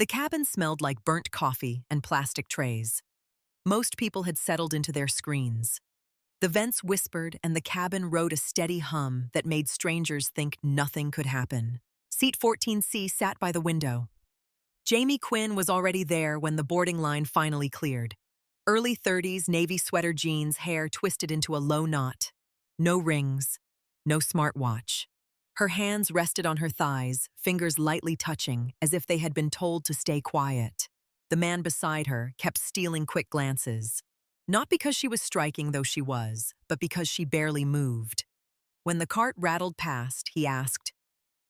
The cabin smelled like burnt coffee and plastic trays. Most people had settled into their screens. The vents whispered and the cabin rode a steady hum that made strangers think nothing could happen. Seat 14C sat by the window. Jamie Quinn was already there when the boarding line finally cleared. Early 30s, navy sweater jeans, hair twisted into a low knot. No rings, no smartwatch. Her hands rested on her thighs, fingers lightly touching, as if they had been told to stay quiet. The man beside her kept stealing quick glances. Not because she was striking, though she was, but because she barely moved. When the cart rattled past, he asked,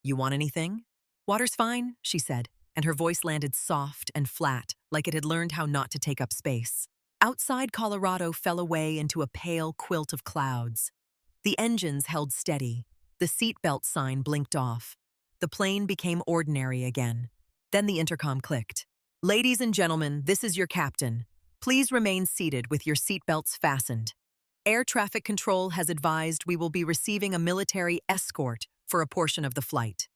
"You want anything?" "Water's fine," she said, and her voice landed soft and flat, like it had learned how not to take up space. Outside, Colorado fell away into a pale quilt of clouds. The engines held steady. The seatbelt sign blinked off. The plane became ordinary again. Then the intercom clicked. "Ladies and gentlemen, this is your captain. Please remain seated with your seatbelts fastened. Air traffic control has advised we will be receiving a military escort for a portion of the flight.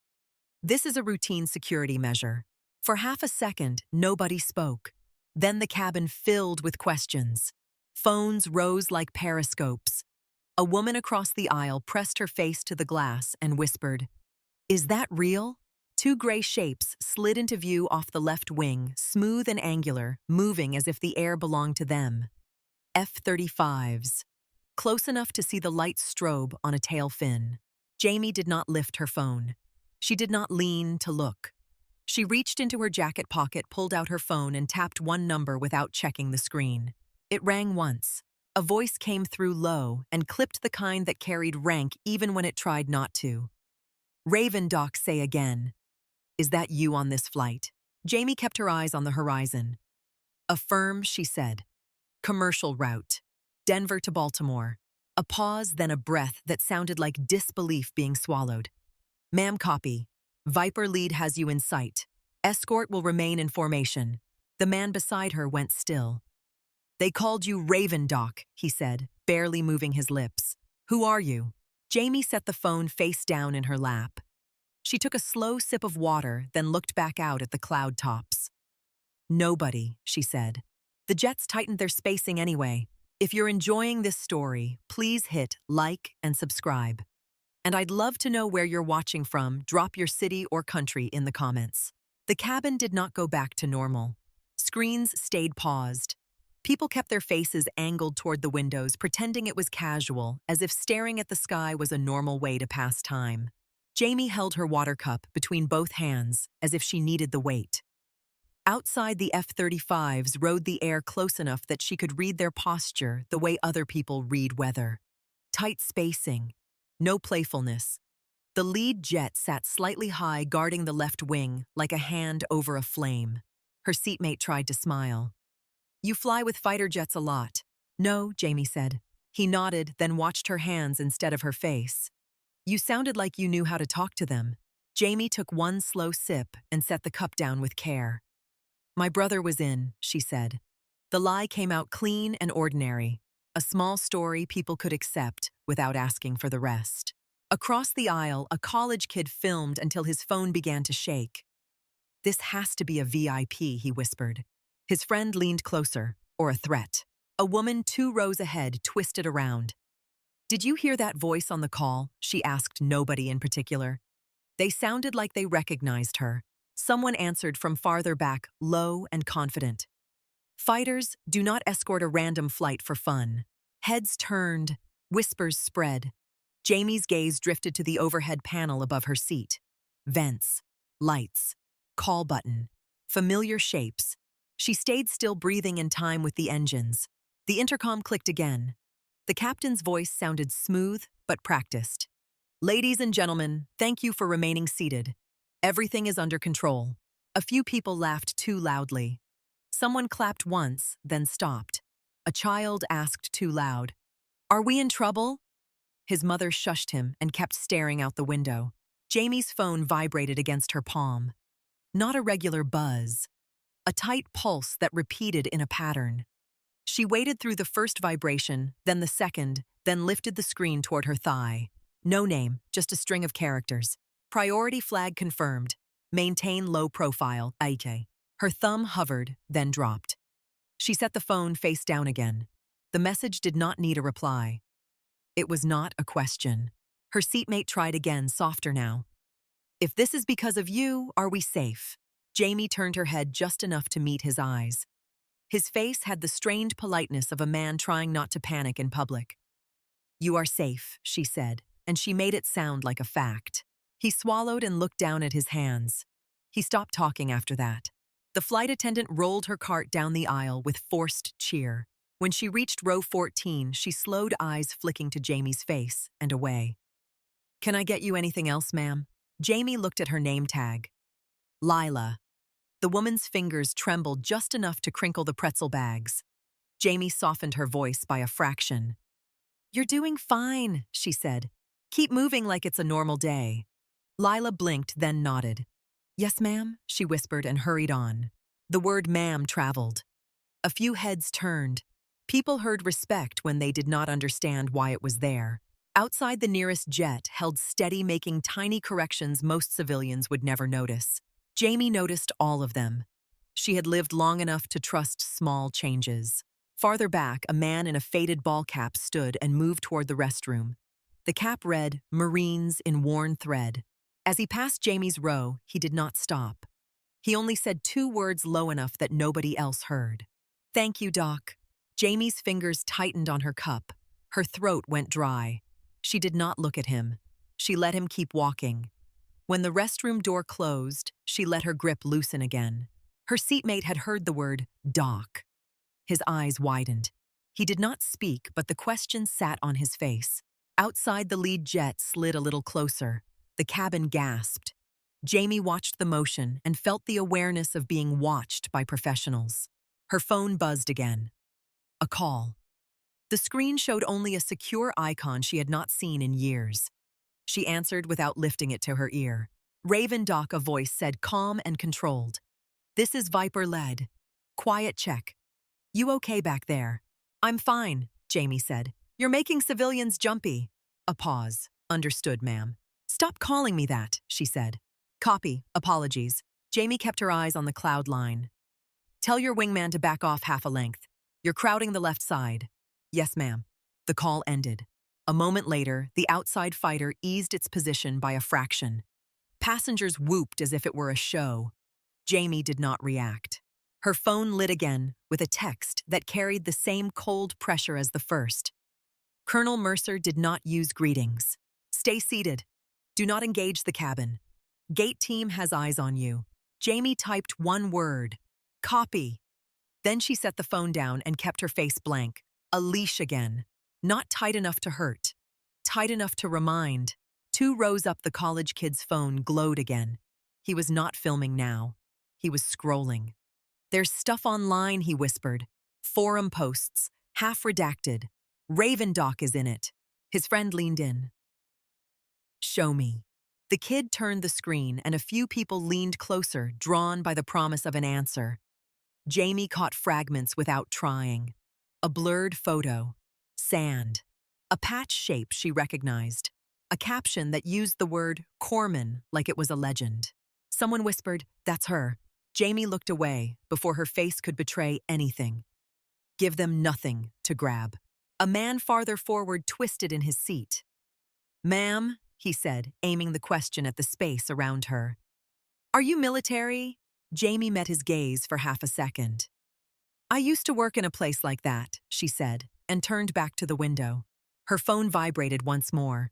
This is a routine security measure." For half a second, nobody spoke. Then the cabin filled with questions. Phones rose like periscopes. A woman across the aisle pressed her face to the glass and whispered, "Is that real?" Two gray shapes slid into view off the left wing, smooth and angular, moving as if the air belonged to them. F-35s. Close enough to see the light strobe on a tail fin. Jamie did not lift her phone. She did not lean to look. She reached into her jacket pocket, pulled out her phone, and tapped one number without checking the screen. It rang once. A voice came through low and clipped the kind that carried rank even when it tried not to. "Raven Doc, say again. Is that you on this flight?" Jamie kept her eyes on the horizon. "Affirm," she said. "Commercial route. Denver to Baltimore." A pause, then a breath that sounded like disbelief being swallowed. "Ma'am, copy. Viper lead has you in sight. Escort will remain in formation." The man beside her went still. "They called you Raven Doc," he said, barely moving his lips. "Who are you?" Jamie set the phone face down in her lap. She took a slow sip of water, then looked back out at the cloud tops. "Nobody," she said. "The jets tightened their spacing anyway. If you're enjoying this story, please hit like and subscribe. And I'd love to know where you're watching from. Drop your city or country in the comments." The cabin did not go back to normal. Screens stayed paused. People kept their faces angled toward the windows, pretending it was casual, as if staring at the sky was a normal way to pass time. Jamie held her water cup between both hands, as if she needed the weight. Outside, the F-35s rode the air close enough that she could read their posture the way other people read weather. Tight spacing. No playfulness. The lead jet sat slightly high, guarding the left wing, like a hand over a flame. Her seatmate tried to smile. "You fly with fighter jets a lot." "No," Jamie said. He nodded, then watched her hands instead of her face. "You sounded like you knew how to talk to them." Jamie took one slow sip and set the cup down with care. "My brother was in," she said. The lie came out clean and ordinary. A small story people could accept without asking for the rest. Across the aisle, a college kid filmed until his phone began to shake. "This has to be a VIP," he whispered. His friend leaned closer, or a threat. A woman 2 rows ahead twisted around. "Did you hear that voice on the call?" she asked nobody in particular. They sounded like they recognized her. Someone answered from farther back, low and confident. "Fighters do not escort a random flight for fun." Heads turned, whispers spread. Jamie's gaze drifted to the overhead panel above her seat. Vents, lights, call button, familiar shapes. She stayed still, breathing in time with the engines. The intercom clicked again. The captain's voice sounded smooth but practiced. "Ladies and gentlemen, thank you for remaining seated. Everything is under control." A few people laughed too loudly. Someone clapped once, then stopped. A child asked too loud, "Are we in trouble?" His mother shushed him and kept staring out the window. Jamie's phone vibrated against her palm. Not a regular buzz. A tight pulse that repeated in a pattern. She waited through the first vibration, then the second, then lifted the screen toward her thigh. No name, just a string of characters. "Priority flag confirmed. Maintain low profile. Aike." Her thumb hovered, then dropped. She set the phone face down again. The message did not need a reply. It was not a question. Her seatmate tried again, softer now. If this is because of you, are we safe? Jamie turned her head just enough to meet his eyes. His face had the strained politeness of a man trying not to panic in public. You are safe, she said, and she made it sound like a fact. He swallowed and looked down at his hands. He stopped talking after that. The flight attendant rolled her cart down the aisle with forced cheer. When she reached row 14, she slowed, eyes flicking to Jamie's face and away. Can I get you anything else, ma'am? Jamie looked at her name tag. Lila. The woman's fingers trembled just enough to crinkle the pretzel bags. Jamie softened her voice by a fraction. You're doing fine, she said. Keep moving like it's a normal day. Lila blinked, then nodded. Yes, ma'am, she whispered and hurried on. The word ma'am traveled. A few heads turned. People heard respect when they did not understand why it was there. Outside, the nearest jet held steady, making tiny corrections most civilians would never notice. Jamie noticed all of them. She had lived long enough to trust small changes. Farther back, a man in a faded ball cap stood and moved toward the restroom. The cap read, Marines in worn thread. As he passed Jamie's row, he did not stop. He only said 2 words low enough that nobody else heard. Thank you, Doc. Jamie's fingers tightened on her cup. Her throat went dry. She did not look at him. She let him keep walking. When the restroom door closed, she let her grip loosen again. Her seatmate had heard the word, Doc. His eyes widened. He did not speak, but the question sat on his face. Outside, the lead jet slid a little closer. The cabin gasped. Jamie watched the motion and felt the awareness of being watched by professionals. Her phone buzzed again. A call. The screen showed only a secure icon she had not seen in years. She answered without lifting it to her ear. Raven Doc, a voice said, calm and controlled. This is Viper Lead. Quiet check. You okay back there? I'm fine, Jamie said. You're making civilians jumpy. A pause. Understood, ma'am. Stop calling me that, she said. Copy. Apologies. Jamie kept her eyes on the cloud line. Tell your wingman to back off half a length. You're crowding the left side. Yes, ma'am. The call ended. A moment later, the outside fighter eased its position by a fraction. Passengers whooped as if it were a show. Jamie did not react. Her phone lit again with a text that carried the same cold pressure as the first. Colonel Mercer did not use greetings. Stay seated. Do not engage the cabin. Gate team has eyes on you. Jamie typed 1 word. Copy. Then she set the phone down and kept her face blank. A leash again. Not tight enough to hurt. Tight enough to remind. 2 rows up, the college kid's phone glowed again. He was not filming now. He was scrolling. There's stuff online, he whispered. Forum posts, half redacted. Raven Doc is in it. His friend leaned in. Show me. The kid turned the screen and a few people leaned closer, drawn by the promise of an answer. Jamie caught fragments without trying. A blurred photo. Sand. A patch shape she recognized. A caption that used the word Corman like it was a legend. Someone whispered, that's her. Jamie looked away before her face could betray anything. Give them nothing to grab. A man farther forward twisted in his seat. Ma'am, he said, aiming the question at the space around her. Are you military? Jamie met his gaze for half a second. I used to work in a place like that, she said, and turned back to the window. Her phone vibrated once more.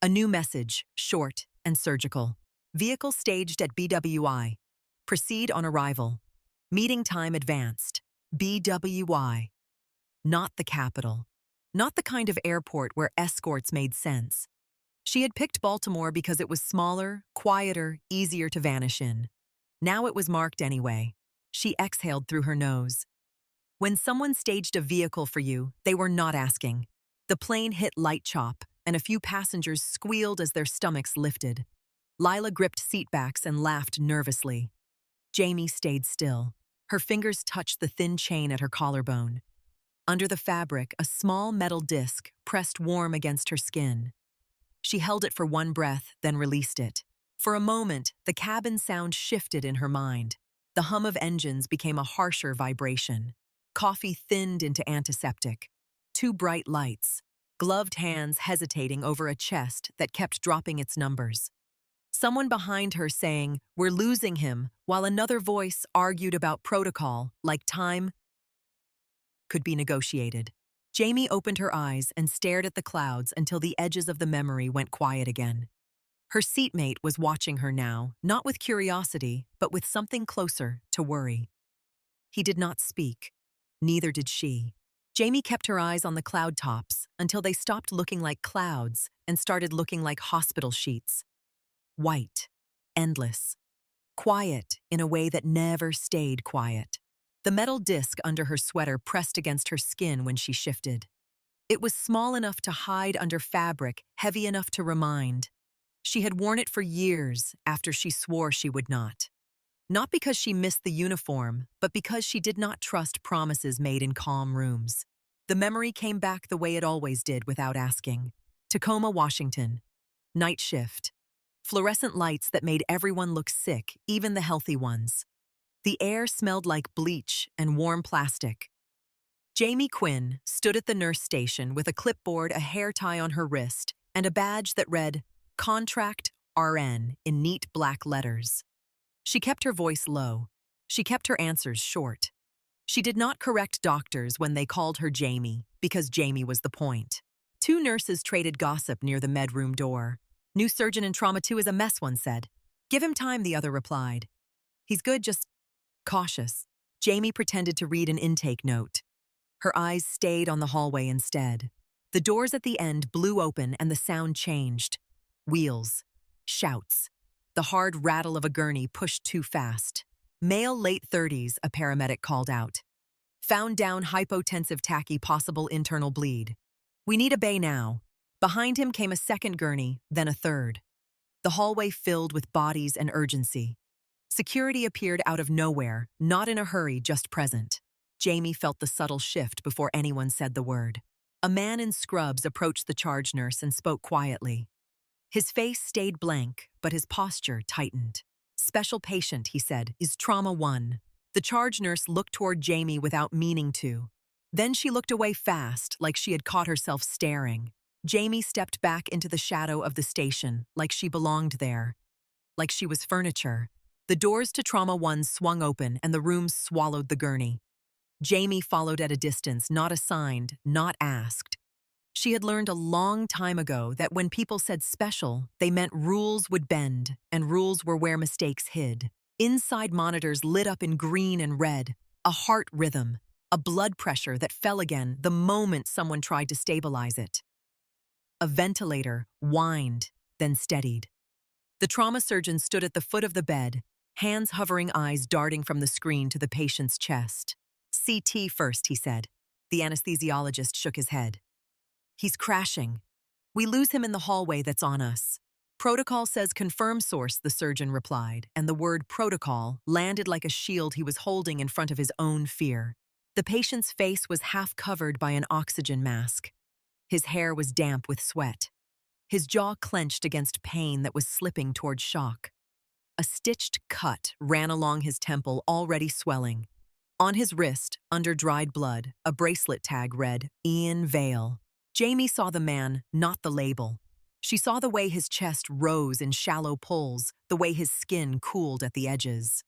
A new message, short and surgical. Vehicle staged at BWI. Proceed on arrival. Meeting time advanced. BWI. Not the capital. Not the kind of airport where escorts made sense. She had picked Baltimore because it was smaller, quieter, easier to vanish in. Now it was marked anyway. She exhaled through her nose. When someone staged a vehicle for you, they were not asking. The plane hit light chop, and a few passengers squealed as their stomachs lifted. Lila gripped seatbacks and laughed nervously. Jamie stayed still. Her fingers touched the thin chain at her collarbone. Under the fabric, a small metal disc pressed warm against her skin. She held it for one breath, then released it. For a moment, the cabin sound shifted in her mind. The hum of engines became a harsher vibration. Coffee thinned into antiseptic. Two bright lights, gloved hands hesitating over a chest that kept dropping its numbers. Someone behind her saying, "We're losing him," while another voice argued about protocol, like time could be negotiated. Jamie opened her eyes and stared at the clouds until the edges of the memory went quiet again. Her seatmate was watching her now, not with curiosity, but with something closer to worry. He did not speak. Neither did she. Jamie kept her eyes on the cloud tops until they stopped looking like clouds and started looking like hospital sheets. White, endless, quiet in a way that never stayed quiet. The metal disc under her sweater pressed against her skin when she shifted. It was small enough to hide under fabric, heavy enough to remind. She had worn it for years after she swore she would not. Not because she missed the uniform, but because she did not trust promises made in calm rooms. The memory came back the way it always did without asking. Tacoma, Washington. Night shift. Fluorescent lights that made everyone look sick, even the healthy ones. The air smelled like bleach and warm plastic. Jamie Quinn stood at the nurse station with a clipboard, a hair tie on her wrist, and a badge that read, "Contract RN" in neat black letters. She kept her voice low. She kept her answers short. She did not correct doctors when they called her Jamie, because Jamie was the point. Two nurses traded gossip near the medroom door. "New surgeon in trauma 2 is a mess," one said. "Give him time," the other replied. "He's good, just cautious." Jamie pretended to read an intake note. Her eyes stayed on the hallway instead. The doors at the end blew open and the sound changed. Wheels. Shouts. The hard rattle of a gurney pushed too fast. "Male late 30s, a paramedic called out. "Found down hypotensive tachy, possible internal bleed. We need a bay now." Behind him came a second gurney, then a third. The hallway filled with bodies and urgency. Security appeared out of nowhere, not in a hurry, just present. Jamie felt the subtle shift before anyone said the word. A man in scrubs approached the charge nurse and spoke quietly. His face stayed blank, but his posture tightened. "Special patient," he said, "is trauma 1. The charge nurse looked toward Jamie without meaning to. Then she looked away fast, like she had caught herself staring. Jamie stepped back into the shadow of the station, like she belonged there. Like she was furniture. The doors to trauma 1 swung open and the room swallowed the gurney. Jamie followed at a distance, not assigned, not asked. She had learned a long time ago that when people said special, they meant rules would bend, and rules were where mistakes hid. Inside monitors lit up in green and red, a heart rhythm, a blood pressure that fell again the moment someone tried to stabilize it. A ventilator whined, then steadied. The trauma surgeon stood at the foot of the bed, hands hovering, eyes darting from the screen to the patient's chest. "CT first," he said. The anesthesiologist shook his head. "He's crashing. We lose him in the hallway that's on us." "Protocol says confirm source," the surgeon replied, and the word protocol landed like a shield he was holding in front of his own fear. The patient's face was half covered by an oxygen mask. His hair was damp with sweat. His jaw clenched against pain that was slipping toward shock. A stitched cut ran along his temple, already swelling. On his wrist, under dried blood, a bracelet tag read, "Ian Vale." Jamie saw the man, not the label. She saw the way his chest rose in shallow pulls, the way his skin cooled at the edges.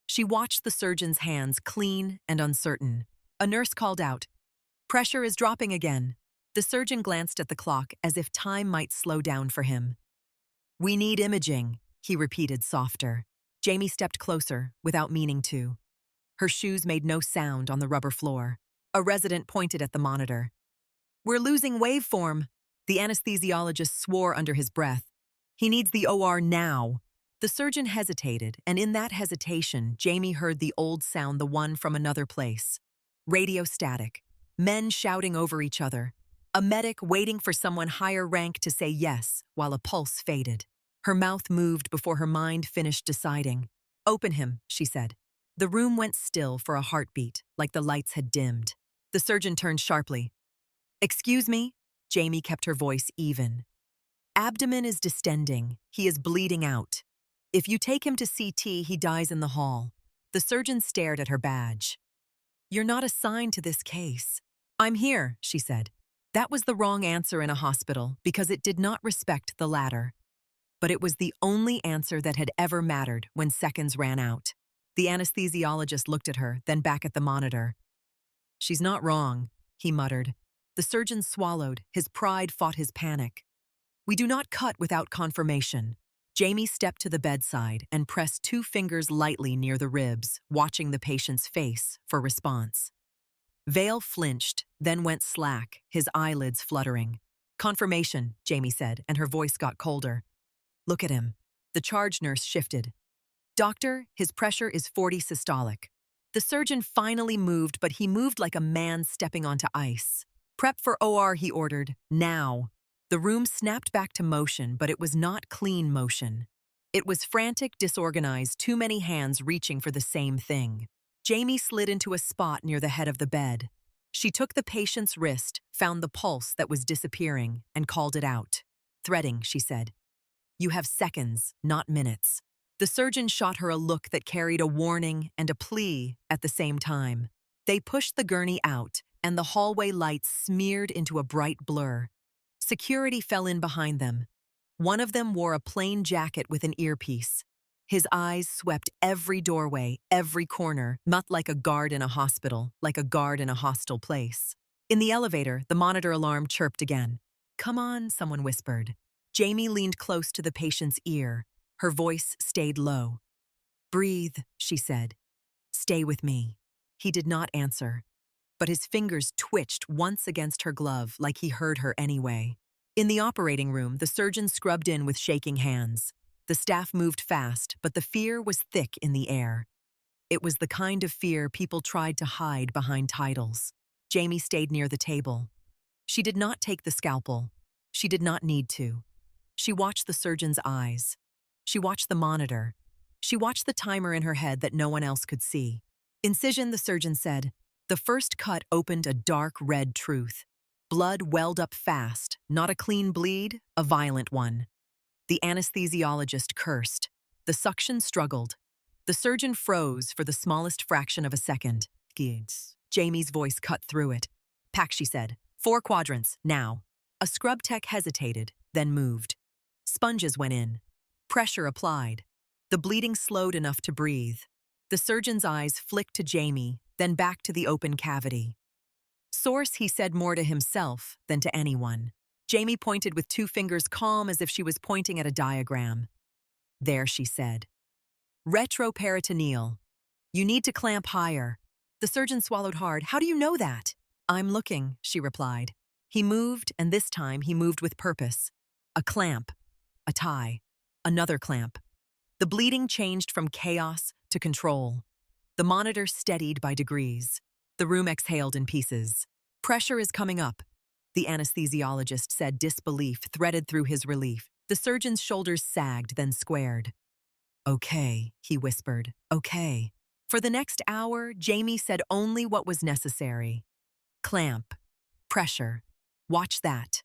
She watched the surgeon's hands, clean and uncertain. A nurse called out, "Pressure is dropping again." The surgeon glanced at the clock as if time might slow down for him. "We need imaging," he repeated softer. Jamie stepped closer, without meaning to. Her shoes made no sound on the rubber floor. A resident pointed at the monitor. "We're losing waveform." The anesthesiologist swore under his breath. "He needs the OR now." The surgeon hesitated, and in that hesitation, Jamie heard the old sound, the one from another place. Radio static. Men shouting over each other. A medic waiting for someone higher rank to say yes, while a pulse faded. Her mouth moved before her mind finished deciding. "Open him," she said. The room went still for a heartbeat, like the lights had dimmed. The surgeon turned sharply. "Excuse me?" Jamie kept her voice even. "Abdomen is distending. He is bleeding out. If you take him to CT, he dies in the hall." The surgeon stared at her badge. "You're not assigned to this case." "I'm here," she said. That was the wrong answer in a hospital because it did not respect the latter. But it was the only answer that had ever mattered when seconds ran out. The anesthesiologist looked at her, then back at the monitor. "She's not wrong," he muttered. The surgeon swallowed. His pride fought his panic. "We do not cut without confirmation." Jamie stepped to the bedside and pressed 2 fingers lightly near the ribs, watching the patient's face for response. Vale flinched, then went slack, his eyelids fluttering. "Confirmation," Jamie said, and her voice got colder. "Look at him." The charge nurse shifted. "Doctor, his pressure is 40 systolic." The surgeon finally moved, but he moved like a man stepping onto ice. "Prep for OR," he ordered. "Now." The room snapped back to motion, but it was not clean motion. It was frantic, disorganized, too many hands reaching for the same thing. Jamie slid into a spot near the head of the bed. She took the patient's wrist, found the pulse that was disappearing, and called it out. "Threading," she said. "You have seconds, not minutes." The surgeon shot her a look that carried a warning and a plea at the same time. They pushed the gurney out, and the hallway lights smeared into a bright blur. Security fell in behind them. One of them wore a plain jacket with an earpiece. His eyes swept every doorway, every corner, not like a guard in a hospital, like a guard in a hostile place. In the elevator, the monitor alarm chirped again. "Come on," someone whispered. Jamie leaned close to the patient's ear. Her voice stayed low. "Breathe," she said. "Stay with me." He did not answer, but his fingers twitched once against her glove like he heard her anyway. In the operating room, the surgeon scrubbed in with shaking hands. The staff moved fast, but the fear was thick in the air. It was the kind of fear people tried to hide behind titles. Jamie stayed near the table. She did not take the scalpel. She did not need to. She watched the surgeon's eyes. She watched the monitor. She watched the timer in her head that no one else could see. "Incision," the surgeon said. The first cut opened a dark red truth. Blood welled up fast, not a clean bleed, a violent one. The anesthesiologist cursed. The suction struggled. The surgeon froze for the smallest fraction of a second. Jamie's voice cut through it. "Pack," she said. "4 quadrants, now." A scrub tech hesitated, then moved. Sponges went in. Pressure applied. The bleeding slowed enough to breathe. The surgeon's eyes flicked to Jamie, then back to the open cavity. Source, he said more to himself than to anyone. Jamie pointed with 2 fingers, calm as if she was pointing at a diagram. "There," she said. "Retroperitoneal. You need to clamp higher." The surgeon swallowed hard. "How do you know that?" "I'm looking," she replied. He moved, and this time he moved with purpose. A clamp. A tie. Another clamp. The bleeding changed from chaos to control. The monitor steadied by degrees. The room exhaled in pieces. "Pressure is coming up," the anesthesiologist said, disbelief threaded through his relief. The surgeon's shoulders sagged, then squared. "Okay," he whispered. "Okay." For the next hour, Jamie said only what was necessary. "Clamp. Pressure. Watch that."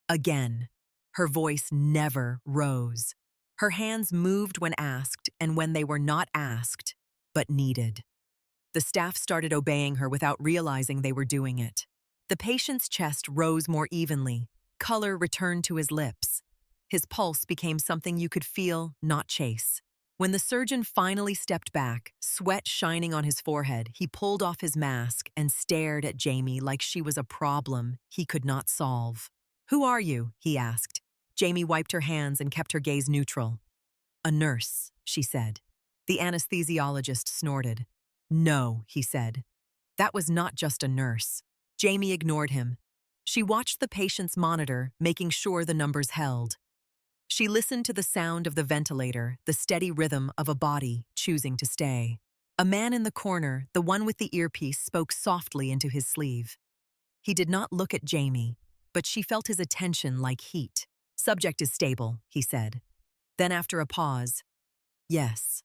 Again. Her voice never rose. Her hands moved when asked, and when they were not asked, but needed. The staff started obeying her without realizing they were doing it. The patient's chest rose more evenly. Color returned to his lips. His pulse became something you could feel, not chase. When the surgeon finally stepped back, sweat shining on his forehead, he pulled off his mask and stared at Jamie like she was a problem he could not solve. "Who are you?" he asked. Jamie wiped her hands and kept her gaze neutral. "A nurse," she said. The anesthesiologist snorted. "No," he said. That was not just a nurse. Jamie ignored him. She watched the patient's monitor, making sure the numbers held. She listened to the sound of the ventilator, the steady rhythm of a body choosing to stay. A man in the corner, the one with the earpiece, spoke softly into his sleeve. He did not look at Jamie, but she felt his attention like heat. "Subject is stable," he said. Then after a pause, "Yes."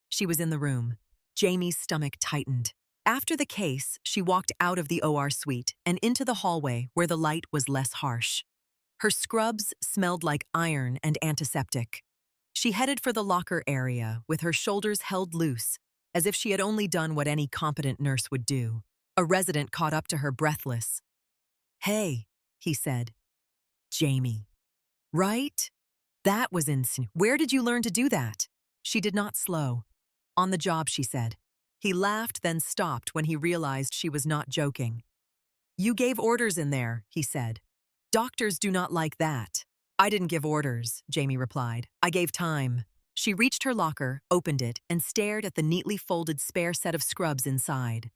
She was in the room. Jamie's stomach tightened. After the case, she walked out of the OR suite and into the hallway where the light was less harsh. Her scrubs smelled like iron and antiseptic. She headed for the locker area with her shoulders held loose, as if she had only done what any competent nurse would do. A resident caught up to her breathless. "Hey," he said. "Jamie. Right? That was insane. Where did you learn to do that?" She did not slow. "On the job," she said. He laughed, then stopped when he realized she was not joking. "You gave orders in there," he said. "Doctors do not like that." "I didn't give orders," Jamie replied. "I gave time." She reached her locker, opened it, and stared at the neatly folded spare set of scrubs inside.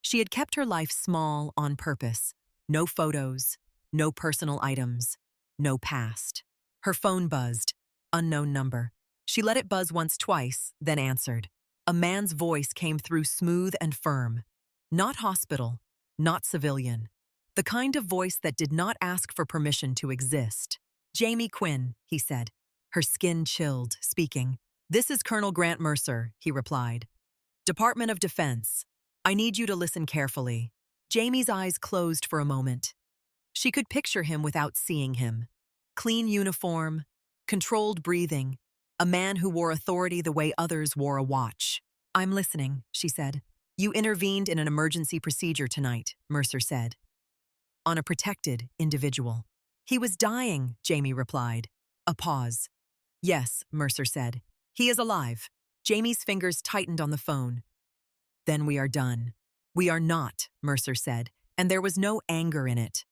She had kept her life small on purpose. No photos, no personal items, no past. Her phone buzzed. Unknown number. She let it buzz once, twice, then answered. A man's voice came through smooth and firm. Not hospital, not civilian. The kind of voice that did not ask for permission to exist. "Jamie Quinn," he said. Her skin chilled, speaking. "This is Colonel Grant Mercer," he replied. "Department of Defense. I need you to listen carefully." Jamie's eyes closed for a moment. She could picture him without seeing him. Clean uniform, controlled breathing, a man who wore authority the way others wore a watch. "I'm listening," she said. "You intervened in an emergency procedure tonight," Mercer said. "On a protected individual." "He was dying," Jamie replied. A pause. "Yes," Mercer said. "He is alive." Jamie's fingers tightened on the phone. "Then we are done." "We are not," Mercer said, and there was no anger in it.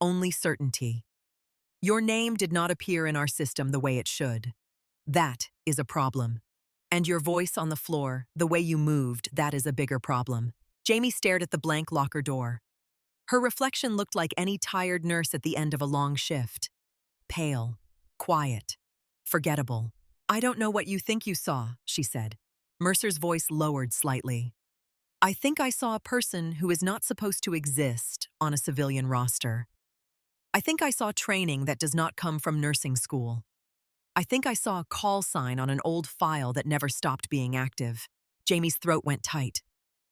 Only certainty. "Your name did not appear in our system the way it should. That is a problem. And your voice on the floor, the way you moved, that is a bigger problem." Jamie stared at the blank locker door. Her reflection looked like any tired nurse at the end of a long shift. Pale, quiet, forgettable. "I don't know what you think you saw," she said. Mercer's voice lowered slightly. "I think I saw a person who is not supposed to exist on a civilian roster. I think I saw training that does not come from nursing school. I think I saw a call sign on an old file that never stopped being active." Jamie's throat went tight.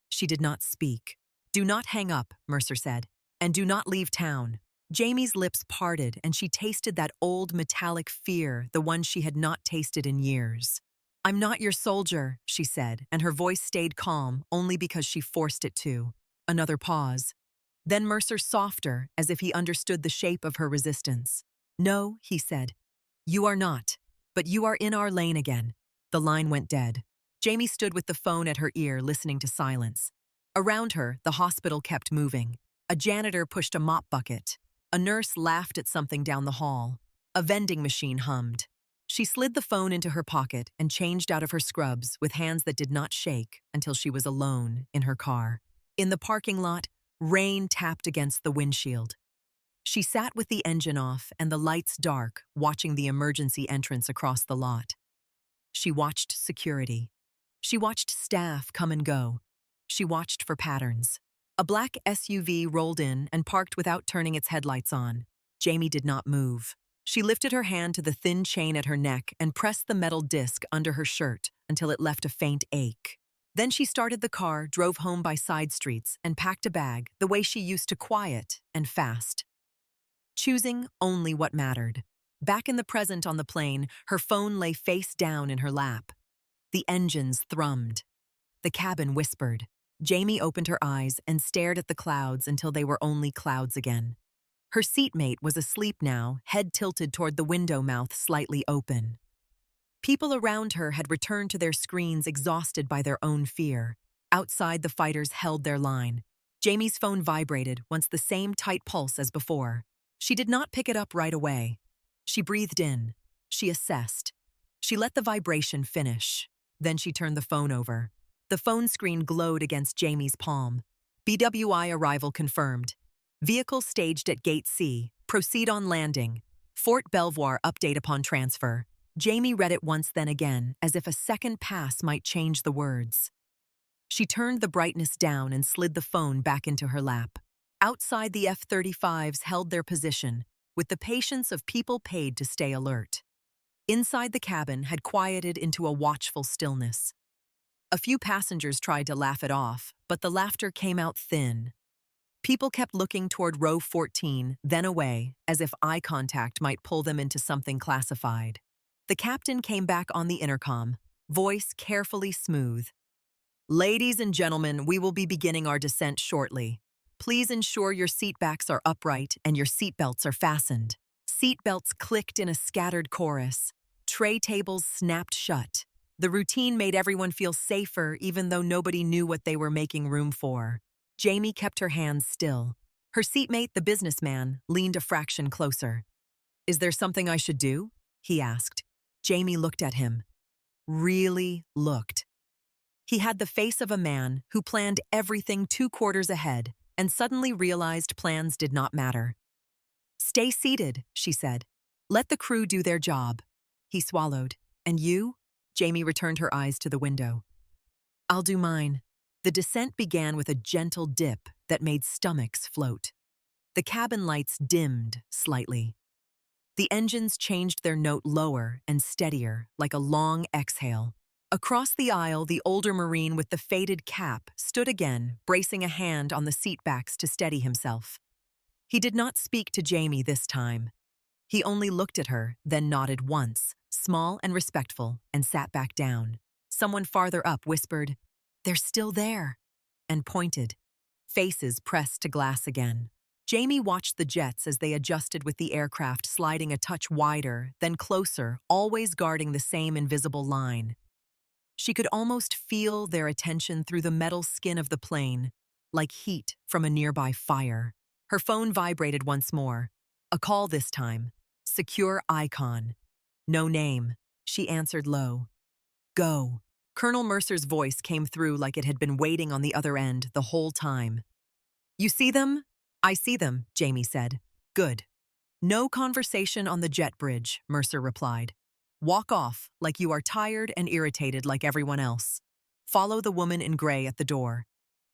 She did not speak. "Do not hang up," Mercer said, "and do not leave town." Jamie's lips parted and she tasted that old metallic fear, the one she had not tasted in years. "I'm not your soldier," she said, and her voice stayed calm only because she forced it to. Another pause. Then Mercer softer, as if he understood the shape of her resistance. "No," he said. "You are not, but you are in our lane again." The line went dead. Jamie stood with the phone at her ear, listening to silence. Around her, the hospital kept moving. A janitor pushed a mop bucket. A nurse laughed at something down the hall. A vending machine hummed. She slid the phone into her pocket and changed out of her scrubs with hands that did not shake until she was alone in her car. In the parking lot, rain tapped against the windshield. She sat with the engine off and the lights dark, watching the emergency entrance across the lot. She watched security. She watched staff come and go. She watched for patterns. A black SUV rolled in and parked without turning its headlights on. Jamie did not move. She lifted her hand to the thin chain at her neck and pressed the metal disc under her shirt until it left a faint ache. Then she started the car, drove home by side streets, and packed a bag the way she used to, quiet and fast. Choosing only what mattered. Back in the present on the plane, her phone lay face down in her lap. The engines thrummed. The cabin whispered. Jamie opened her eyes and stared at the clouds until they were only clouds again. Her seatmate was asleep now, head tilted toward the window mouth slightly open. People around her had returned to their screens, exhausted by their own fear. Outside, the fighters held their line. Jamie's phone vibrated, once the same tight pulse as before. She did not pick it up right away. She breathed in. She assessed. She let the vibration finish. Then she turned the phone over. The phone screen glowed against Jamie's palm. BWI arrival confirmed. Vehicle staged at Gate C. Proceed on landing. Fort Belvoir update upon transfer. Jamie read it once, then again, as if a second pass might change the words. She turned the brightness down and slid the phone back into her lap. Outside, the F-35s held their position, with the patience of people paid to stay alert. Inside, the cabin had quieted into a watchful stillness. A few passengers tried to laugh it off, but the laughter came out thin. People kept looking toward row 14, then away, as if eye contact might pull them into something classified. The captain came back on the intercom, voice carefully smooth. Ladies and gentlemen, we will be beginning our descent shortly. Please ensure your seatbacks are upright and your seatbelts are fastened. Seatbelts clicked in a scattered chorus. Tray tables snapped shut. The routine made everyone feel safer even though nobody knew what they were making room for. Jamie kept her hands still. Her seatmate, the businessman, leaned a fraction closer. "Is there something I should do?" he asked. Jamie looked at him. Really looked. He had the face of a man who planned everything 2 quarters ahead and suddenly realized plans did not matter. "Stay seated," she said. "Let the crew do their job." He swallowed. "And you?" Jamie returned her eyes to the window. "I'll do mine." The descent began with a gentle dip that made stomachs float. The cabin lights dimmed slightly. The engines changed their note lower and steadier, like a long exhale. Across the aisle, the older Marine with the faded cap stood again, bracing a hand on the seatbacks to steady himself. He did not speak to Jamie this time. He only looked at her, then nodded once, small and respectful, and sat back down. Someone farther up whispered, "They're still there," and pointed. Faces pressed to glass again. Jamie watched the jets as they adjusted with the aircraft sliding a touch wider, then closer, always guarding the same invisible line. She could almost feel their attention through the metal skin of the plane, like heat from a nearby fire. Her phone vibrated once more. A call this time. Secure icon. "No name." She answered low. "Go." Colonel Mercer's voice came through like it had been waiting on the other end the whole time. "You see them?" "I see them," Jamie said. "Good." "No conversation on the jet bridge," Mercer replied. "Walk off like you are tired and irritated like everyone else. Follow the woman in gray at the door.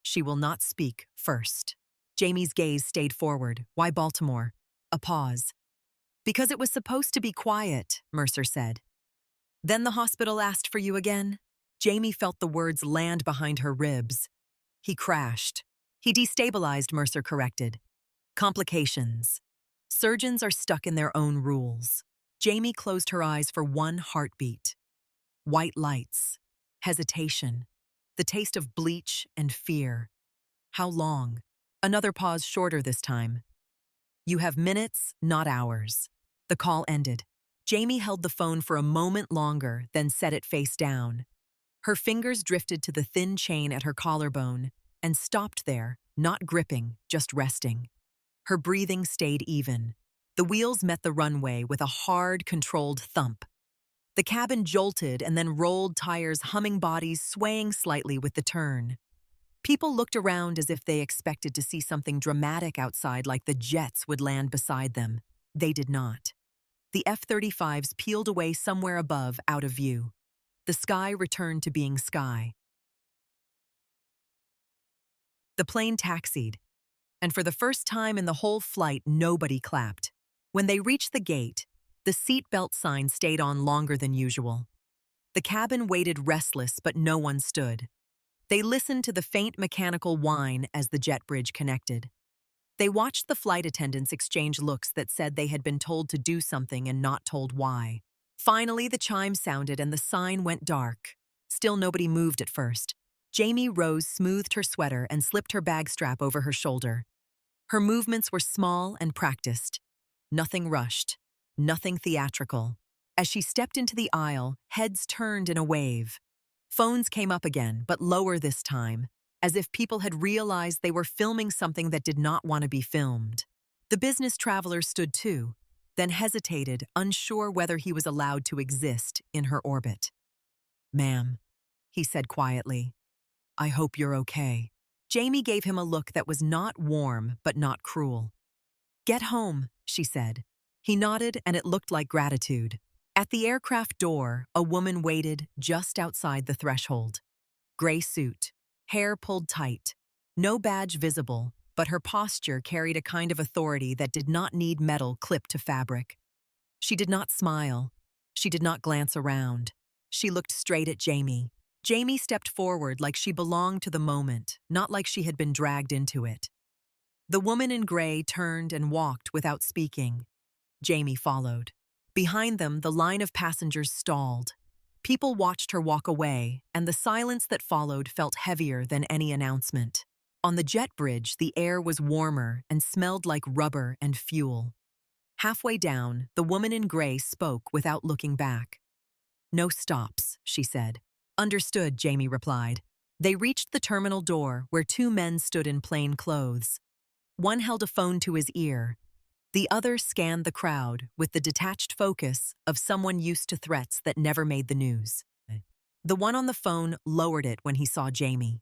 She will not speak first." Jamie's gaze stayed forward. "Why Baltimore?" A pause. "Because it was supposed to be quiet," Mercer said. "Then the hospital asked for you again?" Jamie felt the words land behind her ribs. "He crashed." "He destabilized," Mercer corrected. "Complications. Surgeons are stuck in their own rules." Jamie closed her eyes for one heartbeat. White lights. Hesitation. The taste of bleach and fear. How long? Another pause, shorter this time. "You have minutes, not hours." The call ended. Jamie held the phone for a moment longer, then set it face down. Her fingers drifted to the thin chain at her collarbone and stopped there, not gripping, just resting. Her breathing stayed even. The wheels met the runway with a hard, controlled thump. The cabin jolted and then rolled, tires humming, bodies swaying slightly with the turn. People looked around as if they expected to see something dramatic outside, like the jets would land beside them. They did not. The F-35s peeled away somewhere above, out of view. The sky returned to being sky. The plane taxied, and for the first time in the whole flight, nobody clapped. When they reached the gate, the seatbelt sign stayed on longer than usual. The cabin waited restless, but no one stood. They listened to the faint mechanical whine as the jet bridge connected. They watched the flight attendants exchange looks that said they had been told to do something and not told why. Finally, the chime sounded and the sign went dark. Still nobody moved at first. Jamie Rose smoothed her sweater and slipped her bag strap over her shoulder. Her movements were small and practiced. Nothing rushed, nothing theatrical. As she stepped into the aisle, heads turned in a wave. Phones came up again, but lower this time, as if people had realized they were filming something that did not want to be filmed. The business traveler stood too, then hesitated, unsure whether he was allowed to exist in her orbit. "Ma'am," he said quietly, "I hope you're okay." Jamie gave him a look that was not warm but not cruel. "Get home," she said. He nodded, and it looked like gratitude. At the aircraft door, a woman waited just outside the threshold. Gray suit, hair pulled tight, no badge visible, but her posture carried a kind of authority that did not need metal clipped to fabric. She did not smile. She did not glance around. She looked straight at Jamie. Jamie stepped forward like she belonged to the moment, not like she had been dragged into it. The woman in gray turned and walked without speaking. Jamie followed. Behind them, the line of passengers stalled. People watched her walk away, and the silence that followed felt heavier than any announcement. On the jet bridge, the air was warmer and smelled like rubber and fuel. Halfway down, the woman in gray spoke without looking back. "No stops," she said. "Understood," Jamie replied. They reached the terminal door where two men stood in plain clothes. One held a phone to his ear. The other scanned the crowd with the detached focus of someone used to threats that never made the news. The one on the phone lowered it when he saw Jamie.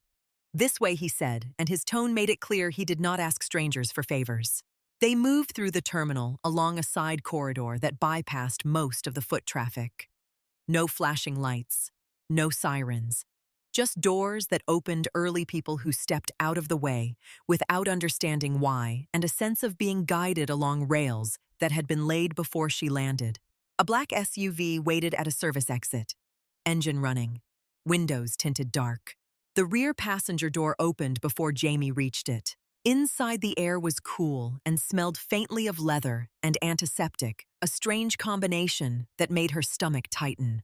"This way," he said, and his tone made it clear he did not ask strangers for favors. They moved through the terminal along a side corridor that bypassed most of the foot traffic. No flashing lights, no sirens, just doors that opened early people who stepped out of the way without understanding why, and a sense of being guided along rails that had been laid before she landed. A black SUV waited at a service exit. Engine running. Windows tinted dark. The rear passenger door opened before Jamie reached it. Inside, the air was cool and smelled faintly of leather and antiseptic, a strange combination that made her stomach tighten.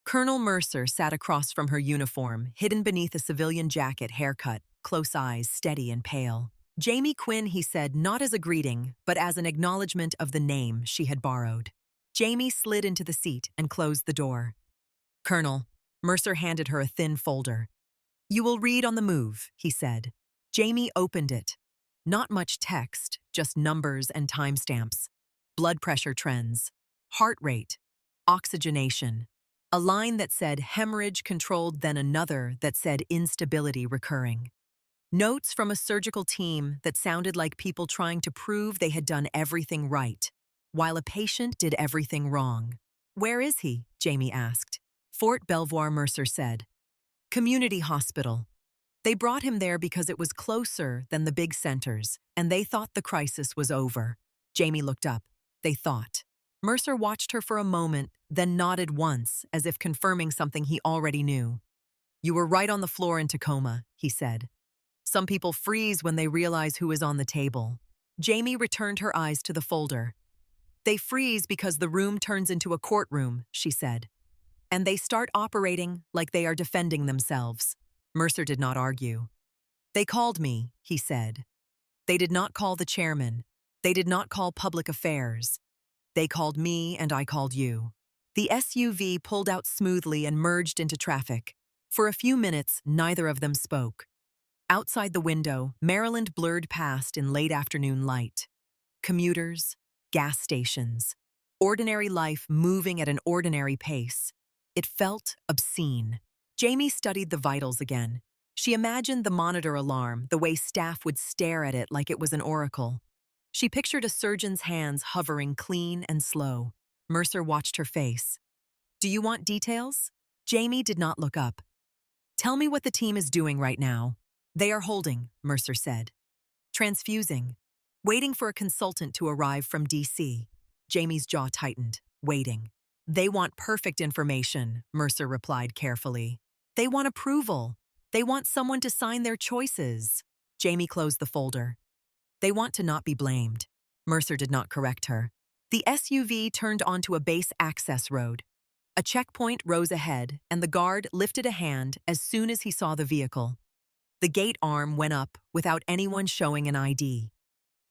Colonel Mercer sat across from her uniform, hidden beneath a civilian jacket, haircut, close eyes, steady and pale. "Jamie Quinn," he said, not as a greeting, but as an acknowledgement of the name she had borrowed. Jamie slid into the seat and closed the door. "Colonel," Mercer handed her a thin folder. "You will read on the move," he said. Jamie opened it. Not much text, just numbers and timestamps. Blood pressure trends, heart rate, oxygenation. A line that said hemorrhage controlled, then another that said instability recurring. Notes from a surgical team that sounded like people trying to prove they had done everything right, while a patient did everything wrong. "Where is he?" Jamie asked. "Fort Belvoir," Mercer said. "Community hospital." They brought him there because it was closer than the big centers, and they thought the crisis was over. Jamie looked up. "They thought." Mercer watched her for a moment, then nodded once, as if confirming something he already knew. "You were right on the floor in Tacoma," he said. "Some people freeze when they realize who is on the table." Jamie returned her eyes to the folder. "They freeze because the room turns into a courtroom," she said. "And they start operating like they are defending themselves." Mercer did not argue. "They called me," he said. "They did not call the chairman. They did not call public affairs. They called me and I called you." The SUV pulled out smoothly and merged into traffic. For a few minutes, neither of them spoke. Outside the window, Maryland blurred past in late afternoon light. Commuters, gas stations, ordinary life moving at an ordinary pace. It felt obscene. Jamie studied the vitals again. She imagined the monitor alarm, the way staff would stare at it like it was an oracle. She pictured a surgeon's hands hovering clean and slow. Mercer watched her face. "Do you want details?" Jamie did not look up. "Tell me what the team is doing right now." "They are holding," Mercer said. "Transfusing. Waiting for a consultant to arrive from DC." Jamie's jaw tightened. Waiting. "They want perfect information," Mercer replied carefully. "They want approval. They want someone to sign their choices." Jamie closed the folder. "They want to not be blamed." Mercer did not correct her. The SUV turned onto a base access road. A checkpoint rose ahead, and the guard lifted a hand as soon as he saw the vehicle. The gate arm went up without anyone showing an ID.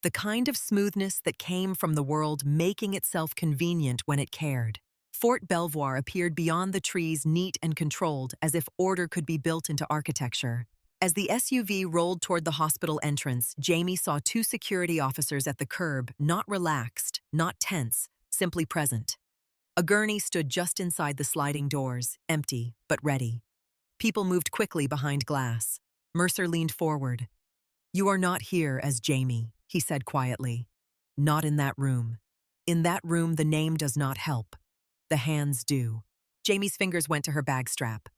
The kind of smoothness that came from the world making itself convenient when it cared. Fort Belvoir appeared beyond the trees, neat and controlled, as if order could be built into architecture. As the SUV rolled toward the hospital entrance, Jamie saw two security officers at the curb, not relaxed, not tense, simply present. A gurney stood just inside the sliding doors, empty but ready. People moved quickly behind glass. Mercer leaned forward. "You are not here as Jamie," he said quietly. "Not in that room. In that room, the name does not help. The hands do." Jamie's fingers went to her bag strap.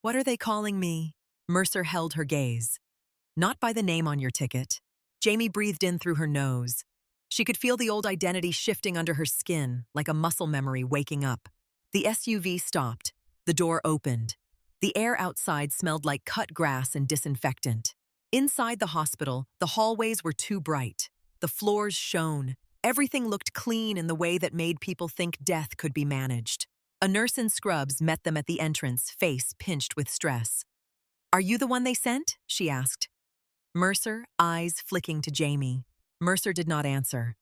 "What are they calling me?" Mercer held her gaze. "Not by the name on your ticket." Jamie breathed in through her nose. She could feel the old identity shifting under her skin, like a muscle memory waking up. The SUV stopped. The door opened. The air outside smelled like cut grass and disinfectant. Inside the hospital, the hallways were too bright. The floors shone. Everything looked clean in the way that made people think death could be managed. A nurse in scrubs met them at the entrance, face pinched with stress. "Are you the one they sent?" she asked. Mercer, eyes flicking to Jamie. Mercer did not answer.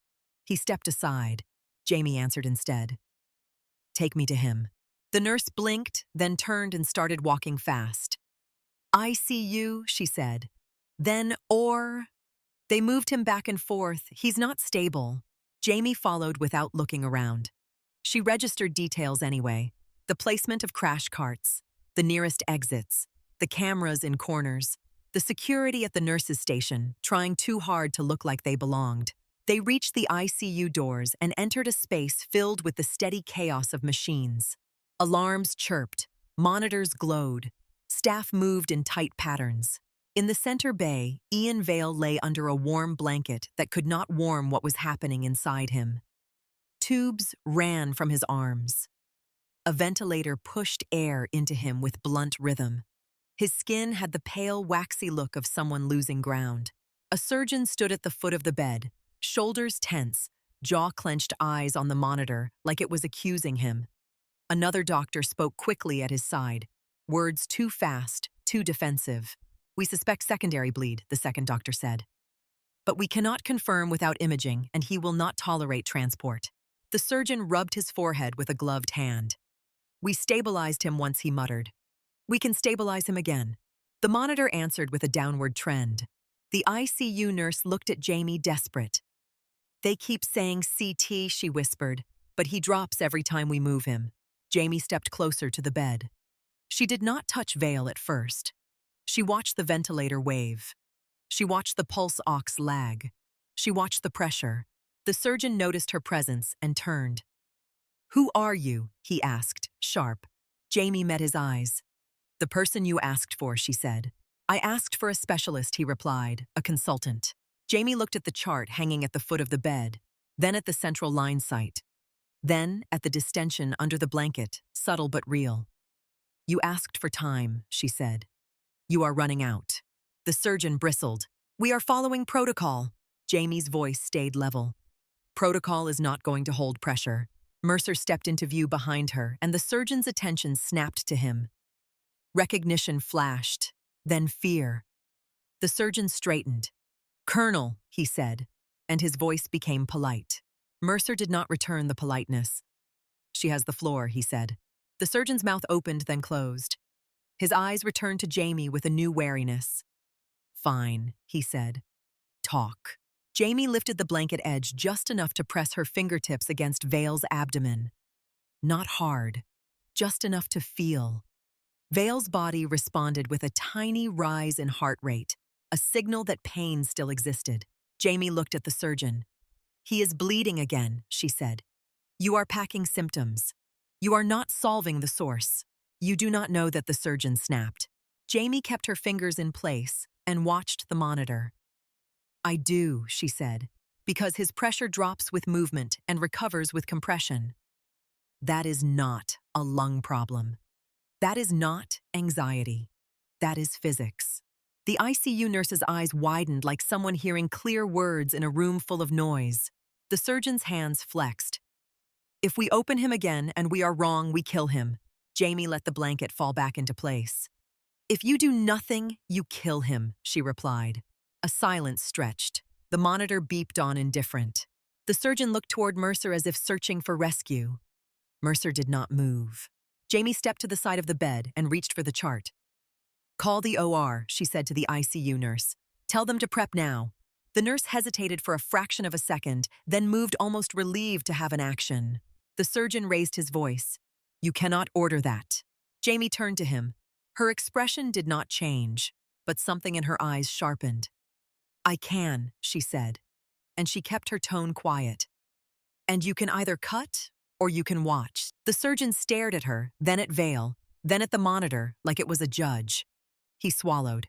He stepped aside. Jamie answered instead. "Take me to him." The nurse blinked, then turned and started walking fast. "I see you," she said. Then, or... They moved him back and forth. "He's not stable." Jamie followed without looking around. She registered details anyway. The placement of crash carts, the nearest exits, the cameras in corners, the security at the nurse's station, trying too hard to look like they belonged. They reached the ICU doors and entered a space filled with the steady chaos of machines. Alarms chirped, monitors glowed, staff moved in tight patterns. In the center bay, Ian Vale lay under a warm blanket that could not warm what was happening inside him. Tubes ran from his arms. A ventilator pushed air into him with blunt rhythm. His skin had the pale, waxy look of someone losing ground. A surgeon stood at the foot of the bed, shoulders tense, jaw-clenched eyes on the monitor like it was accusing him. Another doctor spoke quickly at his side, words too fast, too defensive. "We suspect secondary bleed," the second doctor said. "But we cannot confirm without imaging, and he will not tolerate transport." The surgeon rubbed his forehead with a gloved hand. "We stabilized him once," he muttered. "We can stabilize him again." The monitor answered with a downward trend. The ICU nurse looked at Jamie, desperate. "They keep saying CT," she whispered, "but he drops every time we move him." Jamie stepped closer to the bed. She did not touch Vale at first. She watched the ventilator wave. She watched the pulse ox lag. She watched the pressure. The surgeon noticed her presence and turned. "Who are you?" he asked, sharp. Jamie met his eyes. "The person you asked for," she said. "I asked for a specialist," he replied, "a consultant." Jamie looked at the chart hanging at the foot of the bed, then at the central line site, then at the distension under the blanket, subtle but real. "You asked for time," she said. "You are running out." The surgeon bristled. "We are following protocol." Jamie's voice stayed level. "Protocol is not going to hold pressure." Mercer stepped into view behind her, and the surgeon's attention snapped to him. Recognition flashed, then fear. The surgeon straightened. "Colonel," he said, and his voice became polite. Mercer did not return the politeness. "She has the floor," he said. The surgeon's mouth opened, then closed. His eyes returned to Jamie with a new wariness. "Fine," he said. "Talk." Jamie lifted the blanket edge just enough to press her fingertips against Vale's abdomen. Not hard, just enough to feel. Vale's body responded with a tiny rise in heart rate, a signal that pain still existed. Jamie looked at the surgeon. "He is bleeding again," she said. "You are packing symptoms. You are not solving the source." "You do not know that," the surgeon snapped. Jamie kept her fingers in place and watched the monitor. "I do," she said, "because his pressure drops with movement and recovers with compression." That is not a lung problem. That is not anxiety. That is physics. The ICU nurse's eyes widened like someone hearing clear words in a room full of noise. The surgeon's hands flexed. "If we open him again and we are wrong, we kill him." Jamie let the blanket fall back into place. "If you do nothing, you kill him," she replied. A silence stretched. The monitor beeped on indifferent. The surgeon looked toward Mercer as if searching for rescue. Mercer did not move. Jamie stepped to the side of the bed and reached for the chart. "Call the OR," she said to the ICU nurse. "Tell them to prep now." The nurse hesitated for a fraction of a second, then moved almost relieved to have an action. The surgeon raised his voice. "You cannot order that." Jamie turned to him. Her expression did not change, but something in her eyes sharpened. "I can," she said, and she kept her tone quiet. "And you can either cut or you can watch." The surgeon stared at her, then at Vale, then at the monitor like it was a judge. He swallowed.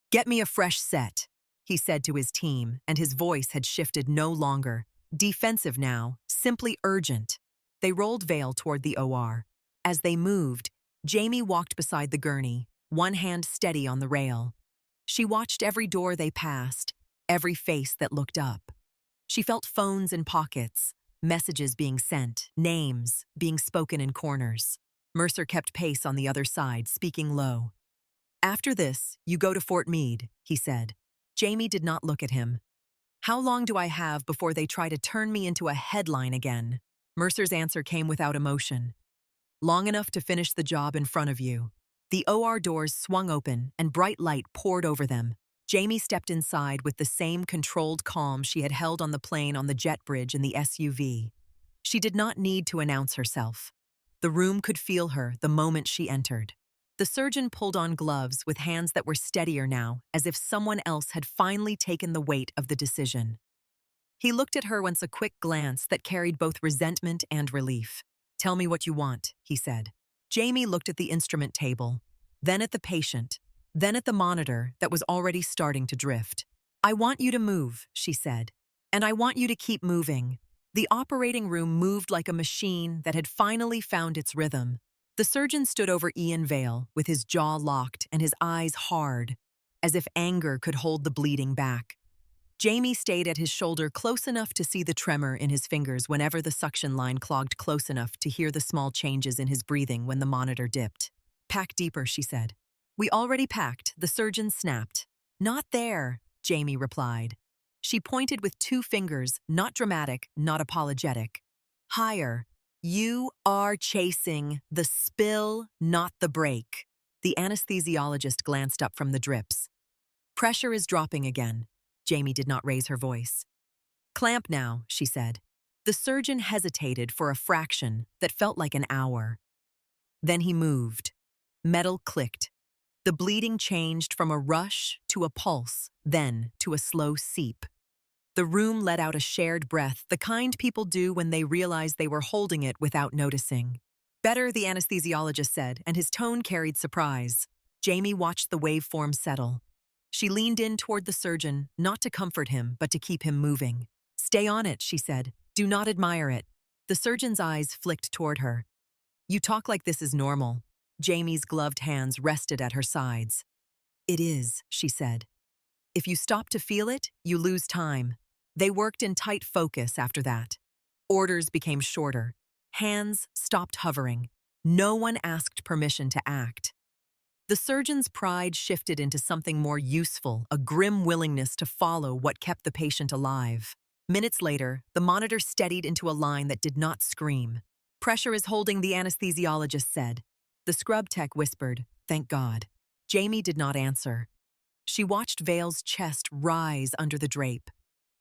"Get me a fresh set," he said to his team, and his voice had shifted no longer. Defensive now, simply urgent. They rolled Vale toward the OR. As they moved, Jamie walked beside the gurney, one hand steady on the rail. She watched every door they passed, every face that looked up. She felt phones in pockets, messages being sent, names being spoken in corners. Mercer kept pace on the other side, speaking low. "After this, you go to Fort Meade," he said. Jamie did not look at him. "How long do I have before they try to turn me into a headline again?" Mercer's answer came without emotion. "Long enough to finish the job in front of you." The OR doors swung open and bright light poured over them. Jamie stepped inside with the same controlled calm she had held on the plane on the jet bridge in the SUV. She did not need to announce herself. The room could feel her the moment she entered. The surgeon pulled on gloves with hands that were steadier now, as if someone else had finally taken the weight of the decision. He looked at her once, a quick glance that carried both resentment and relief. "Tell me what you want," he said. Jamie looked at the instrument table, then at the patient, then at the monitor that was already starting to drift. "I want you to move," she said, "and I want you to keep moving." The operating room moved like a machine that had finally found its rhythm. The surgeon stood over Ian Vale with his jaw locked and his eyes hard, as if anger could hold the bleeding back. Jamie stayed at his shoulder close enough to see the tremor in his fingers whenever the suction line clogged, close enough to hear the small changes in his breathing when the monitor dipped. "Pack deeper," she said. "We already packed," the surgeon snapped. "Not there," Jamie replied. She pointed with two fingers, not dramatic, not apologetic. "Higher. You are chasing the spill, not the break." The anesthesiologist glanced up from the drips. "Pressure is dropping again." Jamie did not raise her voice. "Clamp now," she said. The surgeon hesitated for a fraction that felt like an hour. Then he moved. Metal clicked. The bleeding changed from a rush to a pulse, then to a slow seep. The room let out a shared breath, the kind people do when they realize they were holding it without noticing. "Better," the anesthesiologist said, and his tone carried surprise. Jamie watched the waveform settle. She leaned in toward the surgeon, not to comfort him, but to keep him moving. "Stay on it," she said. "Do not admire it." The surgeon's eyes flicked toward her. "You talk like this is normal." Jamie's gloved hands rested at her sides. "It is," she said. "If you stop to feel it, you lose time." They worked in tight focus after that. Orders became shorter. Hands stopped hovering. No one asked permission to act. The surgeon's pride shifted into something more useful, a grim willingness to follow what kept the patient alive. Minutes later, the monitor steadied into a line that did not scream. "Pressure is holding," the anesthesiologist said. The scrub tech whispered, "Thank God." Jamie did not answer. She watched Vale's chest rise under the drape.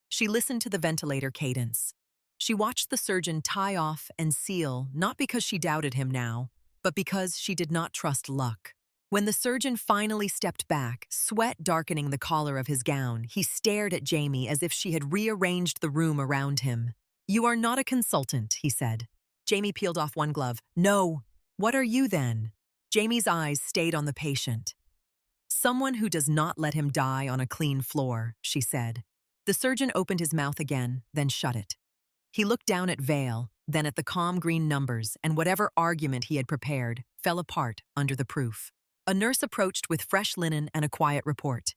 She listened to the ventilator cadence. She watched the surgeon tie off and seal, not because she doubted him now, but because she did not trust luck. When the surgeon finally stepped back, sweat darkening the collar of his gown, he stared at Jamie as if she had rearranged the room around him. "You are not a consultant," he said. Jamie peeled off one glove. "No. What are you then?" Jamie's eyes stayed on the patient. "Someone who does not let him die on a clean floor," she said. The surgeon opened his mouth again, then shut it. He looked down at Vale, then at the calm green numbers, and whatever argument he had prepared fell apart under the proof. A nurse approached with fresh linen and a quiet report.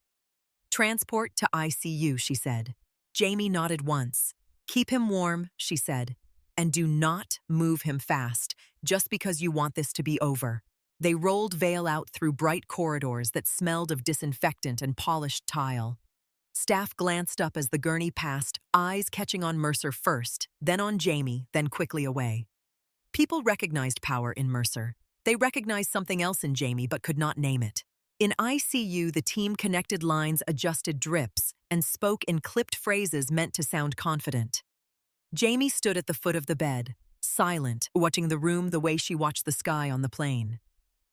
"Transport to ICU," she said. Jamie nodded once. "Keep him warm," she said, "and do not move him fast, just because you want this to be over." They rolled Vale out through bright corridors that smelled of disinfectant and polished tile. Staff glanced up as the gurney passed, eyes catching on Mercer first, then on Jamie, then quickly away. People recognized power in Mercer. They recognized something else in Jamie but could not name it. In ICU, the team connected lines, adjusted drips, and spoke in clipped phrases meant to sound confident. Jamie stood at the foot of the bed, silent, watching the room the way she watched the sky on the plane.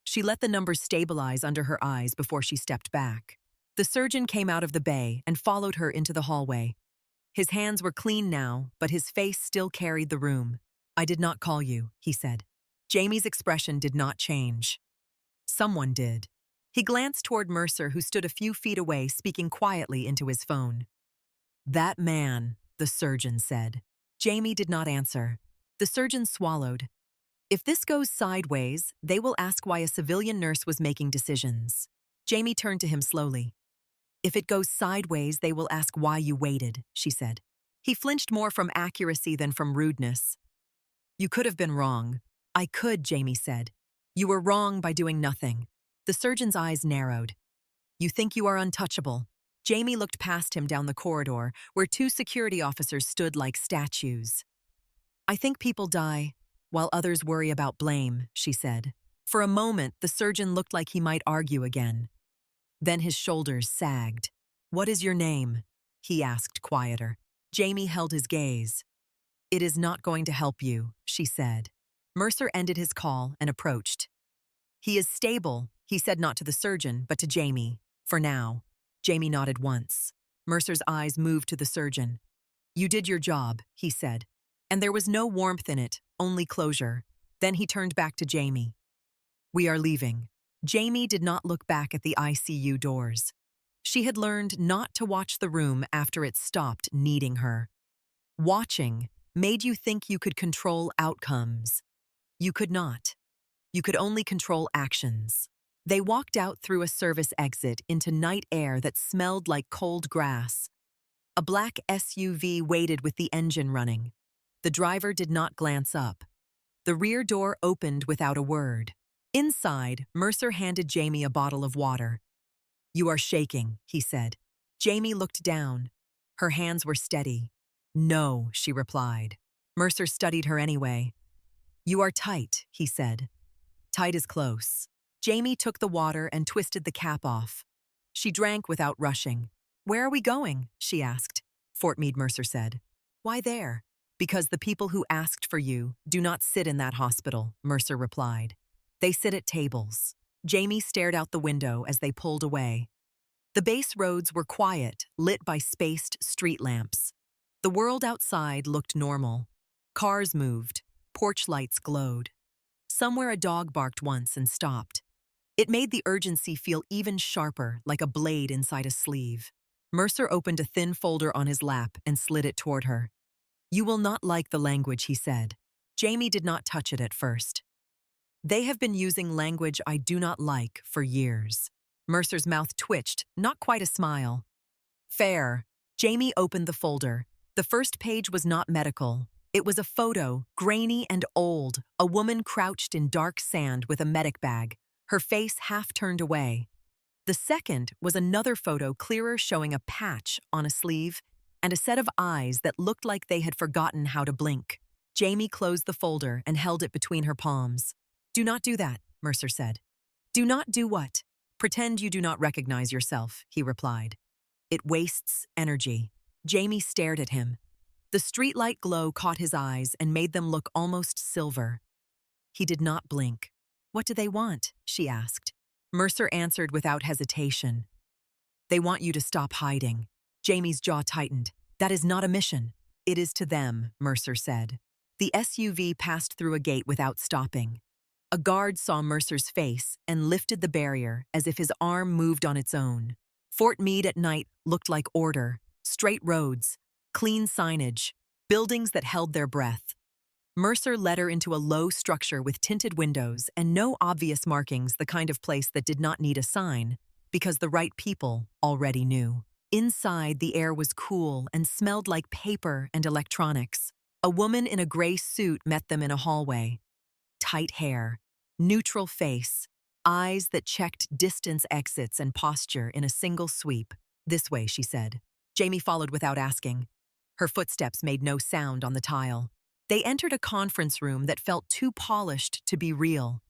She let the numbers stabilize under her eyes before she stepped back. The surgeon came out of the bay and followed her into the hallway. His hands were clean now, but his face still carried the room. "I did not call you," he said. Jamie's expression did not change. Someone did. He glanced toward Mercer, who stood a few feet away, speaking quietly into his phone. "That man," the surgeon said. Jamie did not answer. The surgeon swallowed. "If this goes sideways, they will ask why a civilian nurse was making decisions." Jamie turned to him slowly. "If it goes sideways, they will ask why you waited," she said. He flinched more from accuracy than from rudeness. You could have been wrong. I could, Jamie said. You were wrong by doing nothing. The surgeon's eyes narrowed. You think you are untouchable. Jamie looked past him down the corridor, where two security officers stood like statues. I think people die, while others worry about blame, she said. For a moment, the surgeon looked like he might argue again. Then his shoulders sagged. What is your name? He asked, quieter. Jamie held his gaze. It is not going to help you, she said. Mercer ended his call and approached. He is stable, he said, not to the surgeon, but to Jamie. For now. Jamie nodded once. Mercer's eyes moved to the surgeon. You did your job, he said. And there was no warmth in it, only closure. Then he turned back to Jamie. We are leaving. Jamie did not look back at the ICU doors. She had learned not to watch the room after it stopped needing her. Watching made you think you could control outcomes. You could not. You could only control actions. They walked out through a service exit into night air that smelled like cold grass. A black SUV waited with the engine running. The driver did not glance up. The rear door opened without a word. Inside, Mercer handed Jamie a bottle of water. You are shaking, he said. Jamie looked down. Her hands were steady. No, she replied. Mercer studied her anyway. You are tight, he said. Tight is close. Jamie took the water and twisted the cap off. She drank without rushing. Where are we going? She asked. Fort Meade, Mercer said. Why there? Because the people who asked for you do not sit in that hospital, Mercer replied. They sit at tables. Jamie stared out the window as they pulled away. The base roads were quiet, lit by spaced street lamps. The world outside looked normal. Cars moved. Porch lights glowed. Somewhere a dog barked once and stopped. It made the urgency feel even sharper, like a blade inside a sleeve. Mercer opened a thin folder on his lap and slid it toward her. You will not like the language, he said. Jamie did not touch it at first. They have been using language I do not like for years. Mercer's mouth twitched, not quite a smile. Fair. Jamie opened the folder. The first page was not medical. It was a photo, grainy and old, a woman crouched in dark sand with a medic bag, her face half turned away. The second was another photo, clearer, showing a patch on a sleeve and a set of eyes that looked like they had forgotten how to blink. Jamie closed the folder and held it between her palms. Do not do that, Mercer said. Do not do what? Pretend you do not recognize yourself, he replied. It wastes energy. Jamie stared at him. The streetlight glow caught his eyes and made them look almost silver. He did not blink. What do they want? She asked. Mercer answered without hesitation. They want you to stop hiding. Jamie's jaw tightened. That is not a mission. It is to them, Mercer said. The SUV passed through a gate without stopping. A guard saw Mercer's face and lifted the barrier as if his arm moved on its own. Fort Meade at night looked like order, straight roads, clean signage, buildings that held their breath. Mercer led her into a low structure with tinted windows and no obvious markings, the kind of place that did not need a sign, because the right people already knew. Inside, the air was cool and smelled like paper and electronics. A woman in a gray suit met them in a hallway. Tight hair, neutral face, eyes that checked distance exits and posture in a single sweep. This way, she said. Jamie followed without asking. Her footsteps made no sound on the tile. They entered a conference room that felt too polished to be real.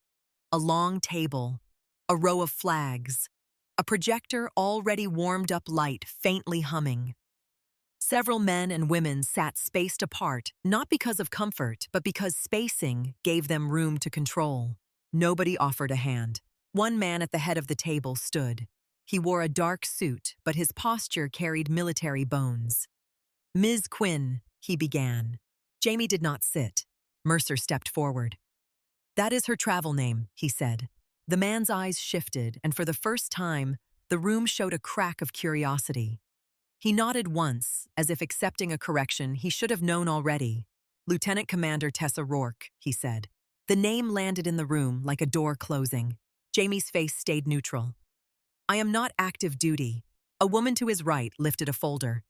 A long table, a row of flags, a projector already warmed up light faintly humming. Several men and women sat spaced apart, not because of comfort, but because spacing gave them room to control. Nobody offered a hand. One man at the head of the table stood. He wore a dark suit, but his posture carried military bones. Ms. Quinn, he began. Jamie did not sit. Mercer stepped forward. That is her travel name, he said. The man's eyes shifted, and for the first time, the room showed a crack of curiosity. He nodded once, as if accepting a correction he should have known already. Lieutenant Commander Tessa Rourke, he said. The name landed in the room like a door closing. Jamie's face stayed neutral. I am not active duty. A woman to his right lifted a folder.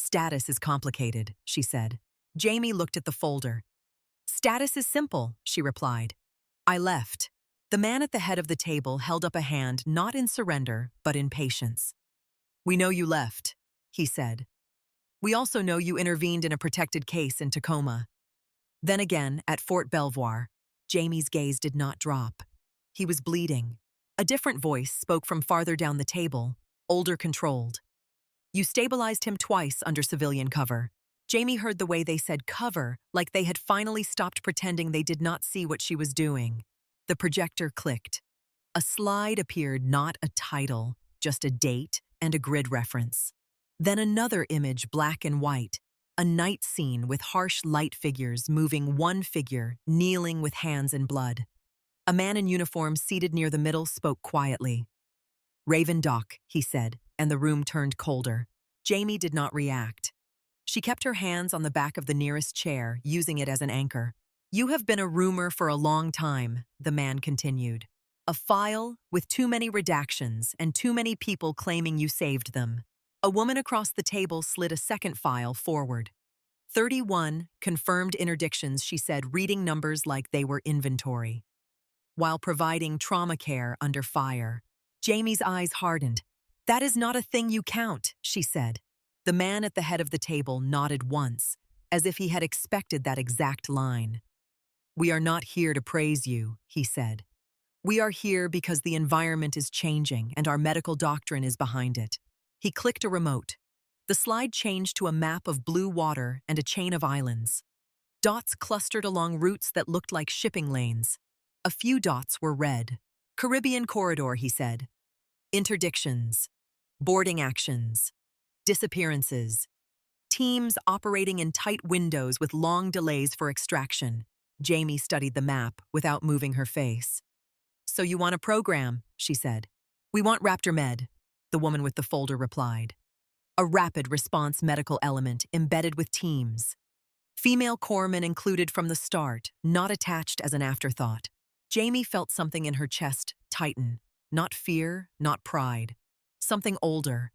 Status is complicated, she said. Jamie looked at the folder. Status is simple, she replied. I left. The man at the head of the table held up a hand not in surrender, but in patience. We know you left, he said. We also know you intervened in a protected case in Tacoma. Then again, at Fort Belvoir, Jamie's gaze did not drop. He was bleeding. A different voice spoke from farther down the table, older controlled. You stabilized him twice under civilian cover. Jamie heard the way they said cover, like they had finally stopped pretending they did not see what she was doing. The projector clicked. A slide appeared, not a title, just a date and a grid reference. Then another image, black and white, a night scene with harsh light figures moving, one figure kneeling with hands in blood. A man in uniform seated near the middle spoke quietly. Raven Doc, he said, and the room turned colder. Jamie did not react. She kept her hands on the back of the nearest chair, using it as an anchor. You have been a rumor for a long time, the man continued. A file with too many redactions and too many people claiming you saved them. A woman across the table slid a second file forward. 31 confirmed interdictions, she said, reading numbers like they were inventory. While providing trauma care under fire. Jamie's eyes hardened. That is not a thing you count, she said. The man at the head of the table nodded once, as if he had expected that exact line. We are not here to praise you, he said. We are here because the environment is changing and our medical doctrine is behind it. He clicked a remote. The slide changed to a map of blue water and a chain of islands. Dots clustered along routes that looked like shipping lanes. A few dots were red. Caribbean corridor, he said. Interdictions. Boarding actions. Disappearances. Teams operating in tight windows with long delays for extraction. Jamie studied the map without moving her face. So you want a program, she said. We want Raptor Med, the woman with the folder replied. A rapid response medical element embedded with teams. Female corpsmen included from the start, not attached as an afterthought. Jamie felt something in her chest tighten. Not fear, not pride. Something older.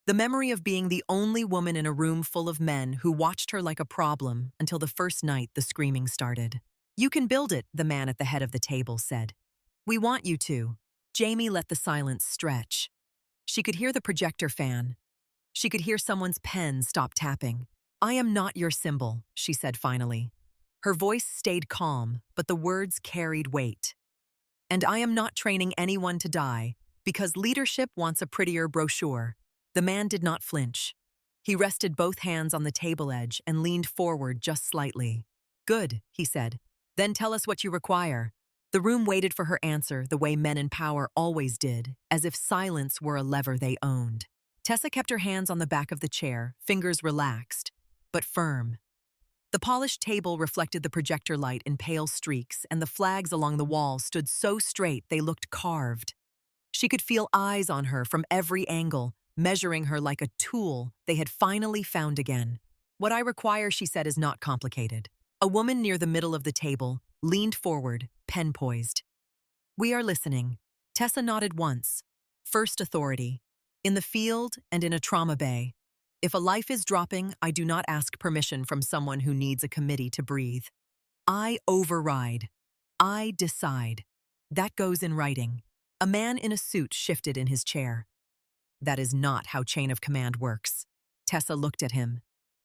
The memory of being the only woman in a room full of men who watched her like a problem until the first night the screaming started. You can build it, the man at the head of the table said. We want you to. Jamie let the silence stretch. She could hear the projector fan. She could hear someone's pen stop tapping. I am not your symbol, she said finally. Her voice stayed calm, but the words carried weight. And I am not training anyone to die, because leadership wants a prettier brochure. The man did not flinch. He rested both hands on the table edge and leaned forward just slightly. Good, he said. Then tell us what you require. The room waited for her answer the way men in power always did, as if silence were a lever they owned. Tessa kept her hands on the back of the chair, fingers relaxed, but firm. The polished table reflected the projector light in pale streaks, and the flags along the wall stood so straight they looked carved. She could feel eyes on her from every angle, measuring her like a tool they had finally found again. What I require, she said, is not complicated. A woman near the middle of the table leaned forward, pen poised. We are listening. Tessa nodded once. First authority. In the field and in a trauma bay. If a life is dropping, I do not ask permission from someone who needs a committee to breathe. I override. I decide. That goes in writing. A man in a suit shifted in his chair. That is not how chain of command works. Tessa looked at him.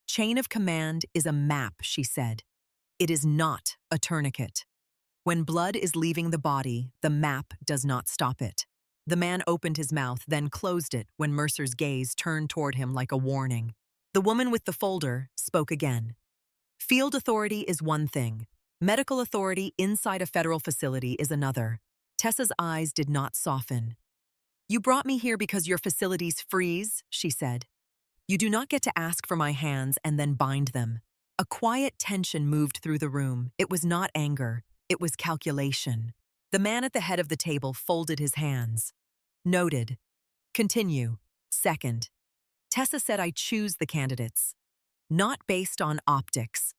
Chain of command is a map, she said. It is not a tourniquet. When blood is leaving the body, the map does not stop it. The man opened his mouth, then closed it when Mercer's gaze turned toward him like a warning. The woman with the folder spoke again. Field authority is one thing. Medical authority inside a federal facility is another. Tessa's eyes did not soften. You brought me here because your facilities freeze, she said. You do not get to ask for my hands and then bind them. A quiet tension moved through the room. It was not anger. It was calculation. The man at the head of the table folded his hands. Noted. Continue. Second. Tessa said I choose the candidates. Not based on optics.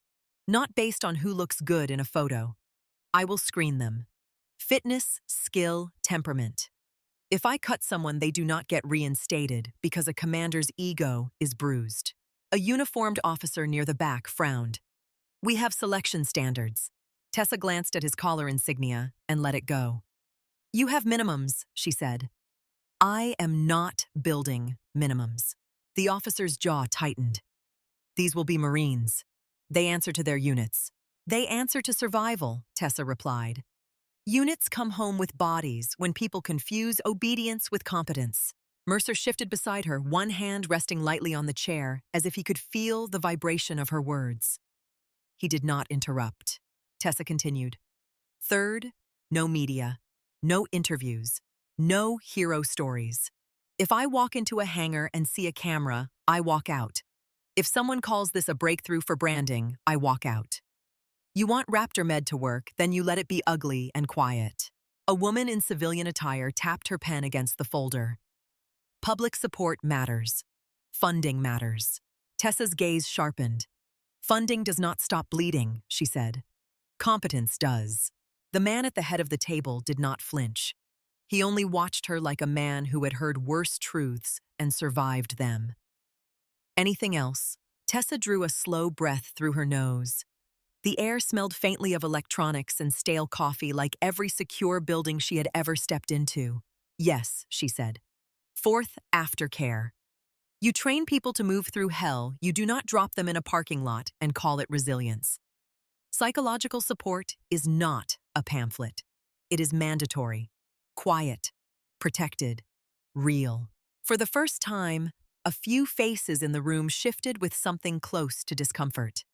Not based on who looks good in a photo. I will screen them. Fitness, skill, temperament. If I cut someone, they do not get reinstated because a commander's ego is bruised. A uniformed officer near the back frowned. "We have selection standards." Tessa glanced at his collar insignia and let it go. "You have minimums," she said. "I am not building minimums." The officer's jaw tightened. "These will be Marines. They answer to their units." "They answer to survival," Tessa replied. "Units come home with bodies when people confuse obedience with competence." Mercer shifted beside her, one hand resting lightly on the chair, as if he could feel the vibration of her words. He did not interrupt. Tessa continued. "Third, no media, no interviews, no hero stories. If I walk into a hangar and see a camera, I walk out. If someone calls this a breakthrough for branding, I walk out. You want Raptor Med to work, then you let it be ugly and quiet." A woman in civilian attire tapped her pen against the folder. "Public support matters. Funding matters." Tessa's gaze sharpened. "Funding does not stop bleeding," she said. "Competence does." The man at the head of the table did not flinch. He only watched her like a man who had heard worse truths and survived them. "Anything else?" Tessa drew a slow breath through her nose. The air smelled faintly of electronics and stale coffee, like every secure building she had ever stepped into. "Yes," she said. "Fourth, aftercare. You train people to move through hell, you do not drop them in a parking lot and call it resilience. Psychological support is not a pamphlet. It is mandatory, quiet, protected, real." For the first time, a few faces in the room shifted with something close to discomfort.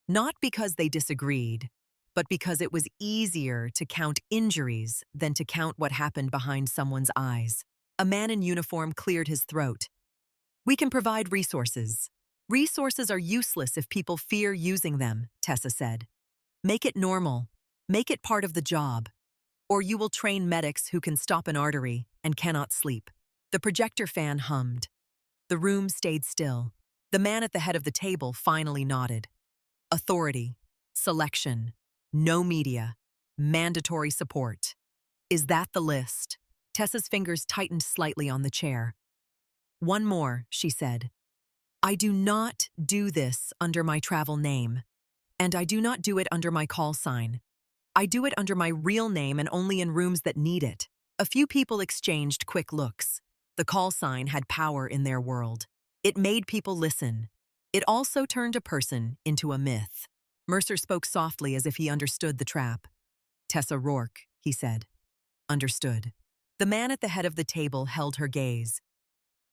Not because they disagreed, but because it was easier to count injuries than to count what happened behind someone's eyes. A man in uniform cleared his throat. "We can provide resources. Resources are useless if people fear using them," Tessa said. "Make it normal. Make it part of the job. Or you will train medics who can stop an artery and cannot sleep." The projector fan hummed. The room stayed still. The man at the head of the table finally nodded. "Authority, selection, no media, mandatory support. Is that the list?" Tessa's fingers tightened slightly on the chair. "One more," she said. "I do not do this under my travel name, and I do not do it under my call sign. I do it under my real name and only in rooms that need it." A few people exchanged quick looks. The call sign had power in their world. It made people listen. It also turned a person into a myth. Mercer spoke softly as if he understood the trap. "Tessa Rourke," he said. "Understood." The man at the head of the table held her gaze.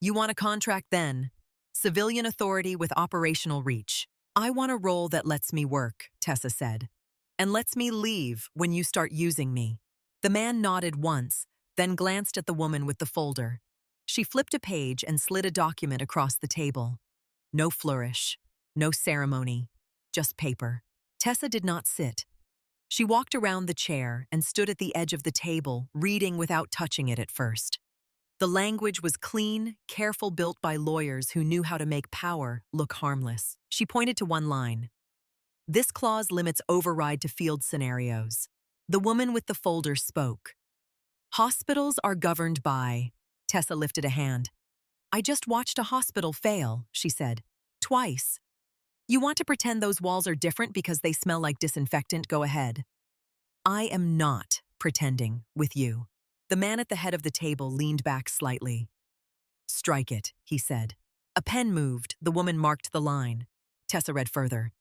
"You want a contract then? Civilian authority with operational reach." "I want a role that lets me work," Tessa said, "and lets me leave when you start using me." The man nodded once, then glanced at the woman with the folder. She flipped a page and slid a document across the table. No flourish, no ceremony, just paper. Tessa did not sit. She walked around the chair and stood at the edge of the table, reading without touching it at first. The language was clean, careful, built by lawyers who knew how to make power look harmless. She pointed to one line. "This clause limits override to field scenarios." The woman with the folder spoke. "Hospitals are governed by..." Tessa lifted a hand. "I just watched a hospital fail," she said. "Twice. You want to pretend those walls are different because they smell like disinfectant? Go ahead." "I am not pretending with you." The man at the head of the table leaned back slightly. "Strike it," he said. A pen moved. The woman marked the line. Tessa read further.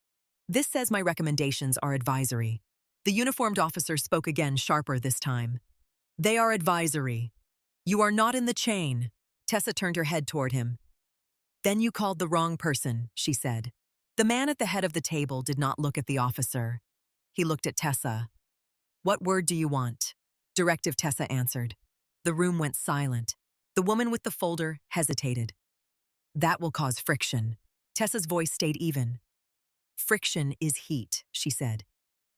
"This says my recommendations are advisory." The uniformed officer spoke again, sharper this time. "They are advisory. You are not in the chain." Tessa turned her head toward him. "Then you called the wrong person," she said. The man at the head of the table did not look at the officer. He looked at Tessa. "What word do you want?" Directive, Tessa answered. The room went silent. The woman with the folder hesitated. "That will cause friction." Tessa's voice stayed even. "Friction is heat," she said.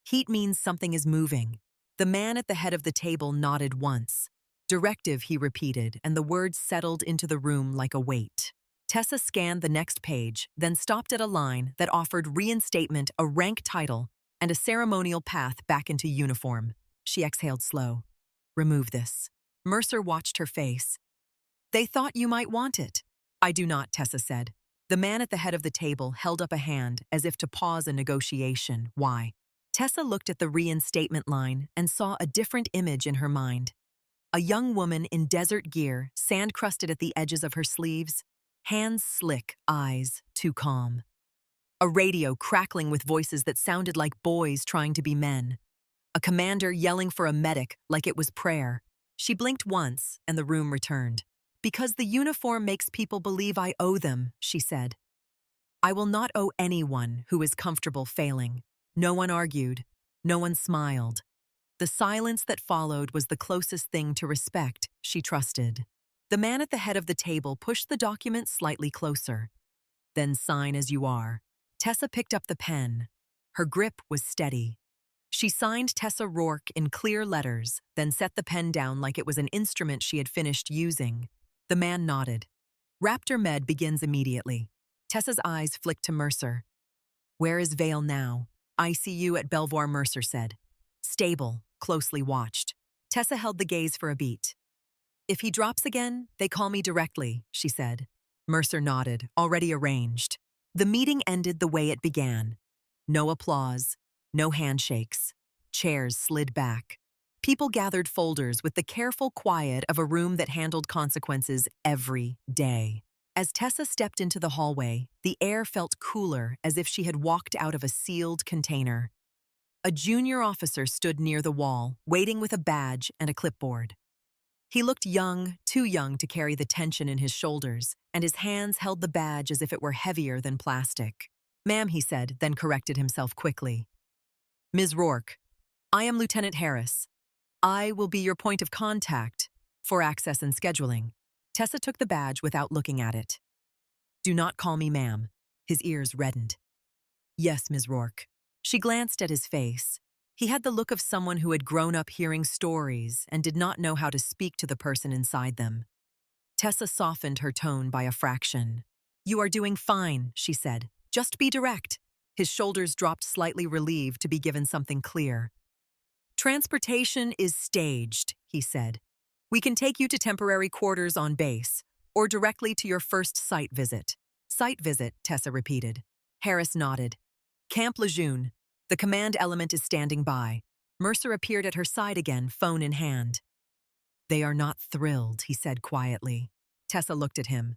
"Heat means something is moving." The man at the head of the table nodded once. "Directive," he repeated, and the words settled into the room like a weight. Tessa scanned the next page, then stopped at a line that offered reinstatement, a rank title, and a ceremonial path back into uniform. She exhaled slow. "Remove this." Mercer watched her face. "They thought you might want it." "I do not," Tessa said. The man at the head of the table held up a hand as if to pause a negotiation. Why? Tessa looked at the reinstatement line and saw a different image in her mind. A young woman in desert gear, sand-crusted at the edges of her sleeves, hands slick, eyes too calm. A radio crackling with voices that sounded like boys trying to be men. A commander yelling for a medic like it was prayer. She blinked once, and the room returned. "Because the uniform makes people believe I owe them," she said. "I will not owe anyone who is comfortable failing." No one argued. No one smiled. The silence that followed was the closest thing to respect she trusted. The man at the head of the table pushed the document slightly closer. "Then sign as you are." Tessa picked up the pen. Her grip was steady. She signed Tessa Rourke in clear letters, then set the pen down like it was an instrument she had finished using. The man nodded. "Raptor Med begins immediately." Tessa's eyes flicked to Mercer. "Where is Vale now?" "ICU at Belvoir," Mercer said. "Stable, closely watched." Tessa held the gaze for a beat. "If he drops again, they call me directly," she said. Mercer nodded. "Already arranged." The meeting ended the way it began. No applause, no handshakes. Chairs slid back. People gathered folders with the careful quiet of a room that handled consequences every day. As Tessa stepped into the hallway, the air felt cooler as if she had walked out of a sealed container. A junior officer stood near the wall, waiting with a badge and a clipboard. He looked young, too young to carry the tension in his shoulders, and his hands held the badge as if it were heavier than plastic. "Ma'am," he said, then corrected himself quickly. "Ms. Rourke, I am Lieutenant Harris. I will be your point of contact for access and scheduling." Tessa took the badge without looking at it. "Do not call me ma'am." His ears reddened. "Yes, Ms. Rourke." She glanced at his face. He had the look of someone who had grown up hearing stories and did not know how to speak to the person inside them. Tessa softened her tone by a fraction. "You are doing fine," she said. "Just be direct." His shoulders dropped, slightly relieved to be given something clear. "Transportation is staged," he said. "We can take you to temporary quarters on base, or directly to your first site visit." "Site visit," Tessa repeated. Harris nodded. "Camp Lejeune. The command element is standing by." Mercer appeared at her side again, phone in hand. "They are not thrilled," he said quietly. Tessa looked at him.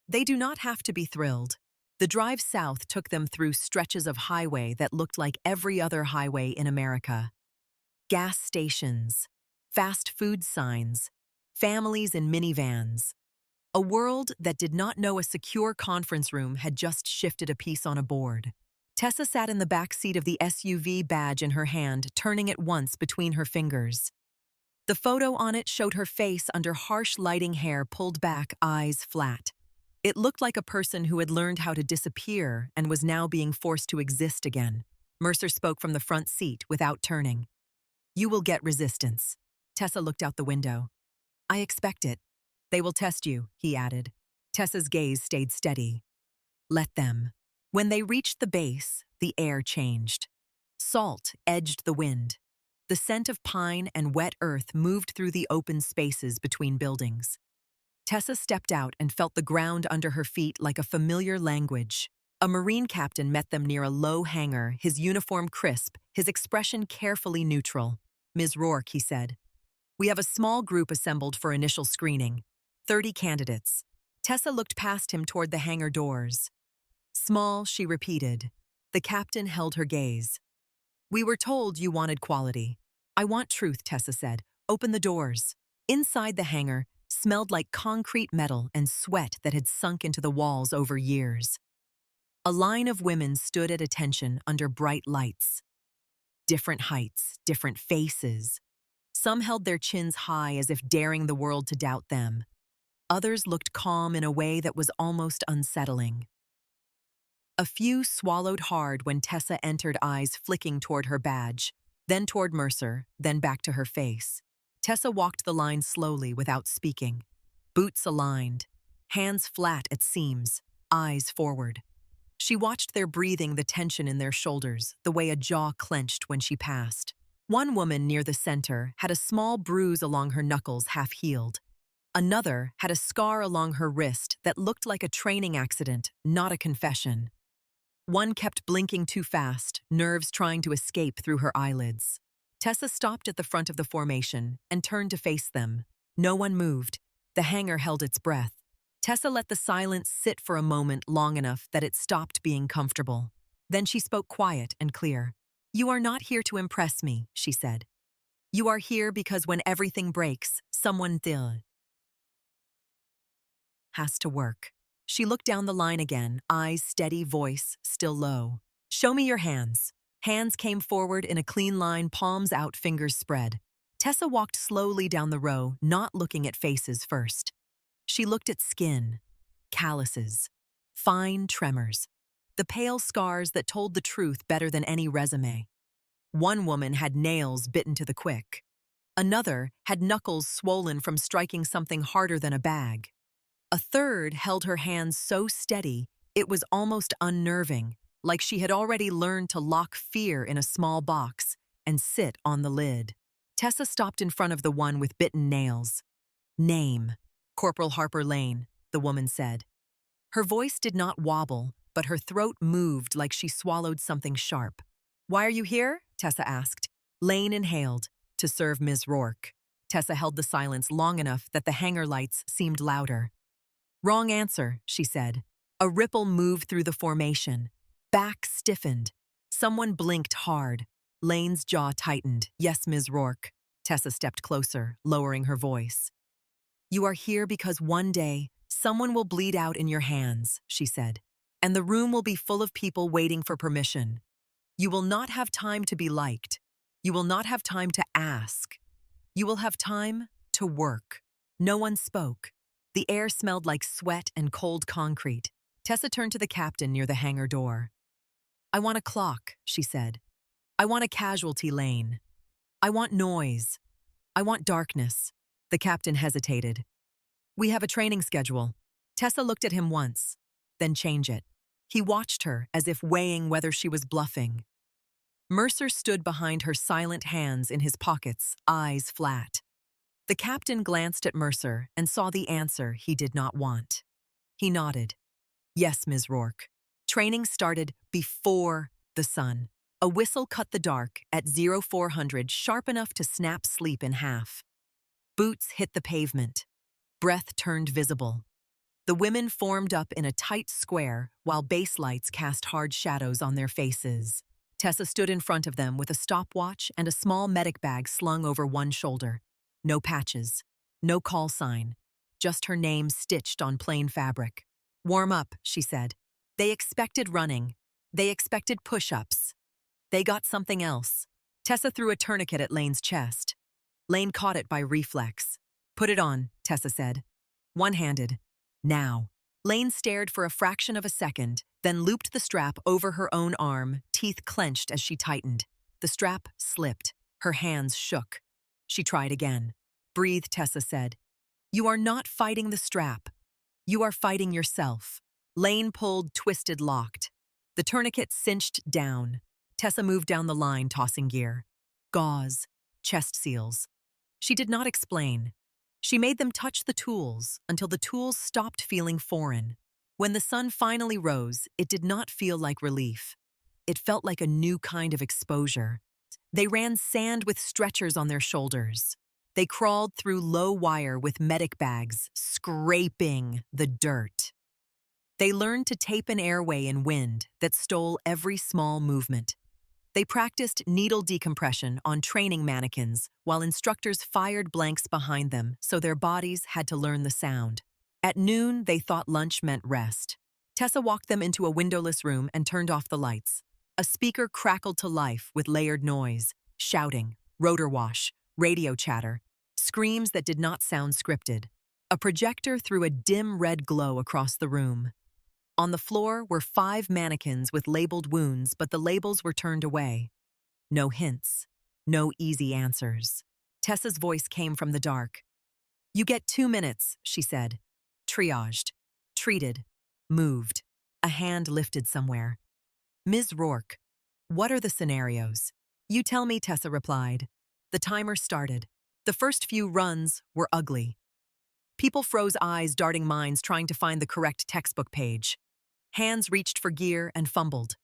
"They do not have to be thrilled." The drive south took them through stretches of highway that looked like every other highway in America. Gas stations, fast food signs, families in minivans. A world that did not know a secure conference room had just shifted a piece on a board. Tessa sat in the back seat of the SUV, badge in her hand, turning it once between her fingers. The photo on it showed her face under harsh lighting, hair pulled back, eyes flat. It looked like a person who had learned how to disappear and was now being forced to exist again. Mercer spoke from the front seat without turning. "You will get resistance." Tessa looked out the window. "I expect it." "They will test you," he added. Tessa's gaze stayed steady. "Let them." When they reached the base, the air changed. Salt edged the wind. The scent of pine and wet earth moved through the open spaces between buildings. Tessa stepped out and felt the ground under her feet like a familiar language. A Marine captain met them near a low hangar, his uniform crisp, his expression carefully neutral. "Ms. Rourke," he said, "we have a small group assembled for initial screening. 30 candidates." Tessa looked past him toward the hangar doors. "Small," she repeated. The captain held her gaze. "We were told you wanted quality." "I want truth," Tessa said. "Open the doors." Inside the hangar smelled like concrete metal and sweat that had sunk into the walls over years. A line of women stood at attention under bright lights. Different heights, different faces. Some held their chins high as if daring the world to doubt them. Others looked calm in a way that was almost unsettling. A few swallowed hard when Tessa entered, eyes flicking toward her badge, then toward Mercer, then back to her face. Tessa walked the line slowly without speaking. Boots aligned, hands flat at seams, eyes forward. She watched their breathing, the tension in their shoulders, the way a jaw clenched when she passed. One woman near the center had a small bruise along her knuckles, half healed. Another had a scar along her wrist that looked like a training accident, not a confession. One kept blinking too fast, nerves trying to escape through her eyelids. Tessa stopped at the front of the formation and turned to face them. No one moved. The hangar held its breath. Tessa let the silence sit for a moment long enough that it stopped being comfortable. Then she spoke quiet and clear. "You are not here to impress me," she said. "You are here because when everything breaks, someone has to work." She looked down the line again, eyes steady, voice still low. "Show me your hands." Hands came forward in a clean line, palms out, fingers spread. Tessa walked slowly down the row, not looking at faces first. She looked at skin, calluses, fine tremors, the pale scars that told the truth better than any resume. One woman had nails bitten to the quick. Another had knuckles swollen from striking something harder than a bag. A third held her hands so steady it was almost unnerving, like she had already learned to lock fear in a small box and sit on the lid. Tessa stopped in front of the one with bitten nails. "Name, Corporal Harper Lane," the woman said. Her voice did not wobble, but her throat moved like she swallowed something sharp. "Why are you here?" Tessa asked. Lane inhaled. "To serve Ms. Rourke." Tessa held the silence long enough that the hangar lights seemed louder. "Wrong answer," she said. A ripple moved through the formation. Back stiffened. Someone blinked hard. Lane's jaw tightened. "Yes, Ms. Rourke." Tessa stepped closer, lowering her voice. "You are here because one day, someone will bleed out in your hands," she said. "And the room will be full of people waiting for permission. You will not have time to be liked. You will not have time to ask. You will have time to work." No one spoke. The air smelled like sweat and cold concrete. Tessa turned to the captain near the hangar door. "I want a clock," she said. "I want a casualty lane. I want noise. I want darkness." The captain hesitated. "We have a training schedule." Tessa looked at him once, then changed it. He watched her as if weighing whether she was bluffing. Mercer stood behind her, silent, hands in his pockets, eyes flat. The captain glanced at Mercer and saw the answer he did not want. He nodded. "Yes, Ms. Rourke." Training started before the sun. A whistle cut the dark at 0400, sharp enough to snap sleep in half. Boots hit the pavement. Breath turned visible. The women formed up in a tight square while base lights cast hard shadows on their faces. Tessa stood in front of them with a stopwatch and a small medic bag slung over one shoulder. No patches, no call sign, just her name stitched on plain fabric. "Warm up," she said. They expected running. They expected push-ups. They got something else. Tessa threw a tourniquet at Lane's chest. Lane caught it by reflex. "Put it on," Tessa said. One-handed. "Now." Lane stared for a fraction of a second, then looped the strap over her own arm, teeth clenched as she tightened. The strap slipped. Her hands shook. She tried again. "Breathe," Tessa said. "You are not fighting the strap. You are fighting yourself." Lane pulled, twisted, locked. The tourniquet cinched down. Tessa moved down the line, tossing gear. Gauze, chest seals. She did not explain. She made them touch the tools until the tools stopped feeling foreign. When the sun finally rose, it did not feel like relief. It felt like a new kind of exposure. They ran sand with stretchers on their shoulders. They crawled through low wire with medic bags, scraping the dirt. They learned to tape an airway in wind that stole every small movement. They practiced needle decompression on training mannequins while instructors fired blanks behind them so their bodies had to learn the sound. At noon, they thought lunch meant rest. Tessa walked them into a windowless room and turned off the lights. A speaker crackled to life with layered noise, shouting, rotor wash, radio chatter, screams that did not sound scripted. A projector threw a dim red glow across the room. On the floor were 5 mannequins with labeled wounds, but the labels were turned away. No hints, no easy answers. Tessa's voice came from the dark. "You get 2 minutes," she said. Triaged, treated, moved. A hand lifted somewhere. "Ms. Rourke, what are the scenarios?" "You tell me," Tessa replied. The timer started. The first few runs were ugly. People froze eyes, darting minds trying to find the correct textbook page. Hands reached for gear and fumbled.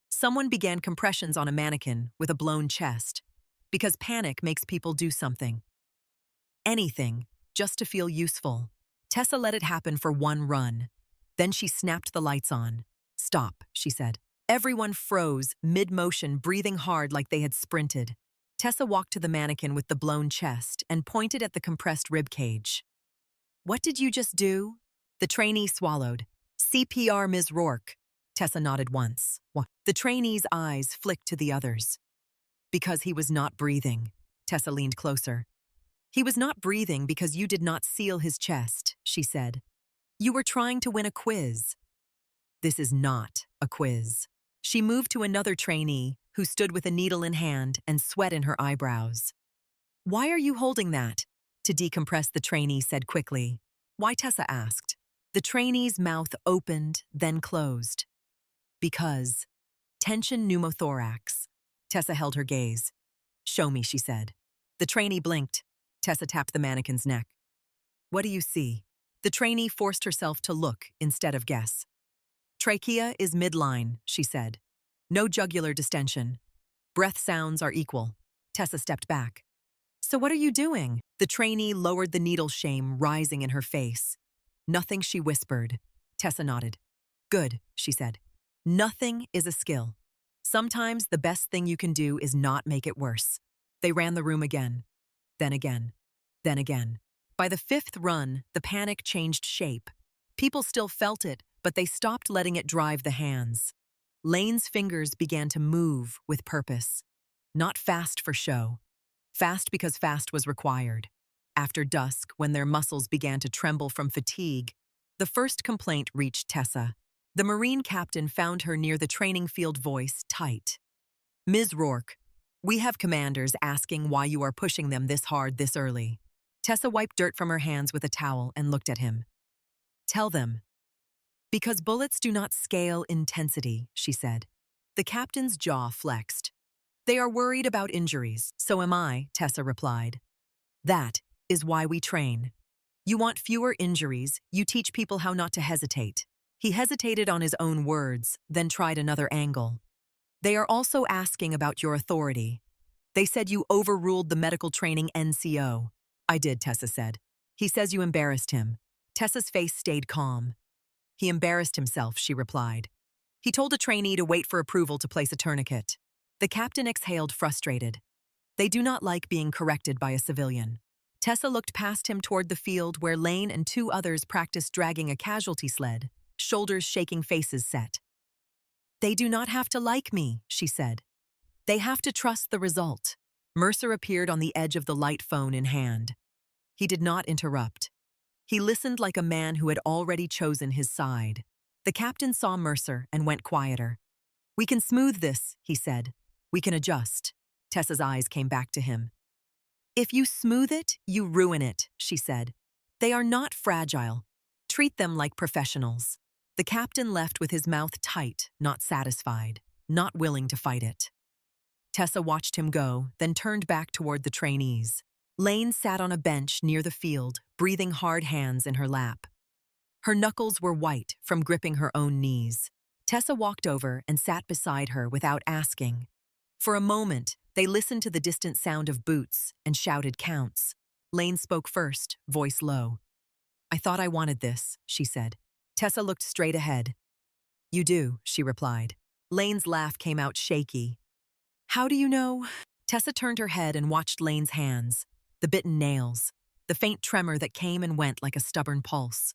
Someone began compressions on a mannequin with a blown chest, because panic makes people do something. Anything, just to feel useful. Tessa let it happen for one run. Then she snapped the lights on. "Stop," she said. Everyone froze, mid-motion, breathing hard like they had sprinted. Tessa walked to the mannequin with the blown chest and pointed at the compressed rib cage. "What did you just do?" The trainee swallowed. "CPR, Ms. Rourke." Tessa nodded once. What? The trainee's eyes flicked to the others. "Because he was not breathing." Tessa leaned closer. "He was not breathing because you did not seal his chest," she said. "You were trying to win a quiz." "This is not a quiz." She moved to another trainee who stood with a needle in hand and sweat in her eyebrows. "Why are you holding that?" To decompress, the trainee said quickly. "Why?" Tessa asked. The trainee's mouth opened, then closed. "Because. Tension pneumothorax." Tessa held her gaze. "Show me," she said. The trainee blinked. Tessa tapped the mannequin's neck. "What do you see?" The trainee forced herself to look instead of guess. "Trachea is midline," she said. "No jugular distension. Breath sounds are equal." Tessa stepped back. "So what are you doing?" The trainee lowered the needle, shame rising in her face. "Nothing," she whispered. Tessa nodded. "Good," she said. "Nothing is a skill. Sometimes the best thing you can do is not make it worse." They ran the room again. Then again. Then again. By the fifth run, the panic changed shape. People still felt it, but they stopped letting it drive the hands. Lane's fingers began to move with purpose. Not fast for show. Fast because fast was required. After dusk, when their muscles began to tremble from fatigue, the first complaint reached Tessa. The Marine captain found her near the training field, voice tight. "Ms. Rourke, we have commanders asking why you are pushing them this hard this early." Tessa wiped dirt from her hands with a towel and looked at him. "Tell them." "Because bullets do not scale intensity," she said. The captain's jaw flexed. "They are worried about injuries. So am I," Tessa replied. "That is why we train. You want fewer injuries, you teach people how not to hesitate." He hesitated on his own words, then tried another angle. "They are also asking about your authority. They said you overruled the medical training NCO." "I did," Tessa said. "He says you embarrassed him." Tessa's face stayed calm. "He embarrassed himself," she replied. "He told a trainee to wait for approval to place a tourniquet." The captain exhaled, frustrated. They do not like being corrected by a civilian. Tessa looked past him toward the field where Lane and two others practiced dragging a casualty sled, shoulders shaking, faces set. "They do not have to like me," she said. "They have to trust the result." Mercer appeared on the edge of the light, phone in hand. He did not interrupt. He listened like a man who had already chosen his side. The captain saw Mercer and went quieter. "We can smooth this," he said. "We can adjust." Tessa's eyes came back to him. "If you smooth it, you ruin it," she said. "They are not fragile. Treat them like professionals." The captain left with his mouth tight, not satisfied, not willing to fight it. Tessa watched him go, then turned back toward the trainees. Lane sat on a bench near the field, breathing hard, hands in her lap. Her knuckles were white from gripping her own knees. Tessa walked over and sat beside her without asking. For a moment, they listened to the distant sound of boots and shouted counts. Lane spoke first, voice low. "I thought I wanted this," she said. Tessa looked straight ahead. "You do," she replied. Lane's laugh came out shaky. "How do you know?" Tessa turned her head and watched Lane's hands, the bitten nails, the faint tremor that came and went like a stubborn pulse.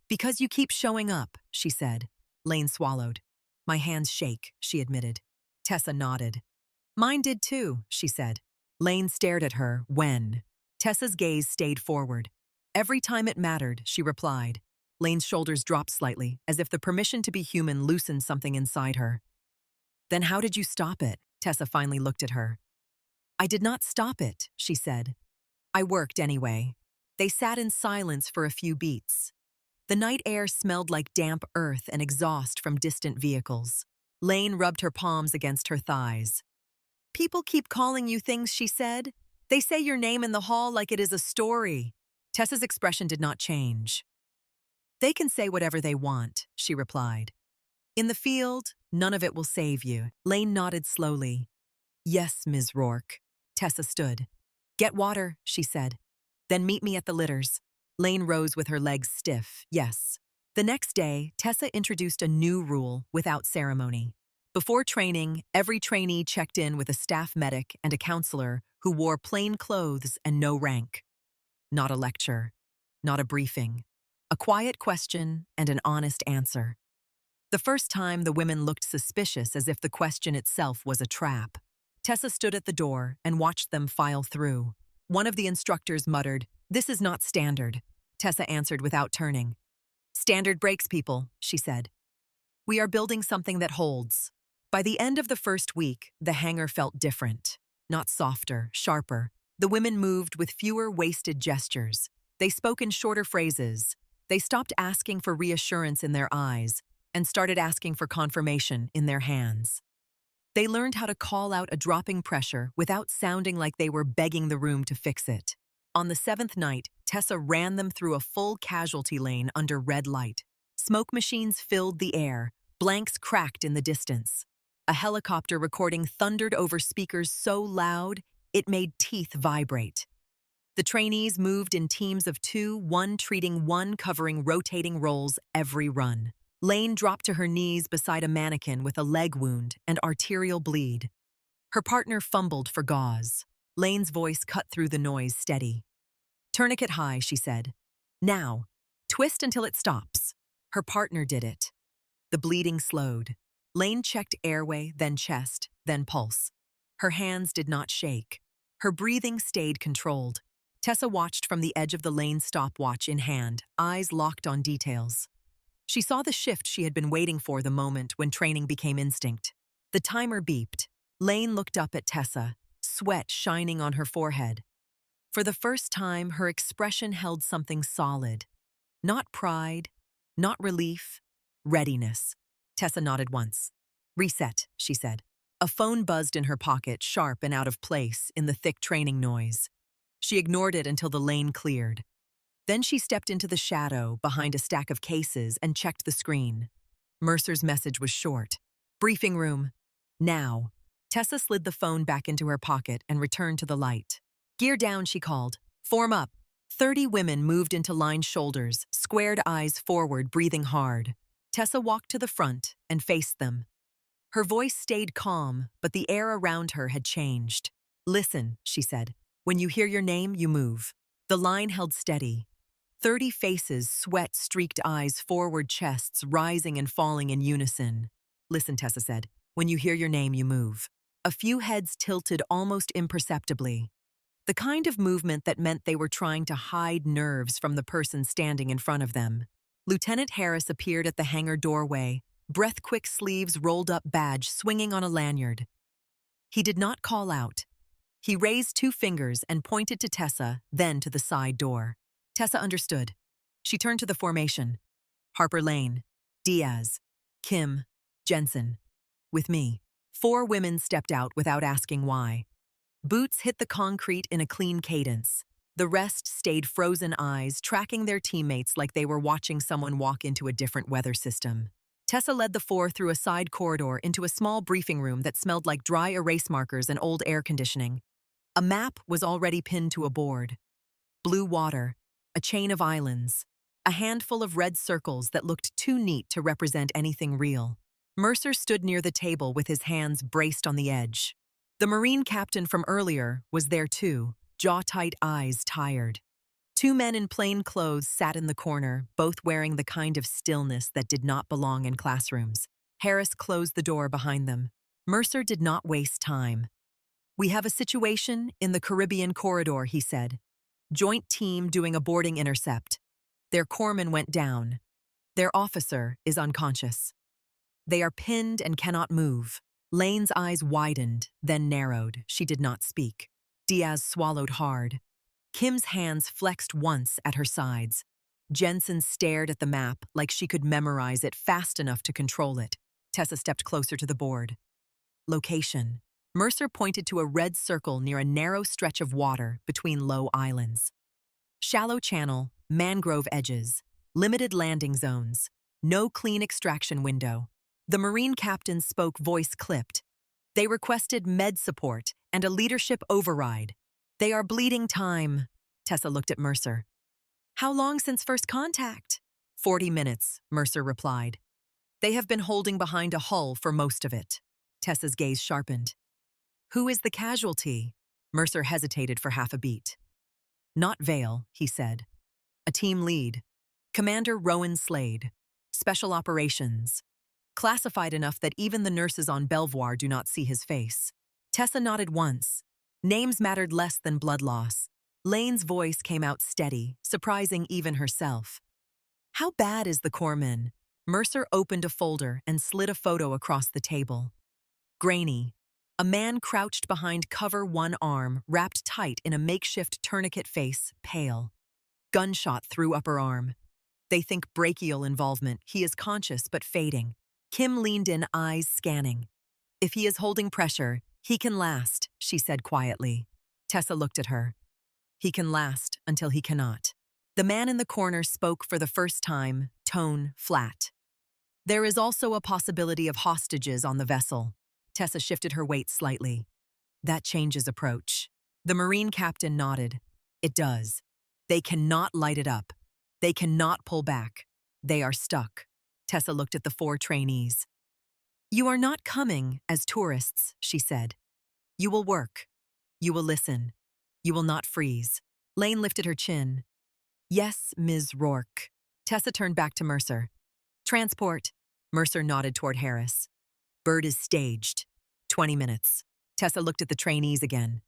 "Because you keep showing up," she said. Lane swallowed. "My hands shake," she admitted. Tessa nodded. "Mine did too," she said. Lane stared at her. "When?" Tessa's gaze stayed forward. "Every time it mattered," she replied. Lane's shoulders dropped slightly, as if the permission to be human loosened something inside her. "Then how did you stop it?" Tessa finally looked at her. "I did not stop it," she said. "I worked anyway." They sat in silence for a few beats. The night air smelled like damp earth and exhaust from distant vehicles. Lane rubbed her palms against her thighs. "People keep calling you things," she said. "They say your name in the hall like it is a story." Tessa's expression did not change. They can say whatever they want, she replied. In the field, none of it will save you. Lane nodded slowly. Yes, Ms. Rourke. Tessa stood. Get water, she said. Then meet me at the litters. Lane rose with her legs stiff. Yes. The next day, Tessa introduced a new rule without ceremony. Before training, every trainee checked in with a staff medic and a counselor who wore plain clothes and no rank. Not a lecture, not a briefing. A quiet question and an honest answer. The first time, the women looked suspicious, as if the question itself was a trap. Tessa stood at the door and watched them file through. One of the instructors muttered, "This is not standard." Tessa answered without turning. "Standard breaks people," she said. "We are building something that holds." By the end of the first week, the hangar felt different. Not softer, sharper. The women moved with fewer wasted gestures. They spoke in shorter phrases. They stopped asking for reassurance in their eyes and started asking for confirmation in their hands. They learned how to call out a dropping pressure without sounding like they were begging the room to fix it. On the 7th night, Tessa ran them through a full casualty lane under red light. Smoke machines filled the air. Blanks cracked in the distance. A helicopter recording thundered over speakers so loud it made teeth vibrate. The trainees moved in teams of 2, one treating one, covering rotating roles every run. Lane dropped to her knees beside a mannequin with a leg wound and arterial bleed. Her partner fumbled for gauze. Lane's voice cut through the noise steady. Tourniquet high, she said. Now, twist until it stops. Her partner did it. The bleeding slowed. Lane checked airway, then chest, then pulse. Her hands did not shake. Her breathing stayed controlled. Tessa watched from the edge of the lane, stopwatch in hand, eyes locked on details. She saw the shift she had been waiting for, the moment when training became instinct. The timer beeped. Lane looked up at Tessa, sweat shining on her forehead. For the first time, her expression held something solid. Not pride, not relief, readiness. Tessa nodded once. Reset, she said. A phone buzzed in her pocket, sharp and out of place in the thick training noise. She ignored it until the lane cleared. Then she stepped into the shadow behind a stack of cases and checked the screen. Mercer's message was short. Briefing room. Now. Tessa slid the phone back into her pocket and returned to the light. Gear down, she called. Form up. 30 women moved into lined shoulders, squared eyes forward, breathing hard. Tessa walked to the front and faced them. Her voice stayed calm, but the air around her had changed. Listen, she said. When you hear your name, you move. The line held steady. 30 faces, sweat-streaked eyes, forward chests, rising and falling in unison. Listen, Tessa said. When you hear your name, you move. A few heads tilted almost imperceptibly. The kind of movement that meant they were trying to hide nerves from the person standing in front of them. Lieutenant Harris appeared at the hangar doorway, breath-quick sleeves rolled up, badge swinging on a lanyard. He did not call out. He raised 2 fingers and pointed to Tessa, then to the side door. Tessa understood. She turned to the formation. Harper Lane, Diaz, Kim, Jensen. With me. 4 women stepped out without asking why. Boots hit the concrete in a clean cadence. The rest stayed frozen eyes, tracking their teammates like they were watching someone walk into a different weather system. Tessa led the 4 through a side corridor into a small briefing room that smelled like dry erase markers and old air conditioning. A map was already pinned to a board. Blue water, a chain of islands, a handful of red circles that looked too neat to represent anything real. Mercer stood near the table with his hands braced on the edge. The Marine captain from earlier was there too, jaw-tight, eyes tired. 2 men in plain clothes sat in the corner, both wearing the kind of stillness that did not belong in classrooms. Harris closed the door behind them. Mercer did not waste time. We have a situation in the Caribbean corridor, he said. Joint team doing a boarding intercept. Their corpsman went down. Their officer is unconscious. They are pinned and cannot move. Lane's eyes widened, then narrowed. She did not speak. Diaz swallowed hard. Kim's hands flexed once at her sides. Jensen stared at the map like she could memorize it fast enough to control it. Tessa stepped closer to the board. Location. Mercer pointed to a red circle near a narrow stretch of water between low islands. Shallow channel, mangrove edges, limited landing zones, no clean extraction window. The Marine captain's spoke voice clipped. They requested med support and a leadership override. They are bleeding time. Tessa looked at Mercer. How long since first contact? 40 minutes, Mercer replied. They have been holding behind a hull for most of it. Tessa's gaze sharpened. Who is the casualty? Mercer hesitated for half a beat. Not Vale, he said. A team lead. Commander Rowan Slade. Special operations. Classified enough that even the nurses on Belvoir do not see his face. Tessa nodded once. Names mattered less than blood loss. Lane's voice came out steady, surprising even herself. How bad is the corpsman? Mercer opened a folder and slid a photo across the table. Grainy. A man crouched behind cover one arm, wrapped tight in a makeshift tourniquet face, pale. Gunshot through upper arm. They think brachial involvement. He is conscious but fading. Kim leaned in, eyes scanning. If he is holding pressure, he can last, she said quietly. Tessa looked at her. He can last until he cannot. The man in the corner spoke for the first time, tone flat. There is also a possibility of hostages on the vessel. Tessa shifted her weight slightly. That changes approach. The Marine captain nodded. It does. They cannot light it up. They cannot pull back. They are stuck. Tessa looked at the 4 trainees. You are not coming as tourists, she said. You will work. You will listen. You will not freeze. Lane lifted her chin. Yes, Ms. Rourke. Tessa turned back to Mercer. Transport. Mercer nodded toward Harris. Bird is staged. 20 minutes. Tessa looked at the trainees again.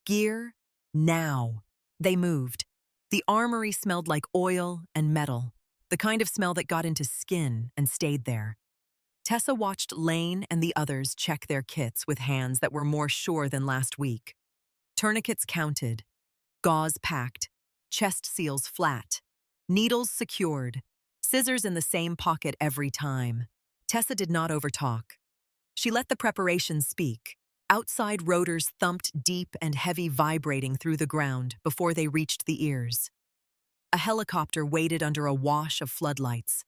Gear, now. They moved. The armory smelled like oil and metal, the kind of smell that got into skin and stayed there. Tessa watched Lane and the others check their kits with hands that were more sure than last week. Tourniquets counted, gauze packed, chest seals flat, needles secured, scissors in the same pocket every time. Tessa did not overtalk. She let the preparations speak. Outside rotors thumped deep and heavy, vibrating through the ground before they reached the ears. A helicopter waited under a wash of floodlights.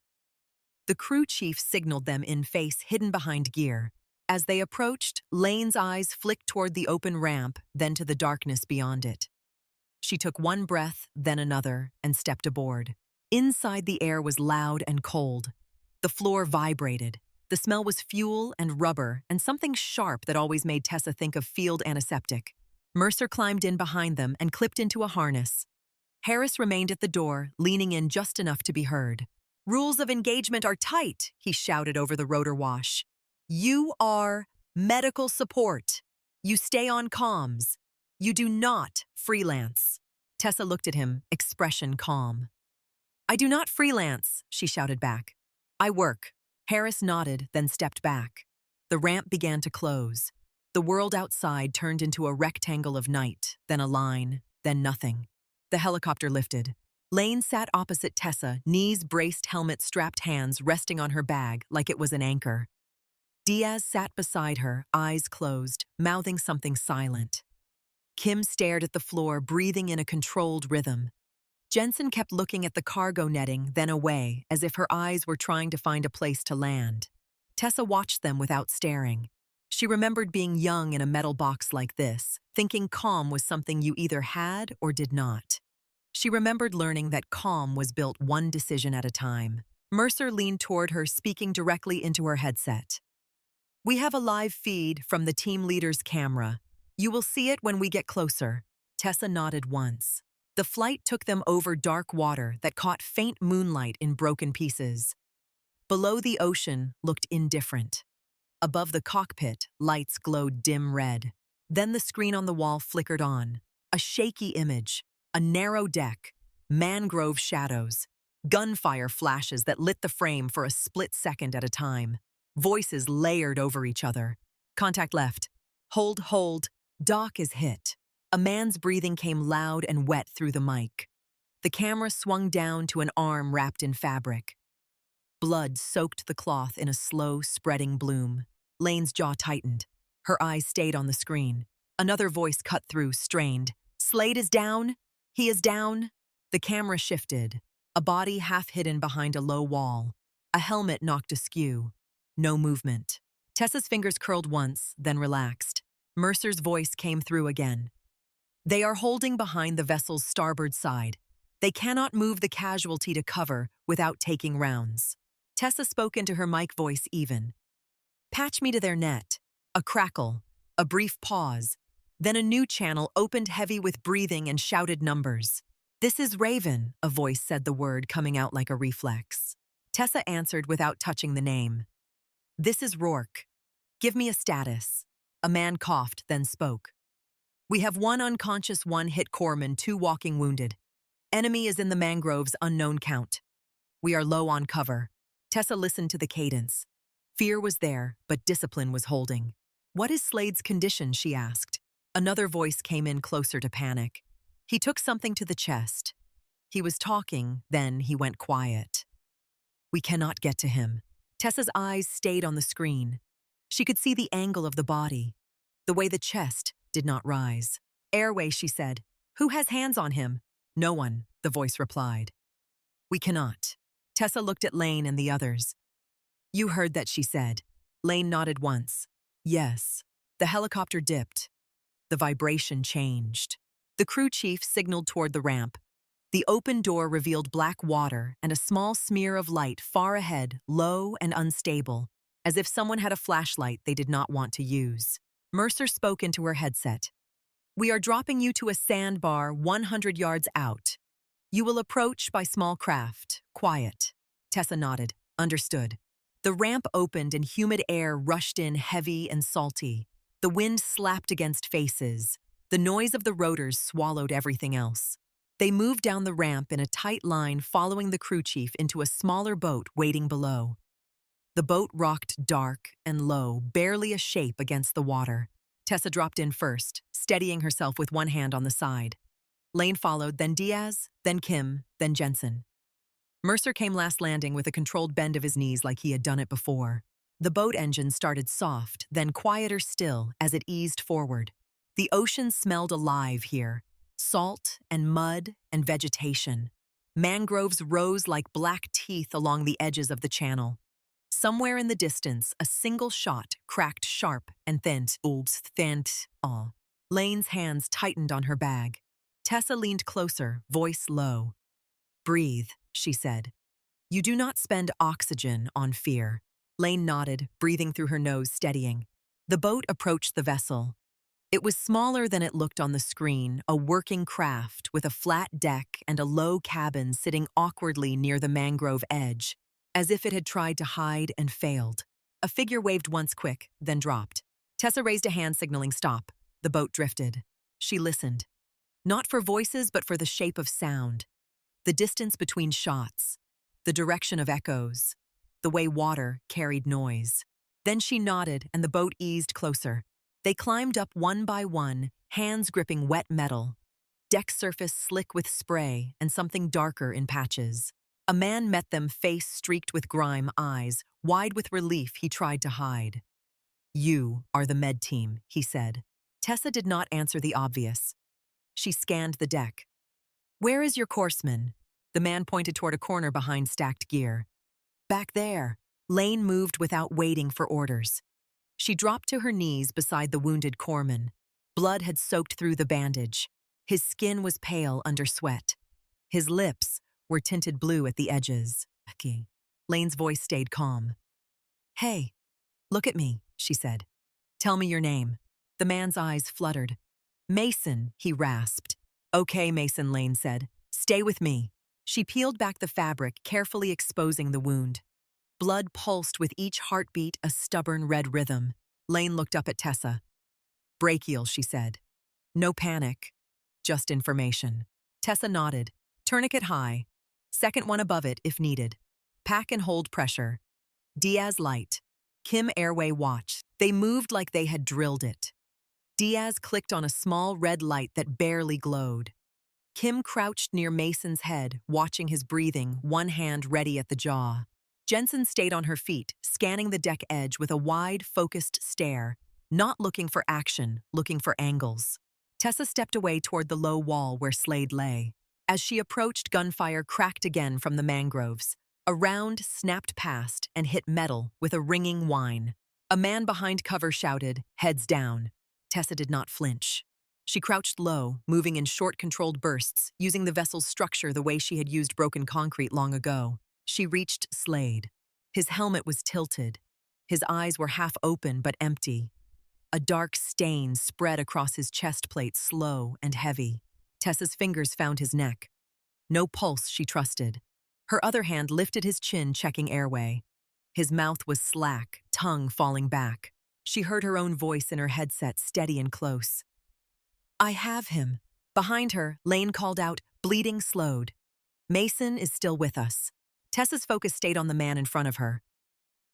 The crew chief signaled them in face hidden behind gear. As they approached, Lane's eyes flicked toward the open ramp, then to the darkness beyond it. She took one breath, then another, and stepped aboard. Inside, the air was loud and cold. The floor vibrated. The smell was fuel and rubber and something sharp that always made Tessa think of field antiseptic. Mercer climbed in behind them and clipped into a harness. Harris remained at the door, leaning in just enough to be heard. Rules of engagement are tight, he shouted over the rotor wash. You are medical support. You stay on comms. You do not freelance. Tessa looked at him, expression calm. I do not freelance, she shouted back. I work. Harris nodded, then stepped back. The ramp began to close. The world outside turned into a rectangle of night, then a line, then nothing. The helicopter lifted. Lane sat opposite Tessa, knees braced, helmet strapped, hands resting on her bag like it was an anchor. Diaz sat beside her, eyes closed, mouthing something silent. Kim stared at the floor, breathing in a controlled rhythm. Jensen kept looking at the cargo netting, then away, as if her eyes were trying to find a place to land. Tessa watched them without staring. She remembered being young in a metal box like this, thinking calm was something you either had or did not. She remembered learning that calm was built one decision at a time. Mercer leaned toward her, speaking directly into her headset. We have a live feed from the team leader's camera. You will see it when we get closer. Tessa nodded once. The flight took them over dark water that caught faint moonlight in broken pieces. Below, the ocean looked indifferent. Above the cockpit, lights glowed dim red. Then the screen on the wall flickered on. A shaky image, a narrow deck, mangrove shadows, gunfire flashes that lit the frame for a split second at a time. Voices layered over each other. Contact left. Hold. Dock is hit. A man's breathing came loud and wet through the mic. The camera swung down to an arm wrapped in fabric. Blood soaked the cloth in a slow, spreading bloom. Lane's jaw tightened. Her eyes stayed on the screen. Another voice cut through, strained. Slade is down. He is down. The camera shifted, a body half hidden behind a low wall, a helmet knocked askew. No movement. Tessa's fingers curled once, then relaxed. Mercer's voice came through again. They are holding behind the vessel's starboard side. They cannot move the casualty to cover without taking rounds. Tessa spoke into her mic voice even. Patch me to their net. A crackle, a brief pause. Then a new channel opened heavy with breathing and shouted numbers. This is Raven, a voice said the word coming out like a reflex. Tessa answered without touching the name. This is Rourke. Give me a status. A man coughed, then spoke. We have one unconscious, one hit corpsman, 2 walking wounded. Enemy is in the mangroves, unknown count. We are low on cover. Tessa listened to the cadence. Fear was there, but discipline was holding. What is Slade's condition, she asked. Another voice came in closer to panic. He took something to the chest. He was talking, then he went quiet. We cannot get to him. Tessa's eyes stayed on the screen. She could see the angle of the body, the way the chest did not rise. Airway, she said. Who has hands on him? No one, the voice replied. We cannot. Tessa looked at Lane and the others. You heard that, she said. Lane nodded once. Yes. The helicopter dipped. The vibration changed. The crew chief signaled toward the ramp. The open door revealed black water and a small smear of light far ahead, low and unstable, as if someone had a flashlight they did not want to use. Mercer spoke into her headset. We are dropping you to a sandbar 100 yards out. You will approach by small craft. Quiet. Tessa nodded. Understood. The ramp opened and humid air rushed in heavy and salty. The wind slapped against faces. The noise of the rotors swallowed everything else. They moved down the ramp in a tight line, following the crew chief into a smaller boat waiting below. The boat rocked dark and low, barely a shape against the water. Tessa dropped in first, steadying herself with one hand on the side. Lane followed, then Diaz, then Kim, then Jensen. Mercer came last, landing with a controlled bend of his knees like he had done it before. The boat engine started soft, then quieter still as it eased forward. The ocean smelled alive here. Salt and mud and vegetation. Mangroves rose like black teeth along the edges of the channel. Somewhere in the distance, a single shot cracked sharp and thin. Lane's hands tightened on her bag. Tessa leaned closer, voice low. Breathe, she said. You do not spend oxygen on fear. Lane nodded, breathing through her nose, steadying. The boat approached the vessel. It was smaller than it looked on the screen, a working craft with a flat deck and a low cabin sitting awkwardly near the mangrove edge, as if it had tried to hide and failed. A figure waved once quick, then dropped. Tessa raised a hand signaling stop. The boat drifted. She listened. Not for voices, but for the shape of sound. The distance between shots. The direction of echoes. The way water carried noise. Then she nodded and the boat eased closer. They climbed up one by one, hands gripping wet metal. Deck surface slick with spray and something darker in patches. A man met them, face streaked with grime, eyes wide with relief he tried to hide. You are the med team, he said. Tessa did not answer the obvious. She scanned the deck. Where is your courseman? The man pointed toward a corner behind stacked gear. Back there. Lane moved without waiting for orders. She dropped to her knees beside the wounded corpsman. Blood had soaked through the bandage. His skin was pale under sweat. His lips were tinted blue at the edges. Lane's voice stayed calm. Hey, look at me, she said. Tell me your name. The man's eyes fluttered. Mason, he rasped. Okay, Mason, Lane said. Stay with me. She peeled back the fabric, carefully exposing the wound. Blood pulsed with each heartbeat, a stubborn red rhythm. Lane looked up at Tessa. Brachial, she said. No panic, just information. Tessa nodded. Tourniquet high. Second one above it if needed. Pack and hold pressure. Diaz light. Kim airway watch. They moved like they had drilled it. Diaz clicked on a small red light that barely glowed. Kim crouched near Mason's head, watching his breathing, one hand ready at the jaw. Jensen stayed on her feet, scanning the deck edge with a wide, focused stare, not looking for action, looking for angles. Tessa stepped away toward the low wall where Slade lay. As she approached, gunfire cracked again from the mangroves. A round snapped past and hit metal with a ringing whine. A man behind cover shouted, "Heads down." Tessa did not flinch. She crouched low, moving in short, controlled bursts, using the vessel's structure the way she had used broken concrete long ago. She reached Slade. His helmet was tilted. His eyes were half open but empty. A dark stain spread across his chest plate, slow and heavy. Tessa's fingers found his neck. No pulse, she trusted. Her other hand lifted his chin, checking airway. His mouth was slack, tongue falling back. She heard her own voice in her headset, steady and close. "I have him." Behind her, Lane called out, bleeding slowed. "Mason is still with us." Tessa's focus stayed on the man in front of her.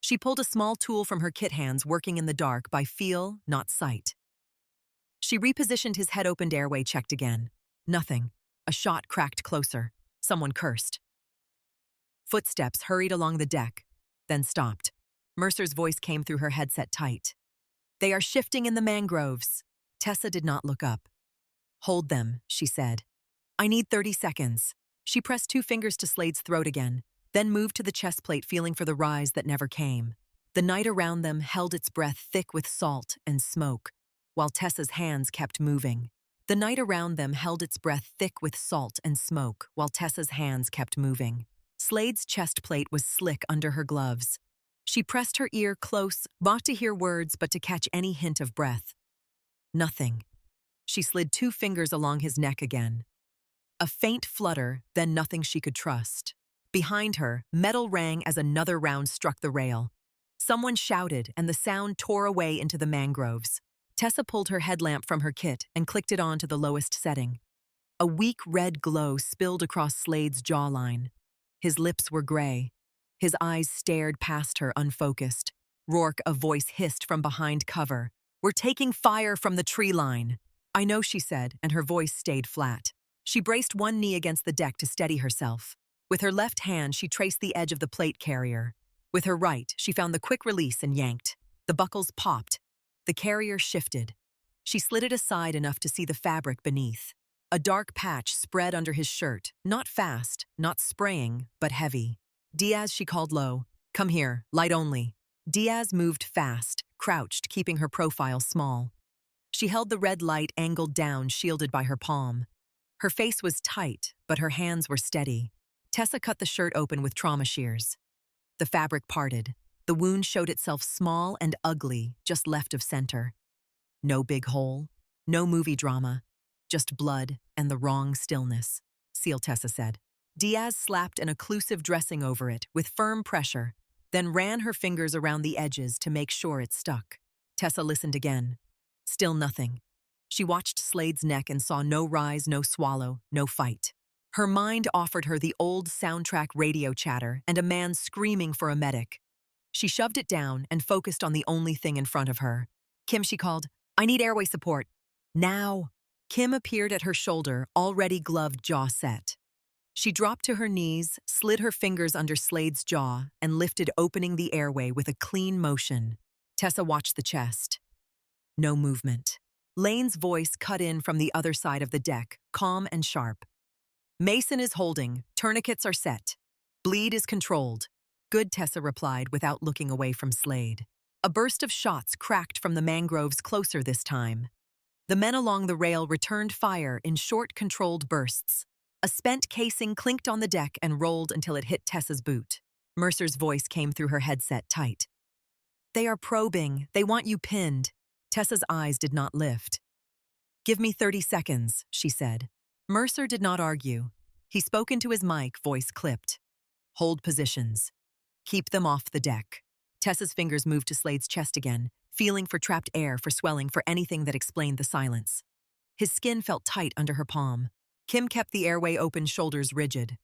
She pulled a small tool from her kit hands, working in the dark by feel, not sight. She repositioned his head-opened airway, checked again. Nothing. A shot cracked closer. Someone cursed. Footsteps hurried along the deck, then stopped. Mercer's voice came through her headset tight. "They are shifting in the mangroves." Tessa did not look up. "Hold them," she said. "I need 30 seconds." She pressed 2 fingers to Slade's throat again, then moved to the chest plate, feeling for the rise that never came. The night around them held its breath thick with salt and smoke, while Tessa's hands kept moving. The night around them held its breath thick with salt and smoke, while Tessa's hands kept moving. Slade's chest plate was slick under her gloves. She pressed her ear close, not to hear words but to catch any hint of breath. Nothing. She slid 2 fingers along his neck again. A faint flutter, then nothing she could trust. Behind her, metal rang as another round struck the rail. Someone shouted, and the sound tore away into the mangroves. Tessa pulled her headlamp from her kit and clicked it on to the lowest setting. A weak red glow spilled across Slade's jawline. His lips were gray. His eyes stared past her, unfocused. "Rourke," a voice hissed from behind cover. "We're taking fire from the tree line." "I know," she said, and her voice stayed flat. She braced one knee against the deck to steady herself. With her left hand, she traced the edge of the plate carrier. With her right, she found the quick release and yanked. The buckles popped. The carrier shifted. She slid it aside enough to see the fabric beneath. A dark patch spread under his shirt, not fast, not spraying, but heavy. "Diaz," she called low. "Come here, light only." Diaz moved fast, crouched, keeping her profile small. She held the red light angled down, shielded by her palm. Her face was tight, but her hands were steady. Tessa cut the shirt open with trauma shears. The fabric parted. The wound showed itself small and ugly, just left of center. No big hole, no movie drama, just blood and the wrong stillness, Seal Tessa said. Diaz slapped an occlusive dressing over it with firm pressure, then ran her fingers around the edges to make sure it stuck. Tessa listened again. Still nothing. She watched Slade's neck and saw no rise, no swallow, no fight. Her mind offered her the old soundtrack radio chatter and a man screaming for a medic. She shoved it down and focused on the only thing in front of her. "Kim," she called, "I need airway support. Now." Kim appeared at her shoulder, already gloved, jaw set. She dropped to her knees, slid her fingers under Slade's jaw, and lifted, opening the airway with a clean motion. Tessa watched the chest. No movement. Lane's voice cut in from the other side of the deck, calm and sharp. "Mason is holding. Tourniquets are set. Bleed is controlled." "Good," Tessa replied without looking away from Slade. A burst of shots cracked from the mangroves, closer this time. The men along the rail returned fire in short, controlled bursts. A spent casing clinked on the deck and rolled until it hit Tessa's boot. Mercer's voice came through her headset tight. "They are probing. They want you pinned." Tessa's eyes did not lift. "Give me 30 seconds, she said. Mercer did not argue. He spoke into his mic, voice clipped. "Hold positions. Keep them off the deck." Tessa's fingers moved to Slade's chest again, feeling for trapped air, for swelling, for anything that explained the silence. His skin felt tight under her palm. Kim kept the airway open, shoulders rigid.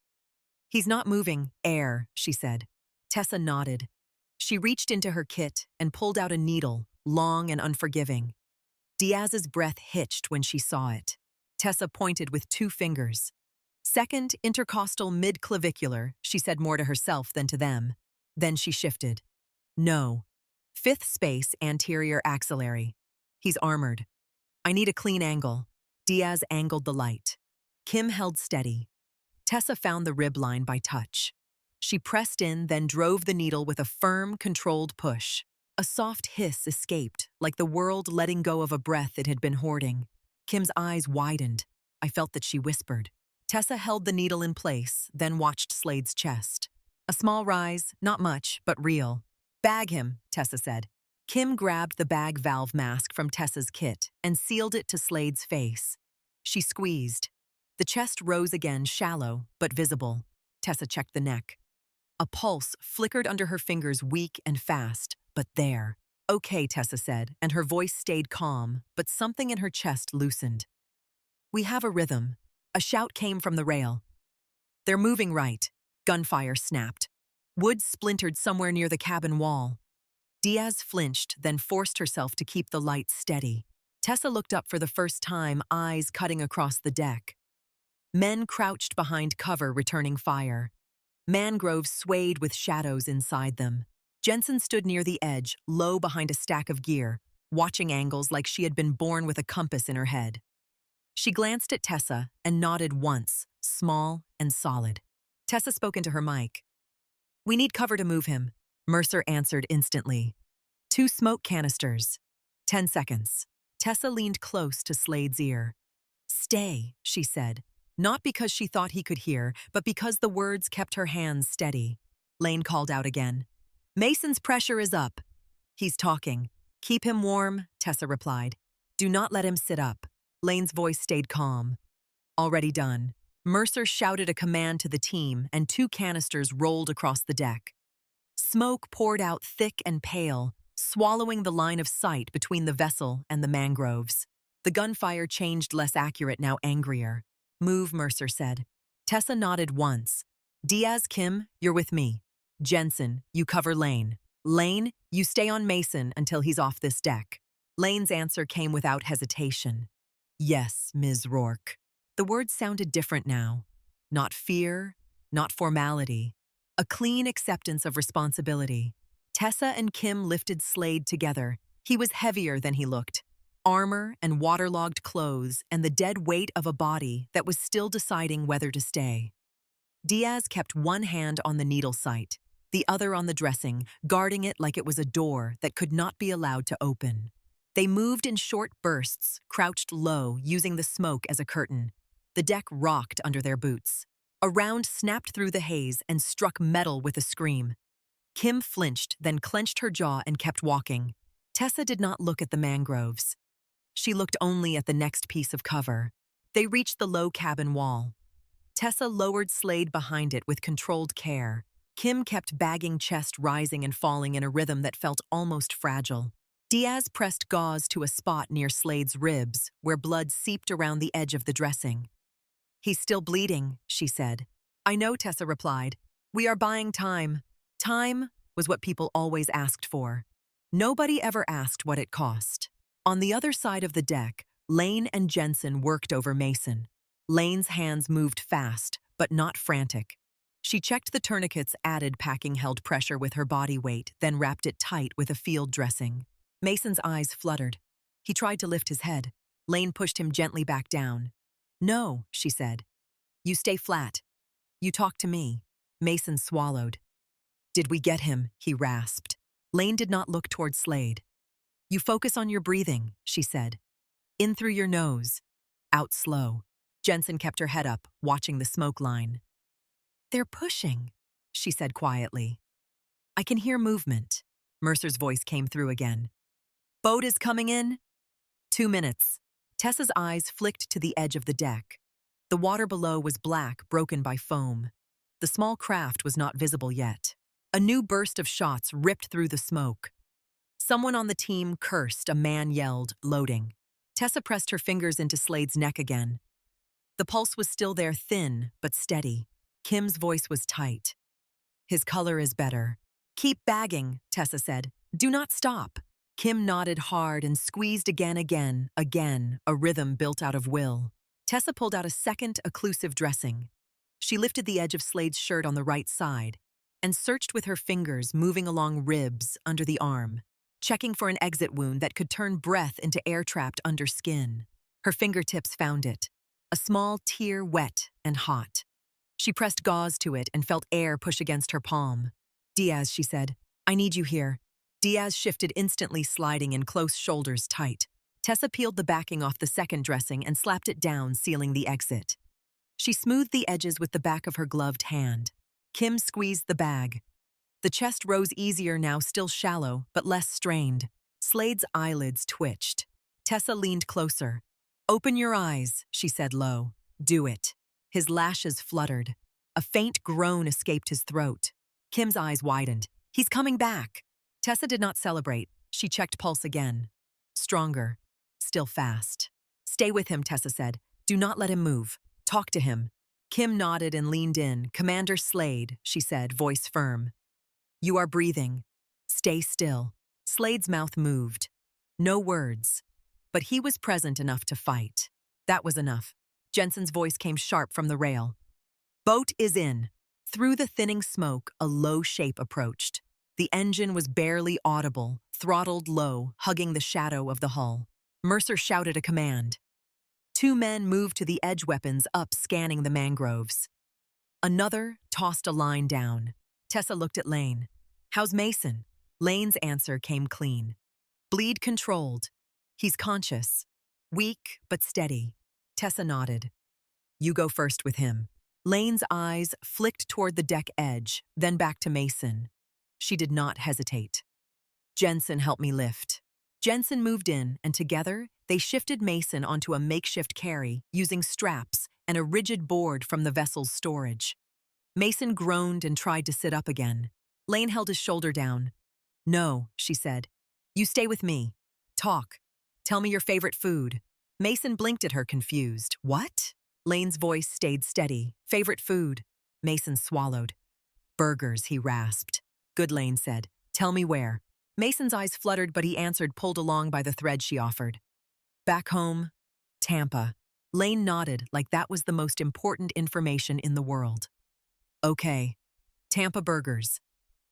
"He's not moving. Air," she said. Tessa nodded. She reached into her kit and pulled out a needle, long and unforgiving. Diaz's breath hitched when she saw it. Tessa pointed with 2 fingers. "Second intercostal mid-clavicular," she said, more to herself than to them. Then she shifted. "No. 5th space anterior axillary. He's armored. I need a clean angle." Diaz angled the light. Kim held steady. Tessa found the rib line by touch. She pressed in, then drove the needle with a firm, controlled push. A soft hiss escaped, like the world letting go of a breath it had been hoarding. Kim's eyes widened. I felt that she whispered. Tessa held the needle in place, then watched Slade's chest. A small rise, not much, but real. "Bag him," Tessa said. Kim grabbed the bag valve mask from Tessa's kit and sealed it to Slade's face. She squeezed. The chest rose again, shallow, but visible. Tessa checked the neck. A pulse flickered under her fingers, weak and fast, but there. "Okay," Tessa said, and her voice stayed calm, but something in her chest loosened. "We have a rhythm." A shout came from the rail. "They're moving right." Gunfire snapped. Wood splintered somewhere near the cabin wall. Diaz flinched, then forced herself to keep the light steady. Tessa looked up for the first time, eyes cutting across the deck. Men crouched behind cover, returning fire. Mangroves swayed with shadows inside them. Jensen stood near the edge, low behind a stack of gear, watching angles like she had been born with a compass in her head. She glanced at Tessa and nodded once, small and solid. Tessa spoke into her mic. "We need cover to move him," Mercer answered instantly. "2 smoke canisters. 10 seconds. Tessa leaned close to Slade's ear. "Stay," she said, not because she thought he could hear, but because the words kept her hands steady. Lane called out again. "Mason's pressure is up." "He's talking." "Keep him warm," Tessa replied. "Do not let him sit up." Lane's voice stayed calm. "Already done." Mercer shouted a command to the team, and 2 canisters rolled across the deck. Smoke poured out thick and pale, swallowing the line of sight between the vessel and the mangroves. The gunfire changed, less accurate, now angrier. "Move," Mercer said. Tessa nodded once. "Diaz, Kim, you're with me. Jensen, you cover Lane. Lane, you stay on Mason until he's off this deck." Lane's answer came without hesitation. "Yes, Ms. Rourke." The words sounded different now. Not fear, not formality. A clean acceptance of responsibility. Tessa and Kim lifted Slade together. He was heavier than he looked. Armor and waterlogged clothes and the dead weight of a body that was still deciding whether to stay. Diaz kept one hand on the needle sight, the other on the dressing, guarding it like it was a door that could not be allowed to open. They moved in short bursts, crouched low, using the smoke as a curtain. The deck rocked under their boots. A round snapped through the haze and struck metal with a scream. Kim flinched, then clenched her jaw and kept walking. Tessa did not look at the mangroves. She looked only at the next piece of cover. They reached the low cabin wall. Tessa lowered Slade behind it with controlled care. Kim kept bagging, chest rising and falling in a rhythm that felt almost fragile. Diaz pressed gauze to a spot near Slade's ribs, where blood seeped around the edge of the dressing. "He's still bleeding," she said. "I know," Tessa replied. "We are buying time." Time was what people always asked for. Nobody ever asked what it cost. On the other side of the deck, Lane and Jensen worked over Mason. Lane's hands moved fast, but not frantic. She checked the tourniquet's added packing held pressure with her body weight, then wrapped it tight with a field dressing. Mason's eyes fluttered. He tried to lift his head. Lane pushed him gently back down. "No," she said. "You stay flat. You talk to me." Mason swallowed. "Did we get him?" he rasped. Lane did not look toward Slade. "You focus on your breathing," she said. "In through your nose. Out slow." Jensen kept her head up, watching the smoke line. "They're pushing," she said quietly. "I can hear movement." Mercer's voice came through again. "Boat is coming in." 2 minutes. Tessa's eyes flicked to the edge of the deck. The water below was black, broken by foam. The small craft was not visible yet. A new burst of shots ripped through the smoke. Someone on the team cursed, a man yelled, "Loading." Tessa pressed her fingers into Slade's neck again. The pulse was still there, thin but steady. Kim's voice was tight. "His color is better." "Keep bagging," Tessa said. "Do not stop." Kim nodded hard and squeezed again, a rhythm built out of will. Tessa pulled out a second occlusive dressing. She lifted the edge of Slade's shirt on the right side and searched with her fingers, moving along ribs under the arm, checking for an exit wound that could turn breath into air trapped under skin. Her fingertips found it, a small tear, wet and hot. She pressed gauze to it and felt air push against her palm. "Diaz," she said, "I need you here." Diaz shifted instantly, sliding in close, shoulders tight. Tessa peeled the backing off the second dressing and slapped it down, sealing the exit. She smoothed the edges with the back of her gloved hand. Kim squeezed the bag. The chest rose easier now, still shallow, but less strained. Slade's eyelids twitched. Tessa leaned closer. "Open your eyes," she said low. "Do it." His lashes fluttered. A faint groan escaped his throat. Kim's eyes widened. "He's coming back." Tessa did not celebrate. She checked pulse again. Stronger. Still fast. "Stay with him," Tessa said. "Do not let him move. Talk to him." Kim nodded and leaned in. "Commander Slade," she said, voice firm. "You are breathing. Stay still." Slade's mouth moved. No words. But he was present enough to fight. That was enough. Jensen's voice came sharp from the rail. "Boat is in." Through the thinning smoke, a low shape approached. The engine was barely audible, throttled low, hugging the shadow of the hull. Mercer shouted a command. Two men moved to the edge, weapons up, scanning the mangroves. Another tossed a line down. Tessa looked at Lane. "How's Mason?" Lane's answer came clean. "Bleed controlled. He's conscious. Weak, but steady." Tessa nodded. "You go first with him." Lane's eyes flicked toward the deck edge, then back to Mason. She did not hesitate. "Jensen, help me lift." Jensen moved in, and together, they shifted Mason onto a makeshift carry, using straps and a rigid board from the vessel's storage. Mason groaned and tried to sit up again. Lane held his shoulder down. "No," she said. "You stay with me. Talk. Tell me your favorite food." Mason blinked at her, confused. "What?" Lane's voice stayed steady. "Favorite food." Mason swallowed. "Burgers," he rasped. "Good," Lane said. "Tell me where." Mason's eyes fluttered, but he answered, pulled along by the thread she offered. "Back home, Tampa." Lane nodded like that was the most important information in the world. "Okay. Tampa burgers.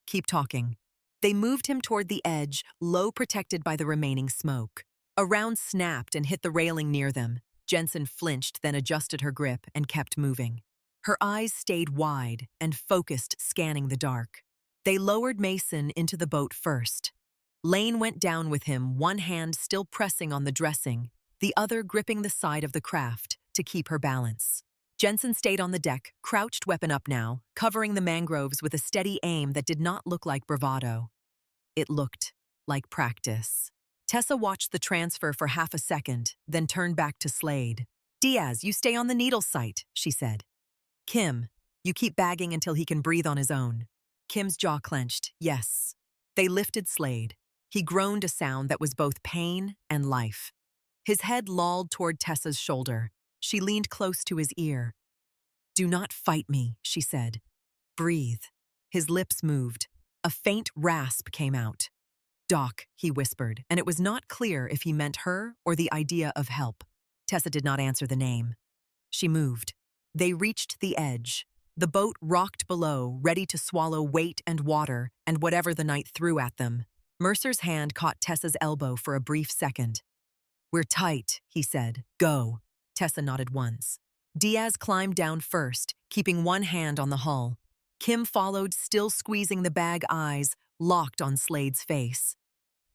Keep talking." They moved him toward the edge, low, protected by the remaining smoke. A round snapped and hit the railing near them. Jensen flinched, then adjusted her grip and kept moving. Her eyes stayed wide and focused, scanning the dark. They lowered Mason into the boat first. Lane went down with him, one hand still pressing on the dressing, the other gripping the side of the craft to keep her balance. Jensen stayed on the deck, crouched, weapon up now, covering the mangroves with a steady aim that did not look like bravado. It looked like practice. Tessa watched the transfer for half a second, then turned back to Slade. "Diaz, you stay on the needle sight," she said. "Kim, you keep bagging until he can breathe on his own." Kim's jaw clenched. "Yes." They lifted Slade. He groaned a sound that was both pain and life. His head lolled toward Tessa's shoulder. She leaned close to his ear. "Do not fight me," she said. "Breathe." His lips moved. A faint rasp came out. "Doc," he whispered, and it was not clear if he meant her or the idea of help. Tessa did not answer the name. She moved. They reached the edge. The boat rocked below, ready to swallow weight and water and whatever the night threw at them. Mercer's hand caught Tessa's elbow for a brief second. "We're tight," he said. "Go." Tessa nodded once. Diaz climbed down first, keeping one hand on the hull. Kim followed, still squeezing the bag, eyes locked on Slade's face.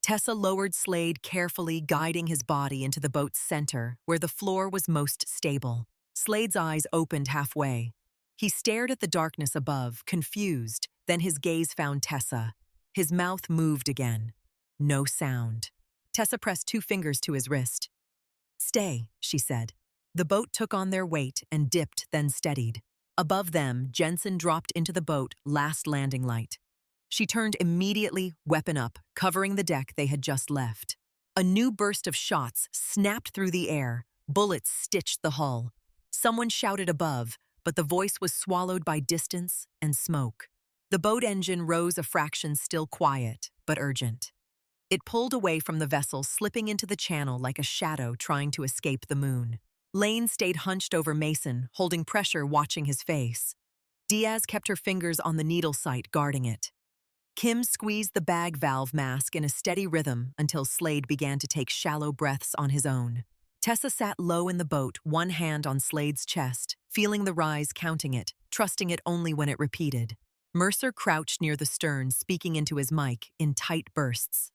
Tessa lowered Slade carefully, guiding his body into the boat's center, where the floor was most stable. Slade's eyes opened halfway. He stared at the darkness above, confused, then his gaze found Tessa. His mouth moved again. No sound. Tessa pressed two fingers to his wrist. "Stay," she said. The boat took on their weight and dipped, then steadied. Above them, Jensen dropped into the boat, last landing light. She turned immediately, weapon up, covering the deck they had just left. A new burst of shots snapped through the air. Bullets stitched the hull. Someone shouted above, but the voice was swallowed by distance and smoke. The boat engine rose a fraction, still quiet, but urgent. It pulled away from the vessel, slipping into the channel like a shadow trying to escape the moon. Lane stayed hunched over Mason, holding pressure, watching his face. Diaz kept her fingers on the needle sight, guarding it. Kim squeezed the bag valve mask in a steady rhythm until Slade began to take shallow breaths on his own. Tessa sat low in the boat, one hand on Slade's chest, feeling the rise, counting it, trusting it only when it repeated. Mercer crouched near the stern, speaking into his mic in tight bursts.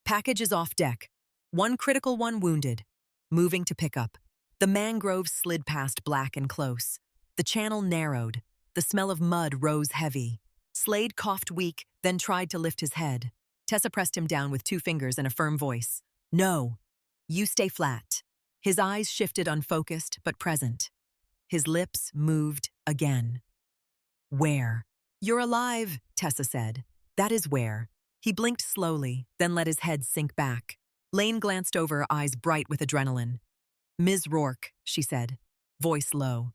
Package is off deck. One critical, one wounded. Moving to pick up. The mangroves slid past black and close. The channel narrowed. The smell of mud rose heavy. Slade coughed weak, then tried to lift his head. Tessa pressed him down with 2 fingers and a firm voice. No. You stay flat. His eyes shifted, unfocused but present. His lips moved again. Where? You're alive, Tessa said. That is where. He blinked slowly, then let his head sink back. Lane glanced over, eyes bright with adrenaline. Ms. Rourke, she said, voice low.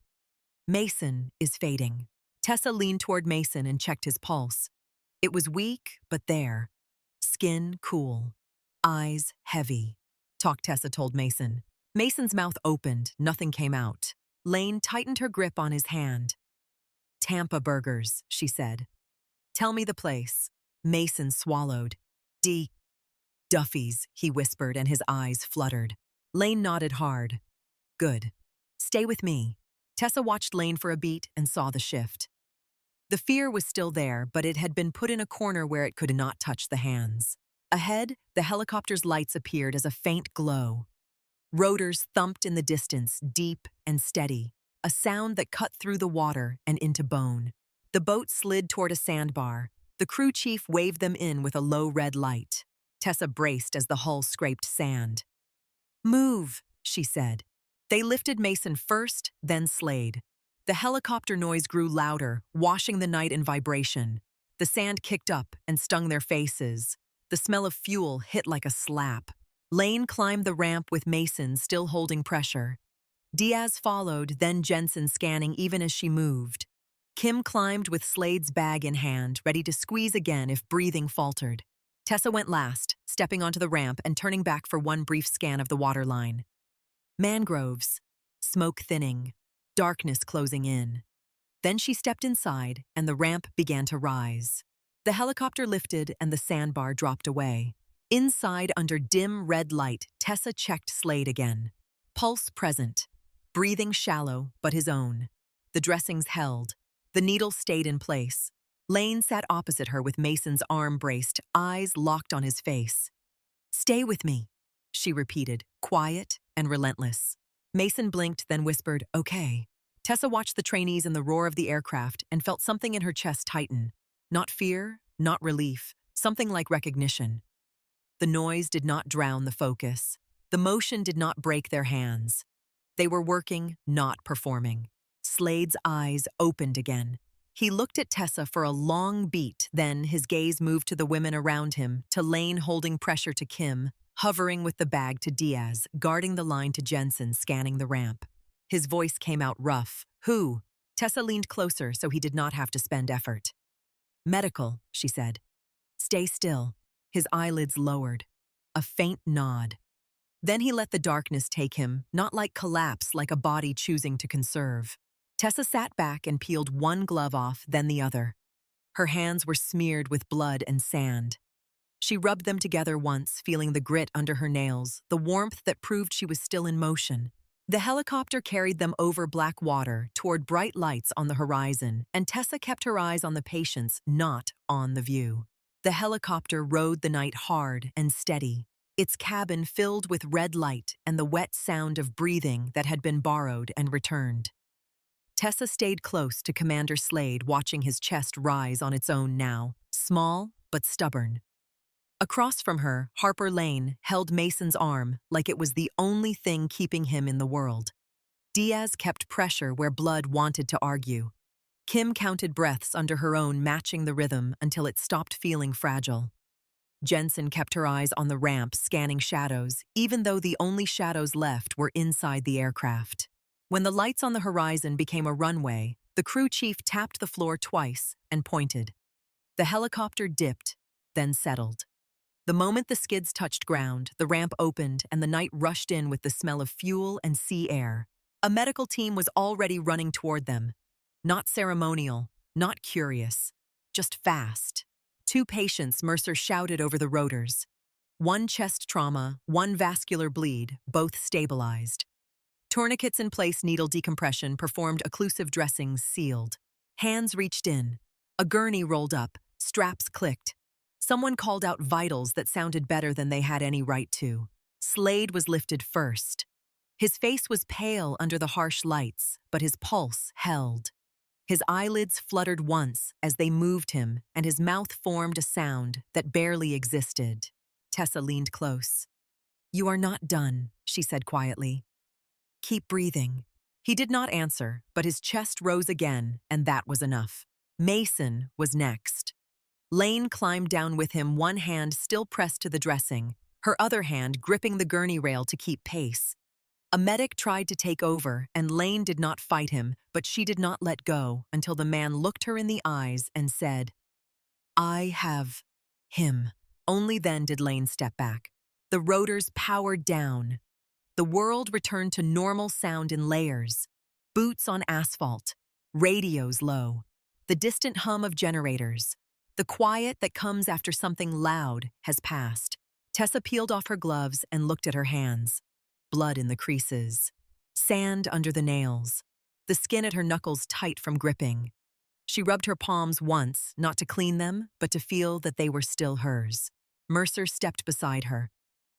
Mason is fading. Tessa leaned toward Mason and checked his pulse. It was weak, but there. Skin cool. Eyes heavy. Talk, Tessa told Mason. Mason's mouth opened, nothing came out. Lane tightened her grip on his hand. Tampa Burgers, she said. Tell me the place. Mason swallowed. Duffy's, he whispered, and his eyes fluttered. Lane nodded hard. Good. Stay with me. Tessa watched Lane for a beat and saw the shift. The fear was still there, but it had been put in a corner where it could not touch the hands. Ahead, the helicopter's lights appeared as a faint glow. Rotors thumped in the distance, deep and steady, a sound that cut through the water and into bone. The boat slid toward a sandbar. The crew chief waved them in with a low red light. Tessa braced as the hull scraped sand. Move, she said. They lifted Mason first, then Slade. The helicopter noise grew louder, washing the night in vibration. The sand kicked up and stung their faces. The smell of fuel hit like a slap. Lane climbed the ramp with Mason still holding pressure. Diaz followed, then Jensen scanning even as she moved. Kim climbed with Slade's bag in hand, ready to squeeze again if breathing faltered. Tessa went last, stepping onto the ramp and turning back for one brief scan of the waterline. Mangroves, smoke thinning, darkness closing in. Then she stepped inside and the ramp began to rise. The helicopter lifted and the sandbar dropped away. Inside, under dim red light, Tessa checked Slade again. Pulse present. Breathing shallow, but his own. The dressings held. The needle stayed in place. Lane sat opposite her with Mason's arm braced, eyes locked on his face. Stay with me, she repeated, quiet and relentless. Mason blinked, then whispered, okay. Tessa watched the trainees and the roar of the aircraft and felt something in her chest tighten. Not fear, not relief, something like recognition. The noise did not drown the focus. The motion did not break their hands. They were working, not performing. Slade's eyes opened again. He looked at Tessa for a long beat, then his gaze moved to the women around him, to Lane holding pressure to Kim, hovering with the bag to Diaz, guarding the line to Jensen, scanning the ramp. His voice came out rough. Who? Tessa leaned closer so he did not have to spend effort. Medical, she said. Stay still. His eyelids lowered. A faint nod. Then he let the darkness take him, not like collapse, like a body choosing to conserve. Tessa sat back and peeled one glove off, then the other. Her hands were smeared with blood and sand. She rubbed them together once, feeling the grit under her nails, the warmth that proved she was still in motion. The helicopter carried them over black water, toward bright lights on the horizon, and Tessa kept her eyes on the patients, not on the view. The helicopter rode the night hard and steady, its cabin filled with red light and the wet sound of breathing that had been borrowed and returned. Tessa stayed close to Commander Slade, watching his chest rise on its own now, small but stubborn. Across from her, Harper Lane held Mason's arm like it was the only thing keeping him in the world. Diaz kept pressure where blood wanted to argue. Kim counted breaths under her own, matching the rhythm until it stopped feeling fragile. Jensen kept her eyes on the ramp, scanning shadows, even though the only shadows left were inside the aircraft. When the lights on the horizon became a runway, the crew chief tapped the floor twice and pointed. The helicopter dipped, then settled. The moment the skids touched ground, the ramp opened and the night rushed in with the smell of fuel and sea air. A medical team was already running toward them. Not ceremonial, not curious, just fast. 2 patients, Mercer shouted over the rotors. One chest trauma, one vascular bleed, both stabilized. Tourniquets in place, needle decompression, performed occlusive dressings, sealed. Hands reached in. A gurney rolled up, straps clicked. Someone called out vitals that sounded better than they had any right to. Slade was lifted first. His face was pale under the harsh lights, but his pulse held. His eyelids fluttered once as they moved him, and his mouth formed a sound that barely existed. Tessa leaned close. "You are not done," she said quietly. "Keep breathing." He did not answer, but his chest rose again, and that was enough. Mason was next. Lane climbed down with him, one hand still pressed to the dressing, her other hand gripping the gurney rail to keep pace. A medic tried to take over, and Lane did not fight him, but she did not let go until the man looked her in the eyes and said, "I have him." Only then did Lane step back. The rotors powered down. The world returned to normal sound in layers. Boots on asphalt, radios low, the distant hum of generators. The quiet that comes after something loud has passed. Tessa peeled off her gloves and looked at her hands. Blood in the creases. Sand under the nails. The skin at her knuckles tight from gripping. She rubbed her palms once, not to clean them, but to feel that they were still hers. Mercer stepped beside her.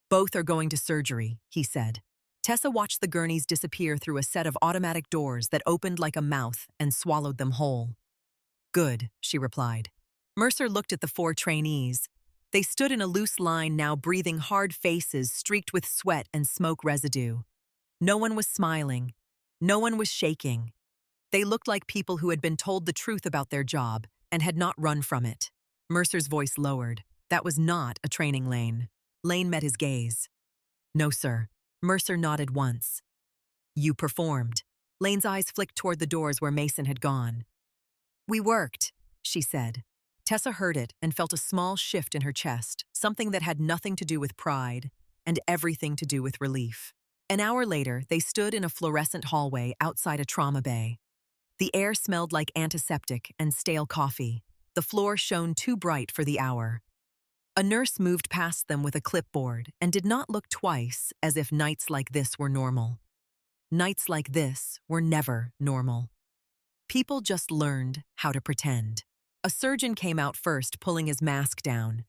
"Both are going to surgery," he said. Tessa watched the gurneys disappear through a set of automatic doors that opened like a mouth and swallowed them whole. "Good," she replied. Mercer looked at the 4 trainees. They stood in a loose line now, breathing hard faces streaked with sweat and smoke residue. No one was smiling. No one was shaking. They looked like people who had been told the truth about their job and had not run from it. Mercer's voice lowered. That was not a training Lane. Lane met his gaze. "No, sir." Mercer nodded once. "You performed." Lane's eyes flicked toward the doors where Mason had gone. "We worked," she said. Tessa heard it and felt a small shift in her chest, something that had nothing to do with pride and everything to do with relief. An hour later, they stood in a fluorescent hallway outside a trauma bay. The air smelled like antiseptic and stale coffee. The floor shone too bright for the hour. A nurse moved past them with a clipboard and did not look twice, as if nights like this were normal. Nights like this were never normal. People just learned how to pretend. A surgeon came out first, pulling his mask down.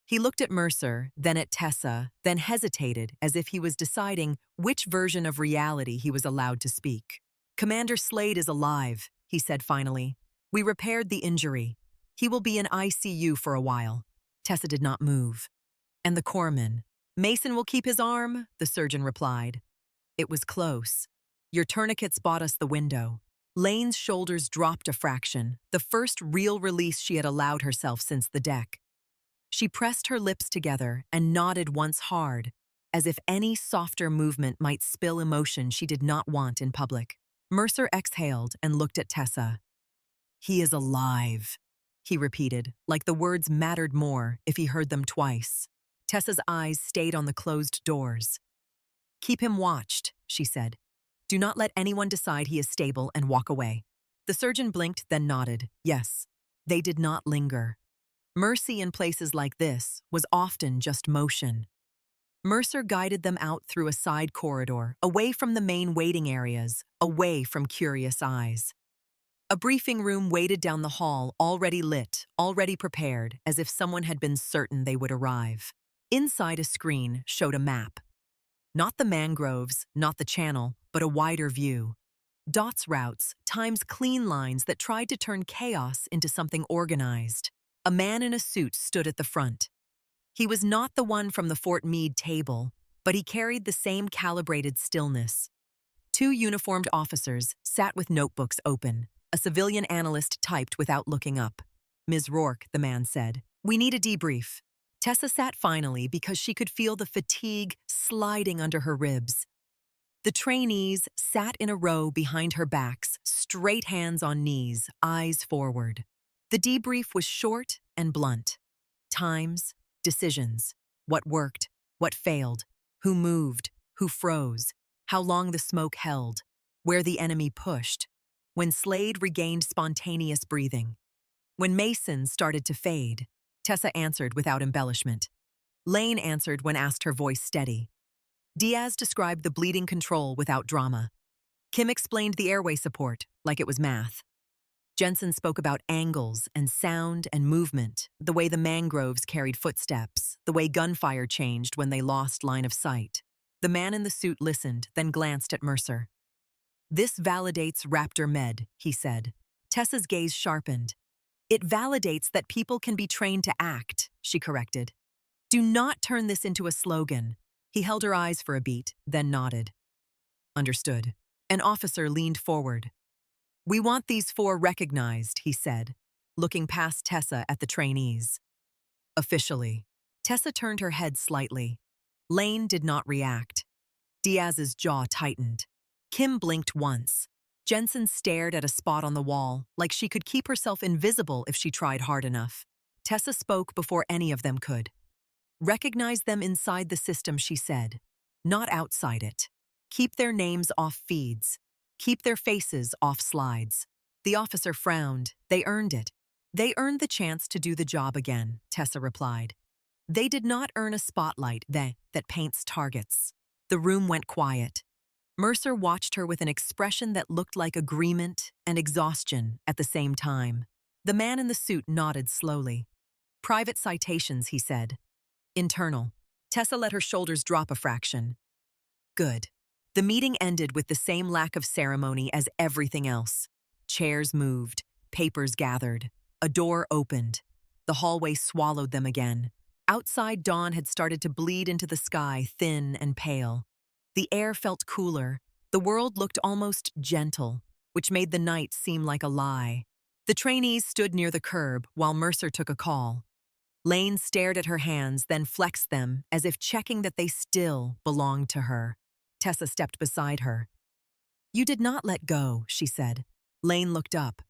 He looked at Mercer, then at Tessa, then hesitated as if he was deciding which version of reality he was allowed to speak. "Commander Slade is alive," he said finally. "We repaired the injury. He will be in ICU for a while." Tessa did not move. "And the corpsman? Mason will keep his arm," the surgeon replied. "It was close. Your tourniquets bought us the window." Lane's shoulders dropped a fraction, the first real release she had allowed herself since the deck. She pressed her lips together and nodded once hard, as if any softer movement might spill emotion she did not want in public. Mercer exhaled and looked at Tessa. "He is alive," he repeated, like the words mattered more if he heard them twice. Tessa's eyes stayed on the closed doors. "Keep him watched," she said. "Do not let anyone decide he is stable and walk away." The surgeon blinked, then nodded. Yes, they did not linger. Mercy in places like this was often just motion. Mercer guided them out through a side corridor, away from the main waiting areas, away from curious eyes. A briefing room waited down the hall, already lit, already prepared, as if someone had been certain they would arrive. Inside, a screen showed a map. Not the mangroves, not the channel, but a wider view. Dots routes, times clean lines that tried to turn chaos into something organized. A man in a suit stood at the front. He was not the one from the Fort Meade table, but he carried the same calibrated stillness. 2 uniformed officers sat with notebooks open. A civilian analyst typed without looking up. "Ms. Rourke," the man said, "we need a debrief." Tessa sat finally because she could feel the fatigue sliding under her ribs. The trainees sat in a row behind her backs, straight hands on knees, eyes forward. The debrief was short and blunt. Times, decisions, what worked, what failed, who moved, who froze, how long the smoke held, where the enemy pushed, when Slade regained spontaneous breathing. When Mason started to fade, Tessa answered without embellishment. Lane answered when asked, her voice steady. Diaz described the bleeding control without drama. Kim explained the airway support like it was math. Jensen spoke about angles and sound and movement, the way the mangroves carried footsteps, the way gunfire changed when they lost line of sight. The man in the suit listened, then glanced at Mercer. "This validates Raptor Med," he said. Tessa's gaze sharpened. "It validates that people can be trained to act," she corrected. "Do not turn this into a slogan." He held her eyes for a beat, then nodded. "Understood." An officer leaned forward. "We want these 4 recognized," he said, looking past Tessa at the trainees. "Officially." Tessa turned her head slightly. Lane did not react. Diaz's jaw tightened. Kim blinked once. Jensen stared at a spot on the wall, like she could keep herself invisible if she tried hard enough. Tessa spoke before any of them could. "Recognize them inside the system," she said, "not outside it. Keep their names off feeds. Keep their faces off slides." The officer frowned. "They earned it." "They earned the chance to do the job again," Tessa replied. "They did not earn a spotlight that paints targets." The room went quiet. Mercer watched her with an expression that looked like agreement and exhaustion at the same time. The man in the suit nodded slowly. "Private citations," he said. "Internal." Tessa let her shoulders drop a fraction. "Good." The meeting ended with the same lack of ceremony as everything else. Chairs moved, papers gathered, a door opened. The hallway swallowed them again. Outside, dawn had started to bleed into the sky, thin and pale. The air felt cooler. The world looked almost gentle, which made the night seem like a lie. The trainees stood near the curb while Mercer took a call. Lane stared at her hands, then flexed them as if checking that they still belonged to her. Tessa stepped beside her. "You did not let go," she said. Lane looked up.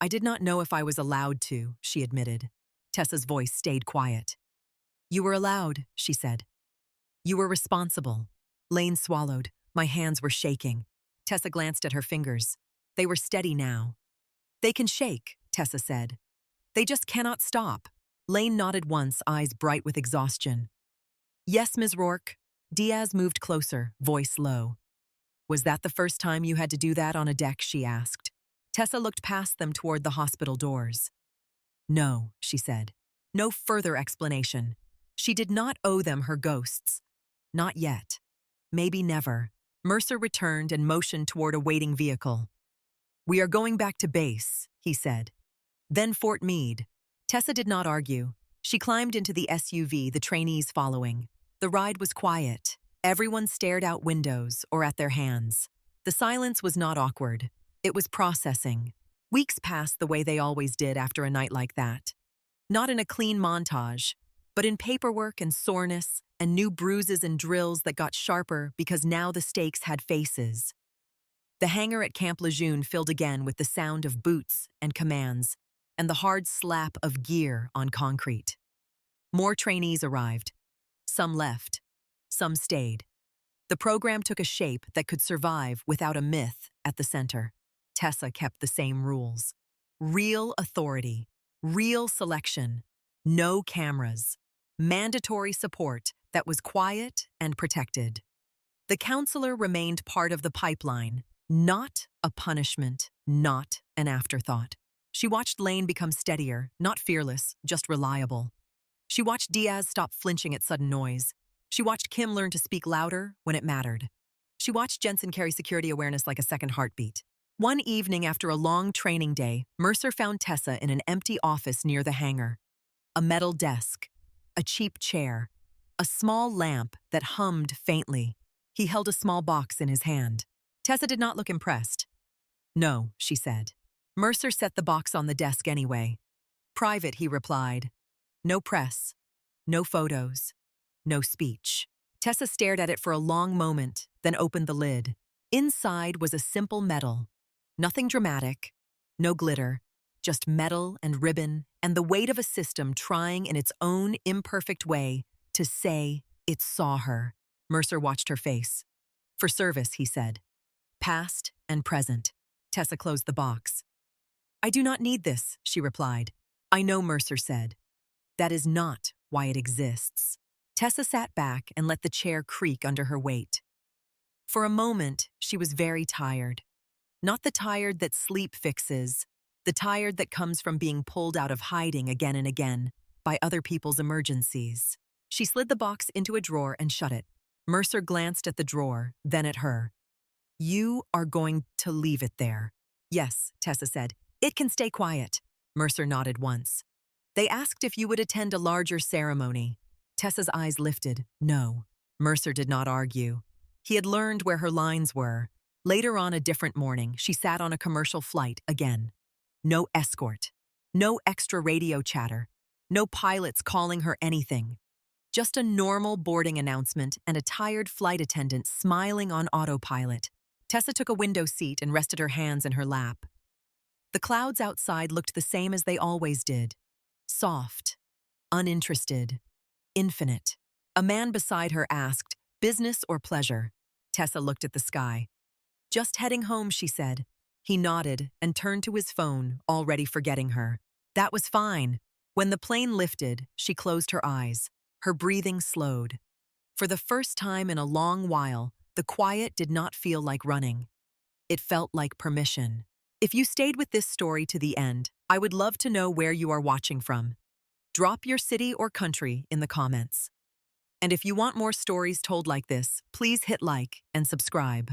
"I did not know if I was allowed to," she admitted. Tessa's voice stayed quiet. "You were allowed," she said. "You were responsible." Lane swallowed. "My hands were shaking." Tessa glanced at her fingers. They were steady now. "They can shake," Tessa said. "They just cannot stop." Lane nodded once, eyes bright with exhaustion. "Yes, Ms. Rourke." Diaz moved closer, voice low. "Was that the first time you had to do that on a deck?" she asked. Tessa looked past them toward the hospital doors. "No," she said. No further explanation. She did not owe them her ghosts. Not yet. Maybe never. Mercer returned and motioned toward a waiting vehicle. "We are going back to base," he said. "Then Fort Meade." Tessa did not argue. She climbed into the SUV, the trainees following. The ride was quiet. Everyone stared out windows or at their hands. The silence was not awkward. It was processing. Weeks passed the way they always did after a night like that. Not in a clean montage, but in paperwork and soreness and new bruises and drills that got sharper because now the stakes had faces. The hangar at Camp Lejeune filled again with the sound of boots and commands and the hard slap of gear on concrete. More trainees arrived. Some left. Some stayed. The program took a shape that could survive without a myth at the center. Tessa kept the same rules. Real authority. Real selection. No cameras. Mandatory support that was quiet and protected. The counselor remained part of the pipeline, not a punishment, not an afterthought. She watched Lane become steadier, not fearless, just reliable. She watched Diaz stop flinching at sudden noise. She watched Kim learn to speak louder when it mattered. She watched Jensen carry security awareness like a second heartbeat. One evening after a long training day, Mercer found Tessa in an empty office near the hangar. A metal desk, a cheap chair, a small lamp that hummed faintly. He held a small box in his hand. Tessa did not look impressed. "No," she said. Mercer set the box on the desk anyway. "Private," he replied. "No press. No photos. No speech." Tessa stared at it for a long moment, then opened the lid. Inside was a simple metal. Nothing dramatic. No glitter. Just metal and ribbon and the weight of a system trying in its own imperfect way to say it saw her. Mercer watched her face. "For service," he said. "Past and present." Tessa closed the box. "I do not need this," she replied. "I know," Mercer said. "That is not why it exists." Tessa sat back and let the chair creak under her weight. For a moment, she was very tired. Not the tired that sleep fixes, the tired that comes from being pulled out of hiding again and again by other people's emergencies. She slid the box into a drawer and shut it. Mercer glanced at the drawer, then at her. "You are going to leave it there." "Yes," Tessa said. "It can stay quiet." Mercer nodded once. "They asked if you would attend a larger ceremony." Tessa's eyes lifted. "No." Mercer did not argue. He had learned where her lines were. Later on a different morning, she sat on a commercial flight again. No escort. No extra radio chatter. No pilots calling her anything. Just a normal boarding announcement and a tired flight attendant smiling on autopilot. Tessa took a window seat and rested her hands in her lap. The clouds outside looked the same as they always did. Soft, uninterested, infinite. A man beside her asked, "Business or pleasure?" Tessa looked at the sky. "Just heading home," she said. He nodded and turned to his phone, already forgetting her. That was fine. When the plane lifted, she closed her eyes. Her breathing slowed. For the first time in a long while, the quiet did not feel like running. It felt like permission. If you stayed with this story to the end, I would love to know where you are watching from. Drop your city or country in the comments. And if you want more stories told like this, please hit like and subscribe.